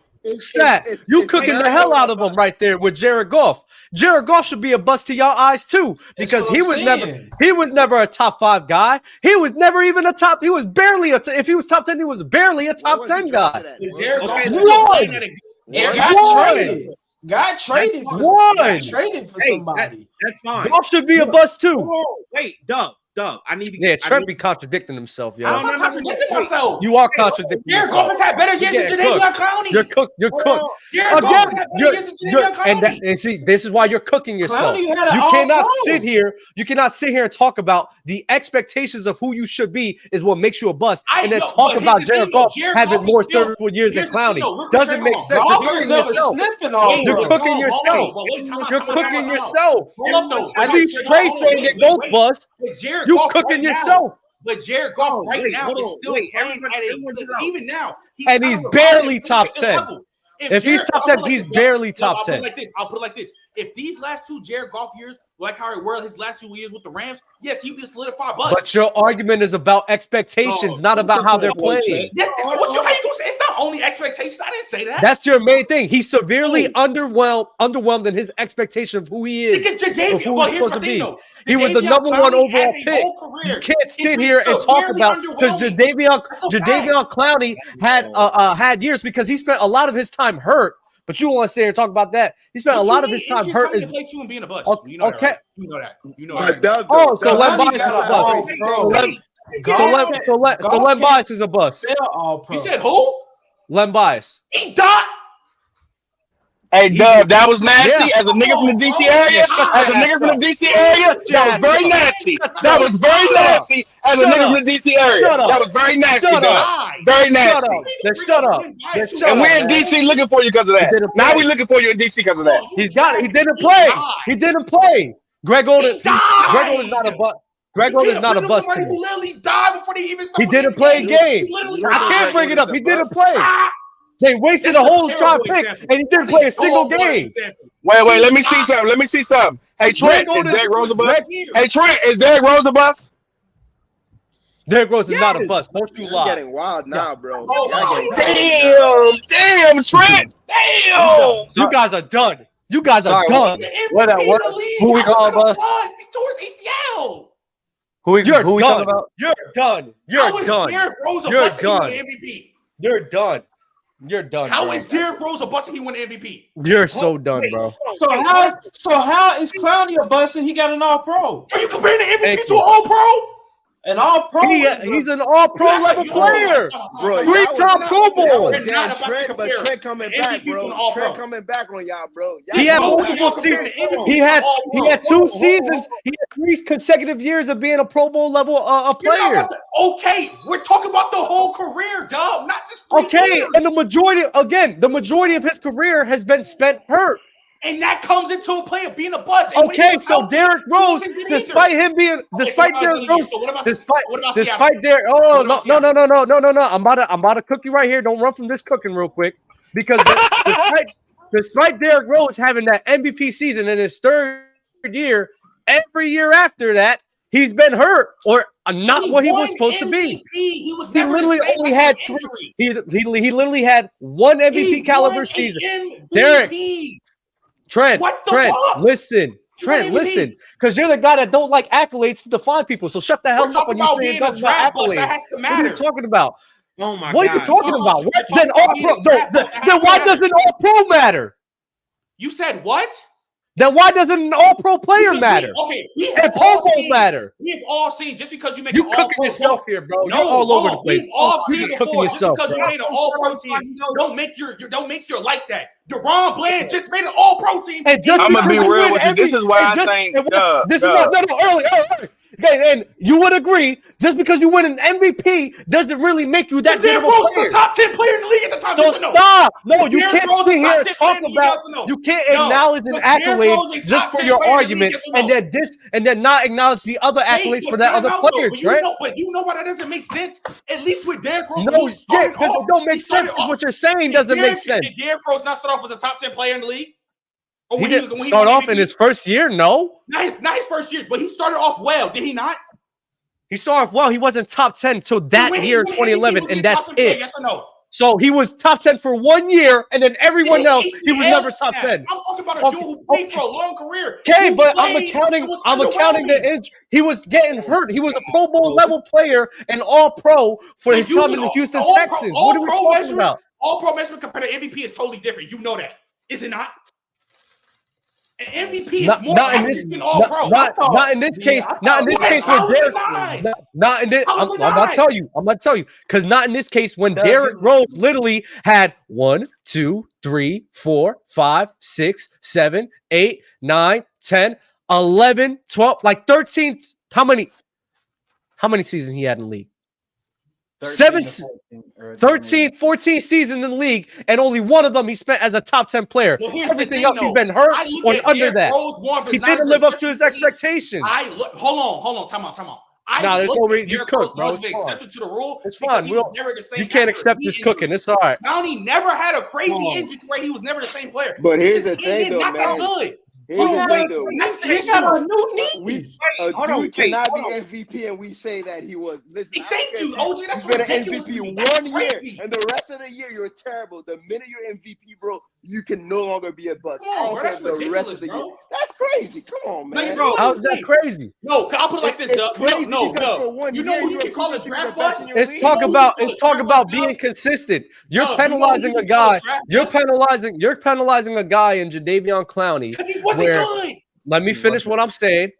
You cooking the hell out of him right there with Jared Goff. Jared Goff should be a bust to y'all eyes too, because he was never a top 5 guy. He was never even a top. He was barely if he was top 10, he was barely a top 10 guy. Got traded for somebody. That's fine. Goff should be a bust too. Wait, Doug. Dub, I need to. Yeah, Trent be contradicting himself, yo. I'm not contradicting myself. You are contradicting Jared yourself. Goff has had better years than Jadeveon Clowney. You're cooked. You're cooked. Jared Goff has had better years than Jadeveon Clowney. And see, this is why you're cooking yourself. Clowney You had an cannot all-pro. sit here. You cannot sit here and talk about the expectations of who you should be is what makes you a bust, and then talk about Jared Goff having more serviceable years than Clowney. Doesn't make sense. You're cooking yourself. You're cooking yourself. You're cooking yourself. At least Trey saying they both bust. You cooking yourself. But Jared Goff now is still playing at even now. And he's barely top 10. If he's top 10, he's barely top 10. I'll put it like this. If these last two Jared Goff years, like how it were his last 2 years with the Rams, yes, he'd be a solidified bust. But your argument is about expectations, not about how they're playing. Yes, how you gonna say it's not only expectations? I didn't say that. That's your main thing. He's severely underwhelmed in his expectation of who he is. Well, here's my thing, though. He was the number one overall pick. You can't sit here and talk about because Jadeveon Clowney had years because he spent a lot of his time hurt. But you want to sit here and talk about that? He spent a lot of his time hurt. To play two and being a bust. Okay. You know that. You know that. You know that. So Len Bias is a bust. So Len Bias is a bust. You said who? Len Bias. He died. Hey, Dub, that was nasty. As a nigga from the DC area, that was very nasty. That was very nasty. As a nigga from the DC area, that was very nasty, Dub. Very nasty. Shut up. And we're in DC looking for you because of that. Now we're looking for you in DC because of that. He's got it. He didn't play. He didn't play. Greg Oden is not a bust. Greg Oden is not a bust. Somebody who literally died before they even started. He didn't play a game. I can't bring it up. He didn't play. They wasted a whole top pick, and he didn't play a single game. Wait, let me see something. Hey, Trent, is Derrick Rose a bust? Hey, Trent, is Derrick Rose a bust? Derrick Rose is not a bust. Don't you lie. Getting wild now, bro. Damn, Trent. Damn. You guys are done. You guys are done. Who we call a bust? He tore his ACL. Who we talking about? You're done. You're done. Derrick Rose a You're bust done. and he won MVP. You're done. You're done. How bro. is Derrick Rose a bust and he won MVP? You're so done, bro. So how is Clowney a bust and he got an All-Pro? Are you comparing the MVP to an All-Pro? An All-Pro? He's an All-Pro level player. Bro, Three-time Pro Bowl. But Trent coming back, bro. Trent coming back on y'all, bro. He had multiple seasons. He had 2 seasons. He had 3 consecutive years of being a Pro Bowl level player. Okay, we're talking about the whole career, dog, not just 3 years. And the majority of his career has been spent hurt. And that comes into a play of being a bust. Okay, so Derrick Rose, despite Derrick Rose, despite Derrick, no, I'm about to cook you right here. Don't run from this cooking real quick, because despite Derrick Rose having that MVP season in his 3rd year, every year after that, he's been hurt or not what he was supposed to be. He was He literally only had 3. He literally had 1 MVP caliber season. Derrick. Trent, listen, because you're the guy that don't like accolades to define people. So shut the hell up when you say talking about accolades. That has to matter. What are you talking about? Oh my what God. are you talking about? Then why doesn't All-Pro matter? You said what? Then why doesn't an All-Pro player matter? And Pro Bowl matter. We've all seen just because you make you cooking yourself here, bro. You're all over the place. We've all seen just before. cooking yourself, just because bro. you made an All-Pro team, don't make your like that. DeRon Bland just made an All-Pro team. I'm gonna be real with you. This is why I think. Early. Okay, and you would agree, just because you win an MVP doesn't really make you that good of a player. Derrick Rose is the top 10 player in the league at the time. So yes or no? Stop. No, you Derrick can't Rose sit is here top and 10 talk player in the league, about. yes or no? You can't No. acknowledge an Was Derrick Rose accolade a just top for 10 your player in the argument, league, yes or no? and then not acknowledge the other accolades for that other player, Trent. But you know why that doesn't make sense? At least with Derrick Rose, No, it don't make sense because what you're saying doesn't make sense. Did Derrick Rose not start off as a top 10 player in the league? He didn't start off in his first year, no. Not his first year, but he started off well, did he not? He started off well. He wasn't top 10 till that year, 2011, and that's it. Yes or no? So he was top 10 for 1 year, and then everyone else, he was never top 10. I'm talking about a dude who played for a long career. Okay, but I'm accounting the inch. He was getting hurt. He was a Pro Bowl level player and All-Pro for his time in the Houston Texans. What are we talking about? All-Pro measurement compared to MVP is totally different. You know that, is it not? MVP is more accurate than all pro. Not in this case. Not in this case when Derrick. Not in this. I'm gonna tell you. I'm gonna tell you because not in this case when Derrick Rose literally had 1, 2, 3, 4, 5, 6, 7, 8, 9, 10, 11, 12, like 13. How many seasons he had in the league? 13, 14 seasons in the league, and only one of them he spent as a top 10 player. Well, everything else he's been hurt or under that. He didn't live up to his expectations. Hold on, time out. There's no reason you cook, bro. It's exception to the rule. It's fine. You can't accept this cooking. It's all right. Clowney never had a crazy injury to where he was never the same player. But here's the thing, though, not man. That good. Here's the thing, though. He got a new knee. Dude cannot be MVP, and we say that he was. Listen, thank you, OG. That's been an ridiculous. MVP That's 1 year, crazy. and the rest of the year you're terrible. The minute you're MVP, bro, you can no longer be a bust. Come on, bro. That's ridiculous, bro. That's crazy. Come on, man. Bro, how's that crazy? No, I'll put it like this, Doug. Crazy No. You know who you can call a draft bust? It's talk about being consistent. You're penalizing a guy. You're penalizing a guy in Jadeveon Clowney. Because he wasn't good. Let me finish what I'm saying.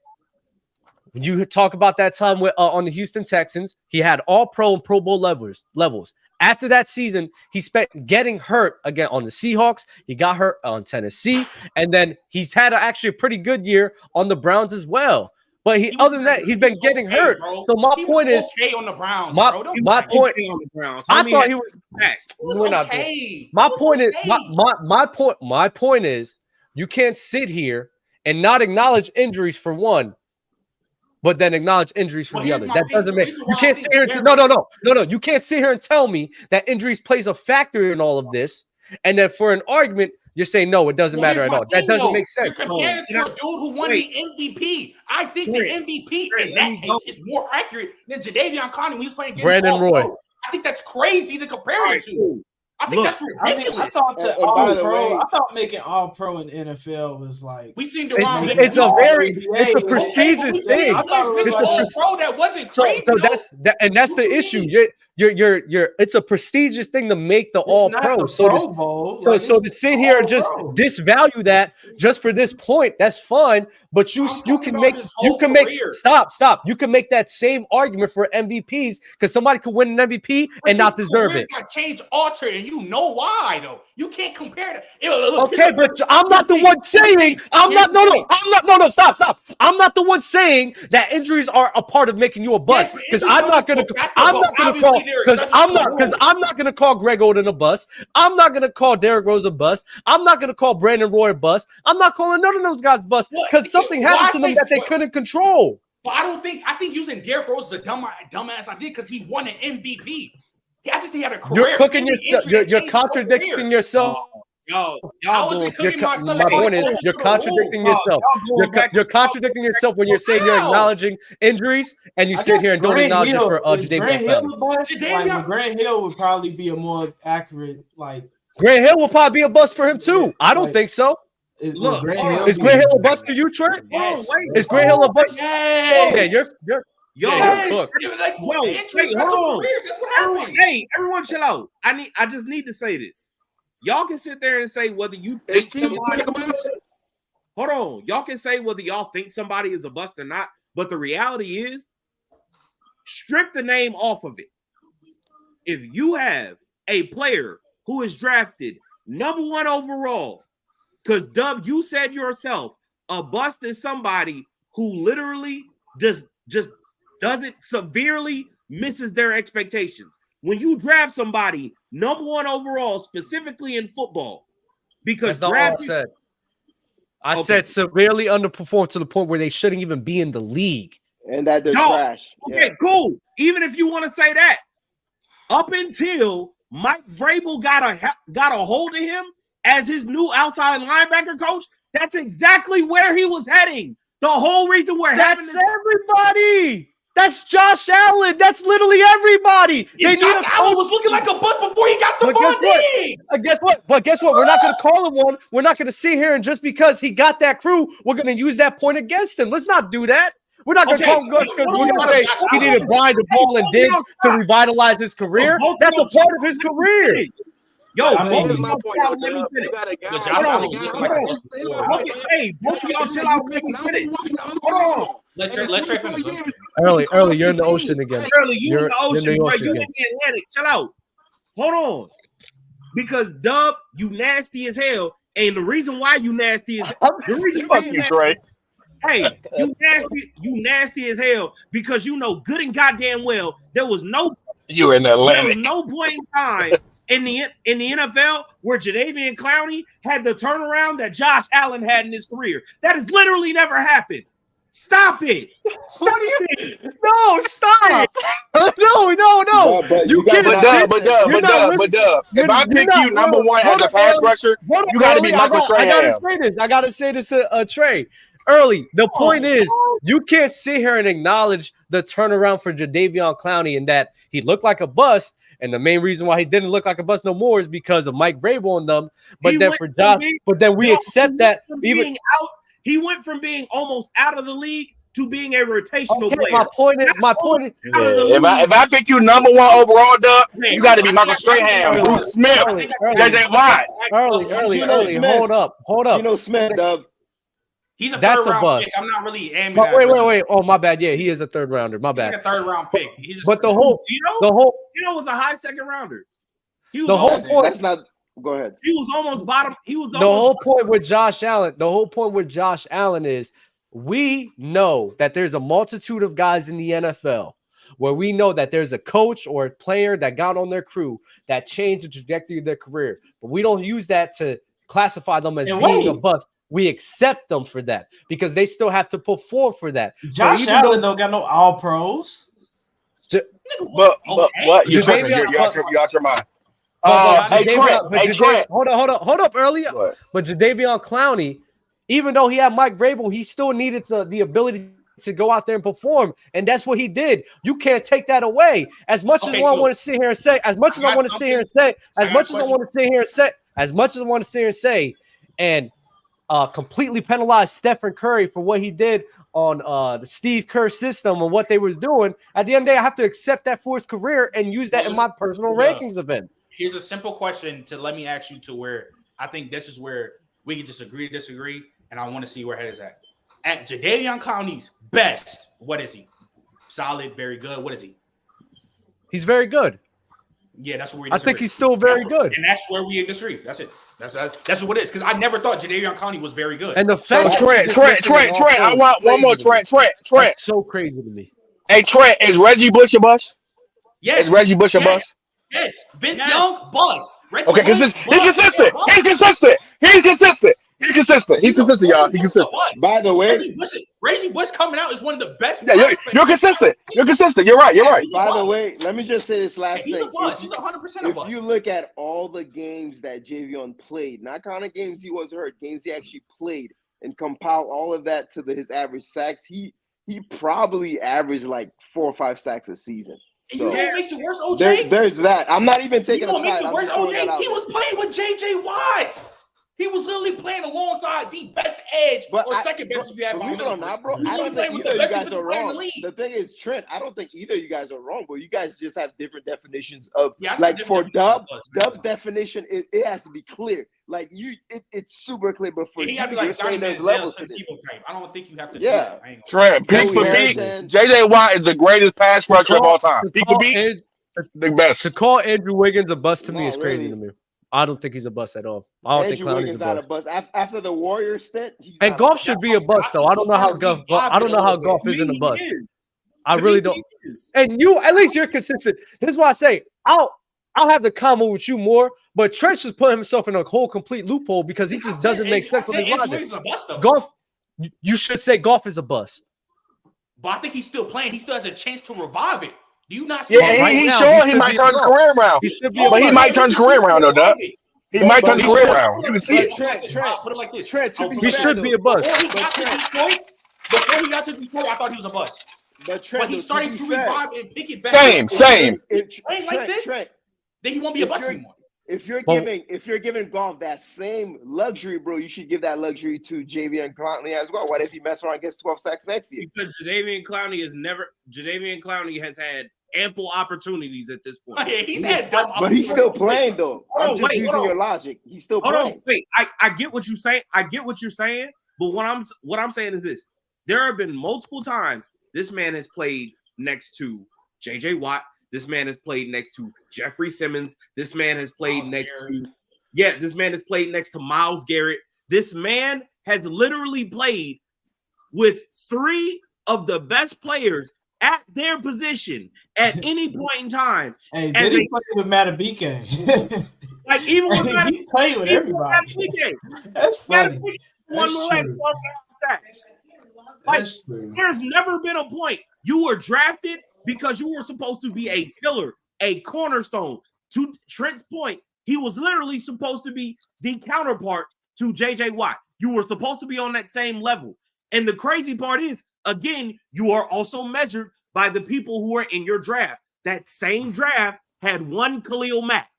When you talk about that time with on the Houston Texans, he had all pro and Pro Bowl levels. After that season, he spent getting hurt again on the Seahawks. He got hurt on Tennessee, and then he's had actually a pretty good year on the Browns as well. But other than that, he's been getting hurt. Bro. So my point is, on the Browns, my point. I thought he was. My point is, you can't sit here and not acknowledge injuries for one, but then acknowledge injuries for the other. That doesn't make you can't sit here. No. You can't sit here and tell me that injuries plays a factor in all of this, and then for an argument, you're saying no, it doesn't matter at all. That doesn't make sense. You're comparing to a dude who won the MVP. I think the MVP in that case is more accurate than Jadeveon Clowney when he was playing against Brandon Roy. I think that's crazy to compare it to. I think that's ridiculous. I thought making all pro in the NFL was like we seen it's a prestigious thing. It's all pro that wasn't crazy. So that's the issue. You're it's a prestigious thing to make the all pro. So to sit here and just disvalue that just for this point, that's fine. But you can make stop. You can make that same argument for MVPs because somebody could win an MVP and not deserve it. Got change alter, and you know why though. You can't compare that. Okay, but I'm not the one saying. Stop. I'm not the one saying that injuries are a part of making you a bust because I'm not gonna call Greg Oden a bust. I'm not gonna call Derrick Rose a bust. I'm not gonna call Brandon Roy a bust. I'm not calling none of those guys bust because something happened to them that they couldn't control. But I think using Derrick Rose is a dumbass idea because he won an MVP. I just think he had a career. You're cooking yourself. You're contradicting yourself. Y'all my point is, you're contradicting yourself. You're contradicting yourself when you're saying you're acknowledging injuries and you sit here and don't acknowledge it for Jadeveon Clowney. Grant Hill would probably be a more accurate, like Grant Hill will probably be a bust for him too. I don't think so. Is Grant Hill a bust to you, Trent? Yes. Is Grant Hill a bust? Yes. Yeah, you're. Hold on. Hey, everyone, chill out. I just need to say this. Y'all can sit there and say whether you think somebody. Hold on. Y'all can say whether y'all think somebody is a bust or not, but the reality is, strip the name off of it. If you have a player who is drafted #1 overall, because Dub, you said yourself, a bust is somebody who literally just doesn't severely misses their expectations. When you draft somebody #1 overall, specifically in football, because that's not what I said. I said severely underperformed to the point where they shouldn't even be in the league. And that they're trash. Okay, cool. Even if you want to say that, up until Mike Vrabel got a hold of him as his new outside linebacker coach, that's exactly where he was heading. The whole reason we're having this. Everybody. That's Josh Allen. That's literally everybody. Josh Allen was looking like a bust before he got Stephon Diggs. Guess what? But guess what? We're not going to call him one. We're not going to sit here and just because he got that crew, we're going to use that point against him. Let's not do that. We're not going to call him because we're going to say he needed Brian DePaul and Diggs to revitalize his career. That's a part of his career. Yo, I mean, both of here's my y'all point, chill out. though, Let me Dub. finish. You got a guy. But you Josh got a Allen guy- looked hold like on. Hey, both of y'all chill out. Let me Now finish. we watching the other Hold on. one. Let And Trey in 24 finish. years, Early, you're in the 15. ocean again. Early, you in the ocean, bro. ocean You in again. the Atlantic. Chill out. Hold on. Because Dub, you nasty as hell. And the reason why you nasty is the reason why you nasty. Trey. Hey, you nasty as hell because you know good and goddamn well there was no point in time in the NFL where Jadeveon Clowney had the turnaround that Josh Allen had in his career. That has literally never happened. Stop it. Stop it. No, stop. No. But You you guys can't are But not- Dub. If I pick you number one as a pass rusher, you got to be Michael Strahan. I gotta say this to Trey. Early, the point is, you can't sit here and acknowledge the turnaround for Jadeveon Clowney and that he looked like a bust. And the main reason why he didn't look like a bust no more is because of Mike Vrabel and them. But then for Josh, we accept that even he went from being almost out of the league to being a rotational player. My point is, if I pick you number one overall, Dub, you got to be Michael Strahan, Bruce Smith, JJ Watt. Early. Hold up. Geno Smith, Dub. He's a That's third a round bust. pick. I'm not really aiming at. Wait. Oh, my bad. Yeah, he is a third rounder. My He's bad. like a third round pick. He's just But the whole was a high second rounder. He was the whole almost, point. That's not. Go ahead. He was almost bottom. He was The whole point with Josh Allen is we know that there's a multitude of guys in the NFL where we know that there's a coach or a player that got on their crew that changed the trajectory of their career, but we don't use that to classify them as being a bust. We accept them for that because they still have to perform for that. Josh Allen don't got no all pros. But what? You tripping? You out your mind. Hey Trent. Hold up earlier. But Jadeveon Clowney, even though he had Mike Vrabel, he still needed the ability to go out there and perform, and that's what he did. You can't take that away. As much as I want to sit here and say, and completely penalize Stephen Curry for what he did on the Steve Kerr system and what they was doing. At the end of the day, I have to accept that for his career and use that in my personal rankings of him. Here's a simple question to let me ask you to where I think this is where we can just agree to disagree, and I want to see where head is at. At Jadeveon Clowney's best, what is he? Solid, very good. What is he? He's very good. Yeah, that's where we disagree. I think he's still very good. And that's where we disagree. That's it. That's what it is. Because I never thought Jadeveon Clowney was very good. And the fact Trent, I want one more Trent. That's so crazy to me. Hey, Trent, is Reggie Bush a bust? Yes. Is Reggie Bush a bust? Yes. Vince Young, bust. Okay, he's consistent. He's consistent, y'all. He's consistent. By the way, Reggie Bush coming out is one of the best. Yeah, you're consistent. You're right. By the way, let me just say this last thing. He's 100% a bust. If you look at all the games that Jadeveon played, not counting games he was hurt, games he actually played, and compile all of that to his average sacks, he probably averaged like 4 or 5 sacks a season. So, you know what makes it worse, OJ? There's that. I'm not even taking a side. I'm just throwing that out. He was playing with J.J. Watt. He was literally playing alongside the best edge second best if you have. Believe it or not, bro, I don't think either of you guys are wrong. The thing is, Trent, I don't think either of you guys are wrong, but you guys just have different definitions of like for Dub's definition, it has to be clear. Like it's super clear, but for you, you're saying there's levels to this. I don't think you have to. Yeah, Trent, pick for me. JJ Watt is the greatest pass rusher of all time. He could be the best. To call Andrew Wiggins a bust to me is crazy to me. I don't think he's a bust at all. I don't think Clowney's a bust. After the Warriors stint, and Goff should be a bust though. I don't know how Goff isn't a bust. I really don't. And at least you're consistent. This is why I say I'll have the comment with you more. But Trent just put himself in a whole complete loophole because he just doesn't make sense with his logic. Goff, you should say Goff is a bust. But I think he's still playing. He still has a chance to revive it. Do you not see? Yeah, he's showing he might turn his career around. But he might turn his career around, though, Doug. He might turn his career around. You can see it. Trent, put it like this. He should be a bust. Before he got to Detroit, I thought he was a bust. But he's starting to revive and pick it back. Same. Like this, then he won't be a bust anymore. If you're giving Goff that same luxury, bro, you should give that luxury to Jadeveon Clowney as well. What if he mess around and gets 12 sacks next year? Because Jadeveon Clowney has had ample opportunities at this point. Yeah, he's had dumb But he's still playing though. I'm just wait, using your logic. He's still Hold playing. on, wait. I get what you're saying. I get what you're saying. But what I'm saying is this: there have been multiple times this man has played next to J.J. Watt. This man has played next to Jeffrey Simmons. This man has played this man has played next to Myles Garrett. This man has literally played with 3 of the best players at their position at any point in time. Hey, did he play with Matabike? Like even with he played with everybody. That's funny. There's never been a point you were drafted because you were supposed to be a killer, a cornerstone. To Trent's point, he was literally supposed to be the counterpart to J.J. Watt. You were supposed to be on that same level. And the crazy part is, again, you are also measured by the people who are in your draft. That same draft had one Khalil Mack.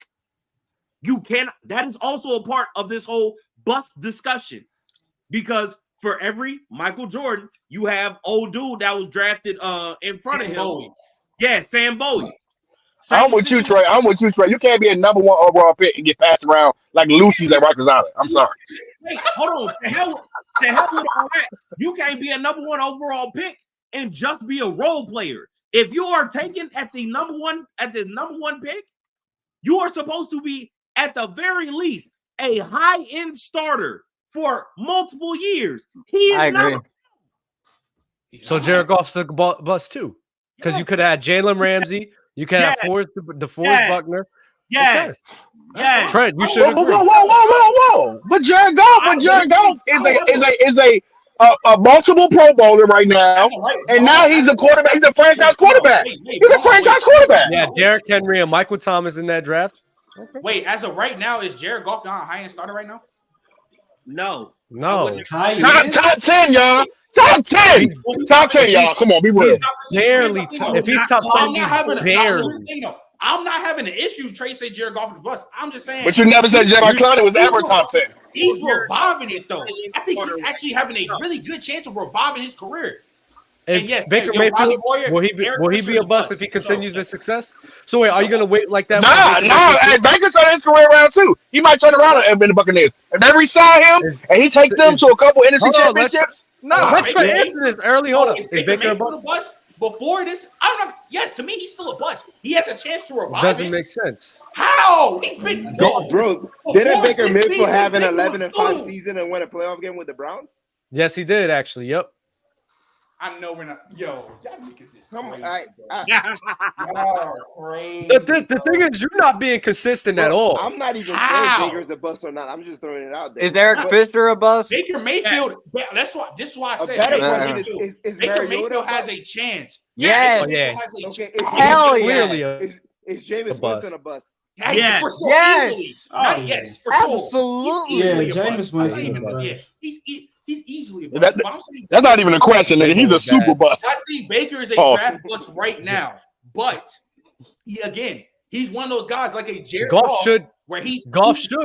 That is also a part of this whole bust discussion. Because for every Michael Jordan, you have old dude that was drafted in front of him. Bowie. Yeah, Sam Bowie. I'm with you, Trey. You can't be a number 1 overall pick and get passed around like Lucy's at Rikers Island. I'm sorry. Hey, hold on. To hell with all that. You can't be a number 1 overall pick and just be a role player. If you are taken at the number one pick, you are supposed to be at the very least a high-end starter for multiple years. I agree. So Jared Goff's a bust too, because you could have had Jalen Ramsey, you could have DeForest Buckner. Yes. Yes. Trent, you should agree. Whoa. But Jared Goff is a multiple Pro Bowler right now, and now he's a quarterback. He's a franchise quarterback. He's a franchise quarterback. Yeah, Derrick Henry and Michael Thomas in that draft. Okay. Wait, as of right now, is Jared Goff not a high-end starter right now? No. Top 10, y'all. Top 10. Top 10, y'all. Come on, be real. Barely. If he's top 10, he's barely. I'm not having an issue. Trey say Jared Goff is the bust. I'm just saying. But you never said Jadeveon Clowney was ever top 10. He's reviving it though. I think he's actually having a really good chance of reviving his career. And yes, Baker Mayfield, will he be a bust if he continues this success? So wait, are you gonna wait like that? Nah. Baker started his career around too. He might turn around and be the Buccaneers. If they re-sign him and he takes them to a couple NFC championships, let's try to answer this early. Hold on. Is Baker a bust? Before this, I'm not. Yes, to me, he's still a bust. He has a chance to revive. Doesn't make sense. How? He's been bro. Didn't Baker Mayfield have an 11-5 season and win a playoff game with the Browns? Yes, he did actually. Yep. I know we're not. Yo, y'all niggas is crazy. Crazy. The thing is, you're not being consistent at all. I'm not even saying Baker's a bust or not. I'm just throwing it out there. Is Eric Fisher a bust? Baker Mayfield. That's why. This is why I said Baker Mayfield has a chance. Yes. Okay. Hell yeah. Is Jameis Winston a bust? Yes. For sure. Yes. Yes. For sure. Absolutely. Yeah, Jameis Winston. He's easily a bust. That's not even a question, nigga. He's a super bust. I think Baker is a draft bust right now, but he's one of those guys like a Jared Goff should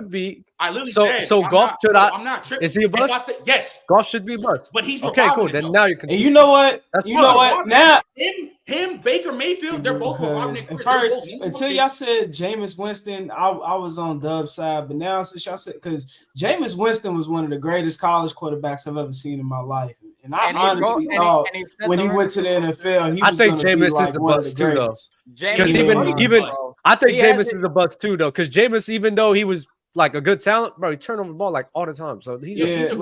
be. I literally said Goff should. I'm not tripping. Is he a bust? Said, yes, Goff should be a bust. But he's okay. Cool. Then now you can. And you know what? Now him, Baker Mayfield, they're both at first until y'all said Jameis Winston, I was on Dub's side, but now since y'all said because Jameis Winston was one of the greatest college quarterbacks I've ever seen in my life, and I honestly thought when he went to the NFL, he was going to be like one of the greatest. Because even I think Jameis is a bust too, though. Because Jameis, even though he was like a good talent, bro, he turned over the ball like all the time. So he's really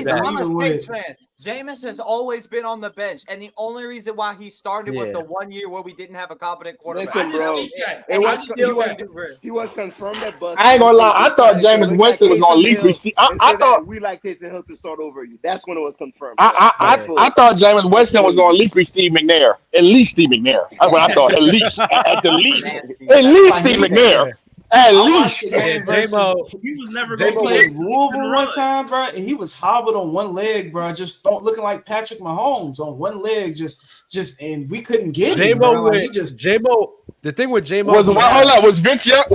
bad. I'm a States fan. Jameis has always been on the bench, and the only reason why he started was the 1 year where we didn't have a competent quarterback. Listen, bro, he was confirmed that bust. I ain't gonna lie. I thought Jameis Winston was gonna least receive. I thought we like Taysom Hill to start over you. That's when it was confirmed. I thought Jameis Winston was gonna at least be Steve McNair. At least Steve McNair. That's what I thought. At least Steve McNair. At least J-Mo, he was never going to play Louisville one time, bro, and he was hobbled on one leg, bro, just looking like Patrick Mahomes on one leg, and we couldn't get him. J-Mo, the thing with J-Mo was Vince Younger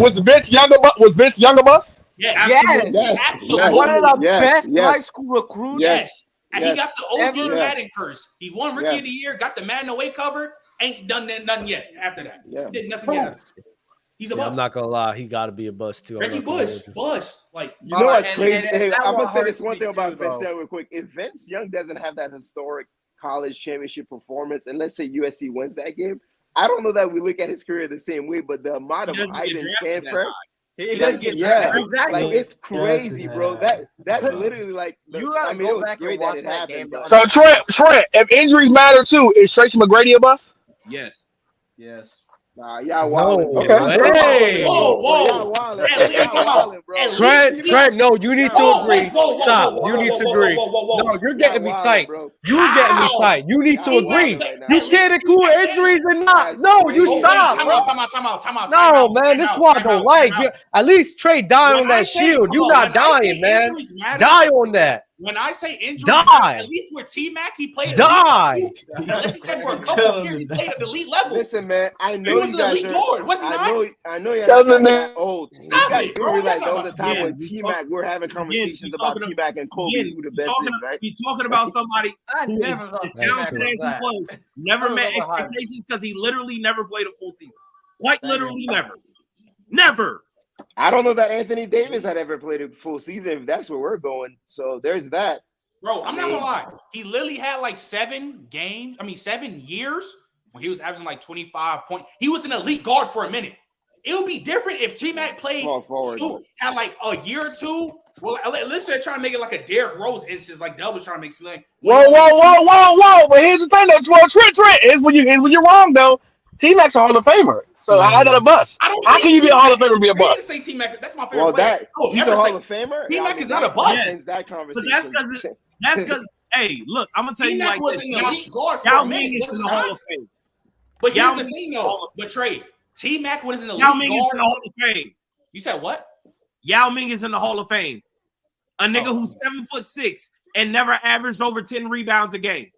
bust? Yes. One of the best high school recruits. Yes. And he got the OD Madden curse. He won Rookie of the Year, got the Madden away cover. Ain't done nothing yet after that. Yeah. He did nothing yet. He's a bust. I'm not gonna lie, he got to be a bust too. Reggie Bush, bust. Like, you know what's and- crazy? and Hey, that I'm what gonna say this hurts one me thing about too, Vince though. Young real quick. If Vince Young doesn't have that historic college championship performance, and let's say USC wins that game, I don't know that we look at his career the same way. But the amount of He doesn't hype get and drafted that fanfare, high. He doesn't get yeah, exactly. like it's crazy, bro. That's literally like You gotta I mean, go it was back and great watch that it that happened. game to But So Trent, if injuries matter too, is Tracy McGrady a bust? Yes. Yes. nah, y'all No wildin', bro. way. Whoa, whoa. Y'all wildin', At bro. least- Y'all wildin', bro. at least- Trent, no, you need to Whoa, agree. whoa, whoa, Stop. whoa, You whoa, need whoa, to whoa, agree. whoa, whoa, whoa. No, you're getting me Y'all tight. wildin', bro. You getting me How? tight. You need to Y'all agree. wildin' right now. You can't include injuries and not. That's No, you crazy. stop, Time bro. out. No, man, this is what I don't like. At least Trey die on that shield. You not dying, man. Die on that. When I say injuries, Die. at least with T-Mac, he played Die. At least he said for a couple of years, he played at the elite level. Listen, man, I He know was you an guys elite are. guard, was he not? I know you're Tell not them that old. Stop you guys it, do bro. realize You're there was a not- time Yeah, when we T-Mac, we're having conversations about T-Mac and Kobe, who the best is, right? You're talking about somebody I who is never thought as T-Mac talented was as he that. was, never I met was overhyped. expectations because he literally never played a full season. Quite Thank literally you. never. Never. I don't know that Anthony Davis had ever played a full season, if that's where we're going. So there's that. Bro, I'm not gonna lie. He literally had like 7 years when he was averaging like 25 points. He was an elite guard for a minute. It would be different if T-Mac played Small forward. had like a year or two. Well, let's say trying to make it like a Derrick Rose instance, like Dub was trying to make slang. Whoa! But here's the thing, though. Well, Trent. Here's when you're wrong, though. T-Mac's a Hall of Famer, so how is that a bust? How can you be a Hall of Famer and be a bust? Say T-Mac, that's my favorite Well, player. he's a Hall of Famer. T-Mac is not a bust. That ends that conversation. But that's because hey, look, I'm gonna tell you T-Mac like was this. an elite guard for Yao a minute. Ming is in the Hall of Fame. But here's Yao the Ming thing, though. But Trey, T-Mac was an elite Yao Ming is in guard. the Hall of Fame. You said what? Yao Ming is in the Hall of Fame. A nigga who's 7'6" and never averaged over 10 rebounds a game.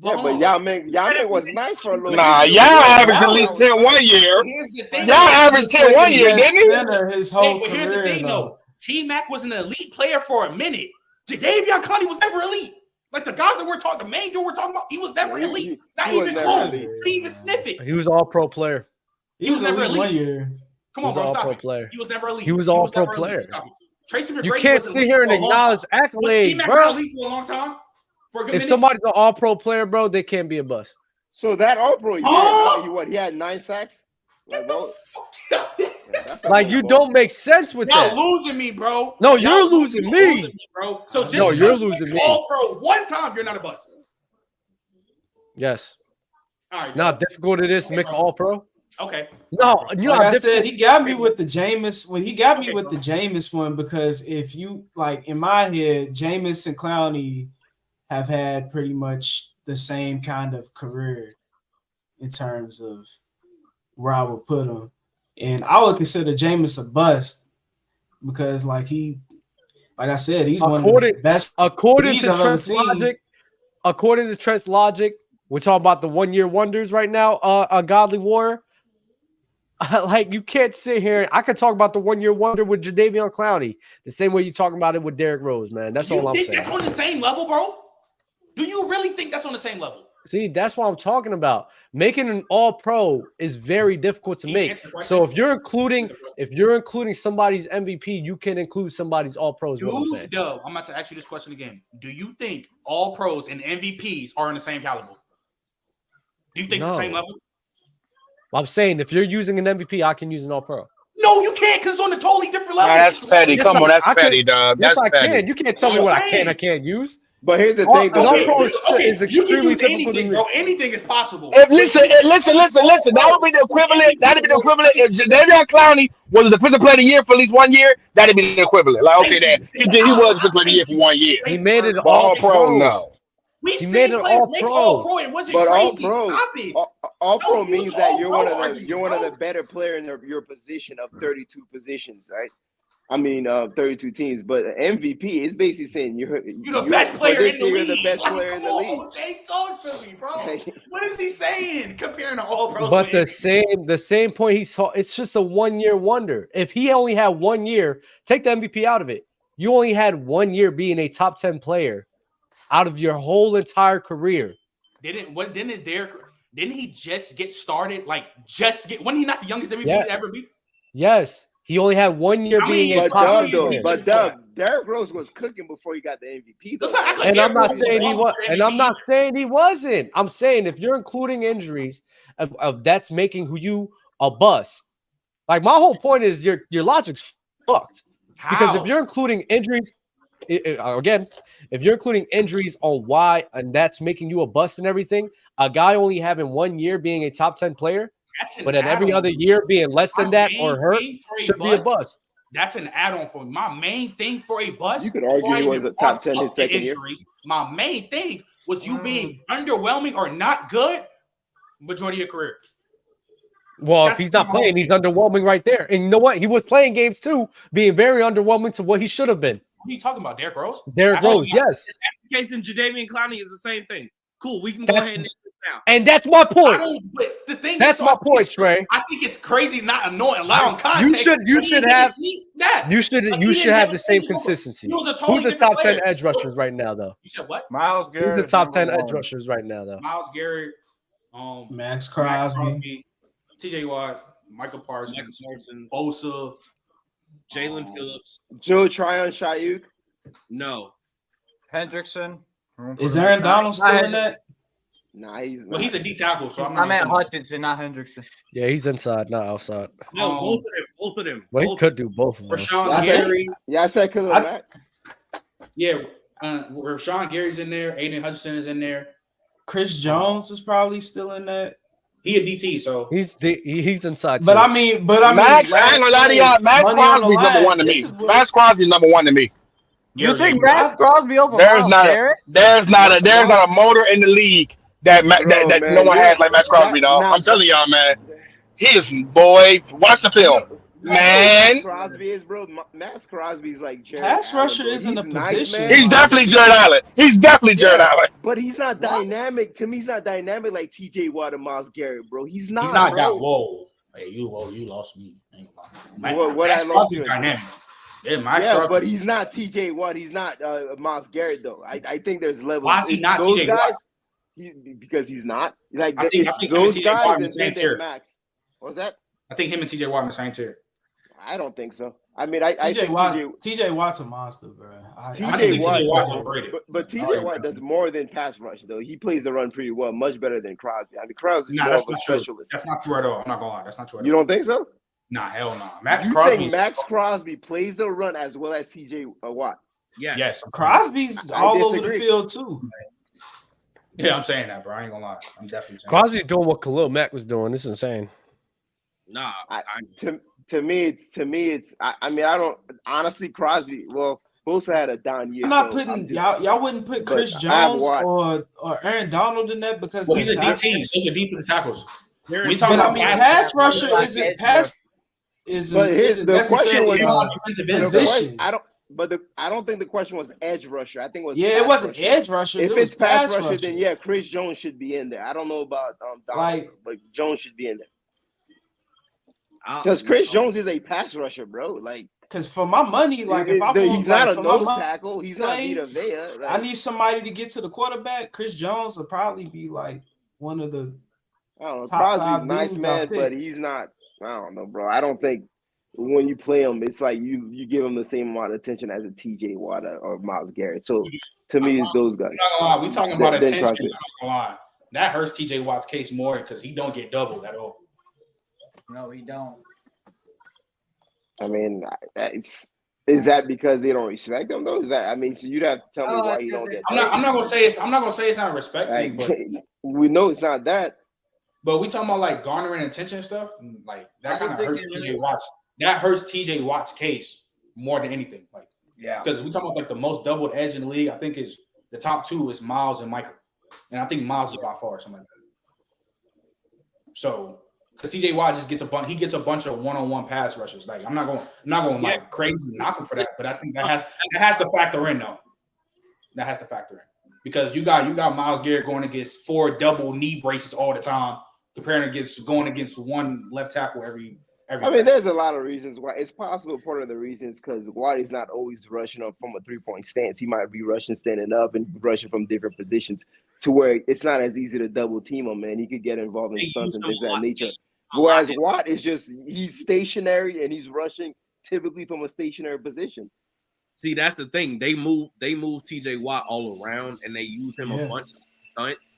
Yeah, but Yao Ming was nice for a little. Nah, y'all averaged at least 10 one year. Here's the thing. Y'all averaged 10 1 year, didn't he? His whole But here's the career, thing, though. T-Mac was an elite player for a minute. Jadeveon Clowney was never elite. Like the guys that we're talking, the main dude we're talking about, he was never elite. Not even close. Didn't even sniff it. He was all pro player. He was never elite. 1 year. Come on, He was bro, all stop pro it. player. He was never elite. He was all pro never player. elite. Stop it. Tracy McGrady You can't was sit elite here and for a long acknowledge time. Was accolades, T-Mac bro. elite for a long time? For a good If minute? somebody's an all pro player, bro, they can't be a bust. So that All-Pro, he had 9 sacks? Like, Like you don't make sense with that. Y'all losing me, bro. No, you're losing me. bro. So just No, because you're you losing make me. All pro one time, you're not a bust. Yes. All right. Not difficult it is to make an all pro. Okay. No, you know Like how I said, difficult- he got me with the Jameis. Well, he got me with the Jameis one because if you like in my head, Jameis and Clowney have had pretty much the same kind of career in terms of where I would put him. And I would consider Jameis a bust because like I said, he's one of the best according to I've ever Trent's seen. logic. According to Trent's logic, we're talking about the 1 year wonders right now. A godly war. Like you can't sit here. I could talk about the 1 year wonder with Jadeveon Clowney the same way you talking about it with Derrick Rose, man. That's all I'm think saying. that's on the same level, bro? Do you really think that's on the same level? See, that's what I'm talking about. Making an all-pro is very difficult to make. So if you're including somebody's MVP, you can include somebody's all-pro. Is what I'm saying. Dub, I'm about to ask you this question again. Do you think all pros and MVPs are in the same caliber? Do you think it's the same level? I'm saying if you're using an MVP, I can use an all-pro. No, you can't because it's on a totally different level. Nah, that's petty. Come on, that's petty, dog. Yes, That's I petty. can. You can't tell me what I can. I can't use. But here's the thing, though. Is you can extremely use difficult to anything, me. bro. Anything is possible. Listen. That would be the equivalent. That'd be the equivalent. If Jadeveon Clowney was the defensive player of the year for at least 1 year, that'd be the equivalent. Like, okay, then he was defensive player of the year for 1 year. He made it all pro. No. We've He seen made it players make all-pro. all pro. It wasn't But crazy. all-pro, Stop it. all-pro Don't means use that you're all-pro one of the argument, one of bro. the better player in your position of 32 positions, right? I mean, 32 teams, but MVP is basically saying you're the best player in the league. You're the best player in the league. Oh, Jay, talk to me, bro. What is he saying? Comparing to all pros. But the same point he's taught. It's just a 1 year wonder. If he only had 1 year, take the MVP out of it. You only had 1 year being a top 10 player out of your whole entire career. Didn't Derrick? Didn't he just get started? Like, wasn't he not the youngest MVP ever be? Yes. He only had 1 year being a top player. But Derrick Rose was cooking before he got the MVP. And I'm not saying he was. And I'm not saying he wasn't. I'm saying if you're including injuries, of that's making you a bust. Like, my whole point is your logic's fucked. Because if you're including injuries, again, if you're including injuries on why, and that's making you a bust and everything, a guy only having 1 year being a top 10 player, but in every other year being less than that or hurt should be a bust. That's an add-on for me. My main thing for a bust, you could argue he was a top 10 his second year. My main thing was you being underwhelming or not good majority of your career. Well, if he's not playing, he's underwhelming right there. And you know what? He was playing games too, being very underwhelming to what he should have been. What are you talking about, Derrick Rose? Derrick Rose, yes. If that's the case, in Jadeveon Clowney is the same thing. Cool, we can go ahead and end this now. And that's my point. But the thing that's my point, Trey. I think it's crazy, not annoying, allowing context. You should have the same consistency. Who's the top 10 edge rushers right now, though? You said what? Myles Garrett. Who's the top 10 edge rushers right now, though? Myles Garrett, Max Crosby, TJ Watt, Michael Parsons, Bosa, Jalen Phillips, Joe Tryon-Shayuk. No. Hendrickson. Is Aaron Donald still in that? Nah, he's not. Well, he's a D tackle, so I'm at Hutchinson, not Hendrickson. Yeah, he's inside, not outside. No, both of them. Well, he could do both of them. Rashawn Gary. I said Khalil Mack. Yeah, Rashawn Gary's in there. Aiden Hutchinson is in there. Chris Jones is probably still in that. He a DT, so he's inside. But too. I mean, Max, I ain't gonna lie to y'all. Max Crosby's number one to me. Max Crosby's number one to me. You think Max Crosby over there's not a motor in the league that no one has like Max Crosby, dog. I'm telling y'all, man. He is, boy. Watch the film, man. Max Crosby is, bro. Max Crosby's like Jared pass Allen, rusher isn't a nice, position. Man. He's definitely Jared Allen. He's definitely Jared Allen. But he's not dynamic. To me, he's not dynamic like TJ Watt and Myles Garrett, bro. He's not. He's not bro. that. Whoa, hey, you lost me. What I lost you? Dynamic. Yeah, but he's not TJ Watt. He's not Myles Garrett, though. I think there's levels. Why is he not those TJ guys? Watt? Because he's not. Like I think those TJ guys Watt and then there's Max. What's that? I think him and TJ Watt in the same tier. I don't think so. I mean, I think TJ Watt's a monster, bro. TJ Watt's overrated. But TJ Watt does more than pass rush, though. He plays the run pretty well, much better than Crosby. I mean, Crosby's more of a specialist. That's not true at all. I'm not gonna lie. That's not true at all. You don't think so? Nah, hell no. You think Max Crosby plays the run as well as TJ Watt? Yes. Crosby's all over the field too. Yeah, I'm saying that, bro. I ain't gonna lie. I'm definitely saying Crosby's doing what Khalil Mack was doing. This is insane. Nah, to me, it's. I mean, I don't honestly. Crosby. Well, Bosa had a down year. I'm not putting y'all wouldn't put Chris Jones or Aaron Donald in that because he's a DT. Those are defensive tackles. We talking about pass rusher isn't pass. But the question was position. I don't think the question was edge rusher. I think it was it wasn't edge rusher. If it's pass rusher, then yeah, Chris Jones should be in there. I don't know about Donald, but Jones should be in there. Because Chris Jones is a pass rusher, bro. Like, because for my money, like if he's not a nose tackle, he's not Vita Vea. I need somebody to get to the quarterback. Chris Jones will probably be like one of the. I don't know. Crosby's nice, man, but he's not. I don't know, bro. I don't think when you play him, it's like you give him the same amount of attention as a TJ Watt or Myles Garrett. So to me, it's those guys. We talking about attention. That hurts TJ Watt's case more because he don't get doubled at all. No, he don't. I mean, is that because they don't respect him though? Is that so you'd have to tell me why you don't get. I'm not gonna say it's not respect. Like, but we know it's not that. But we talking about like garnering attention and stuff, like that kind of hurts TJ Watt's. That hurts TJ Watt's case more than anything. Like, because we talking about like the most doubled edge in the league. I think is the top two is Miles and Michael, and I think Miles is by far something like that. So, because TJ Watt just gets a bunch of one-on-one pass rushes. Like, I'm not going like crazy knock him for that, but I think that has to factor in though. That has to factor in because you got Myles Garrett going against 4 double knee braces all the time. Going against one left tackle every I mean, there's a lot of reasons why. It's possible part of the reasons because Waddy's not always rushing up from a 3-point stance. He might be rushing standing up and rushing from different positions to where it's not as easy to double team him, man. He could get involved in stunts and things of that nature. Whereas Watt is just, he's stationary and he's rushing typically from a stationary position. See, that's the thing. They move TJ Watt all around and they use him a bunch of stunts.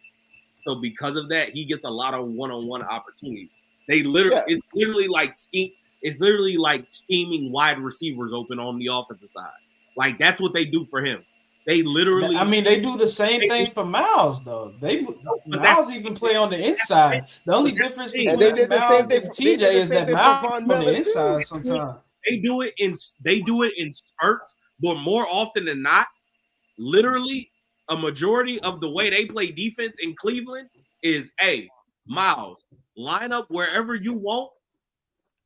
So because of that, he gets a lot of one-on-one opportunities. They literally, it's literally like scheming wide receivers open on the offensive side. Like that's what they do for him. They literally. I mean, they do the same thing for Miles, though. Miles even play on the inside. The only difference between Miles and TJ is that Miles on the inside sometimes. They do it in spurts, but more often than not, literally a majority of the way they play defense in Cleveland is, hey, Miles, line up wherever you want.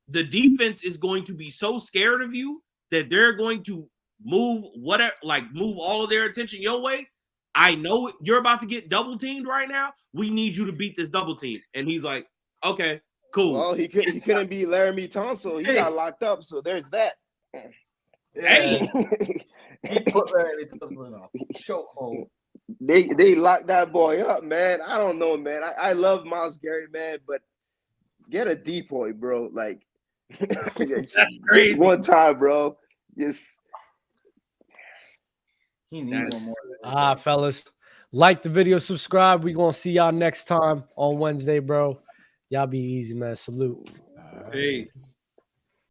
The defense is going to be so scared of you that they're going to move all of their attention your way. I know you're about to get double teamed right now. We need you to beat this double team. And he's like, okay, cool. Well, he couldn't beat Laramie Tunsil. He got locked up, so there's that. Hey. He put Laramie Tunsil in a chokehold. They locked that boy up, man. I don't know, man. I love Myles Garrett, man, but get a decoy, bro. Like that's crazy. Just one time, bro. Just he needs one more. Fellas, like the video, subscribe. We're gonna see y'all next time on Wednesday, bro. Y'all be easy, man. Salute. Peace.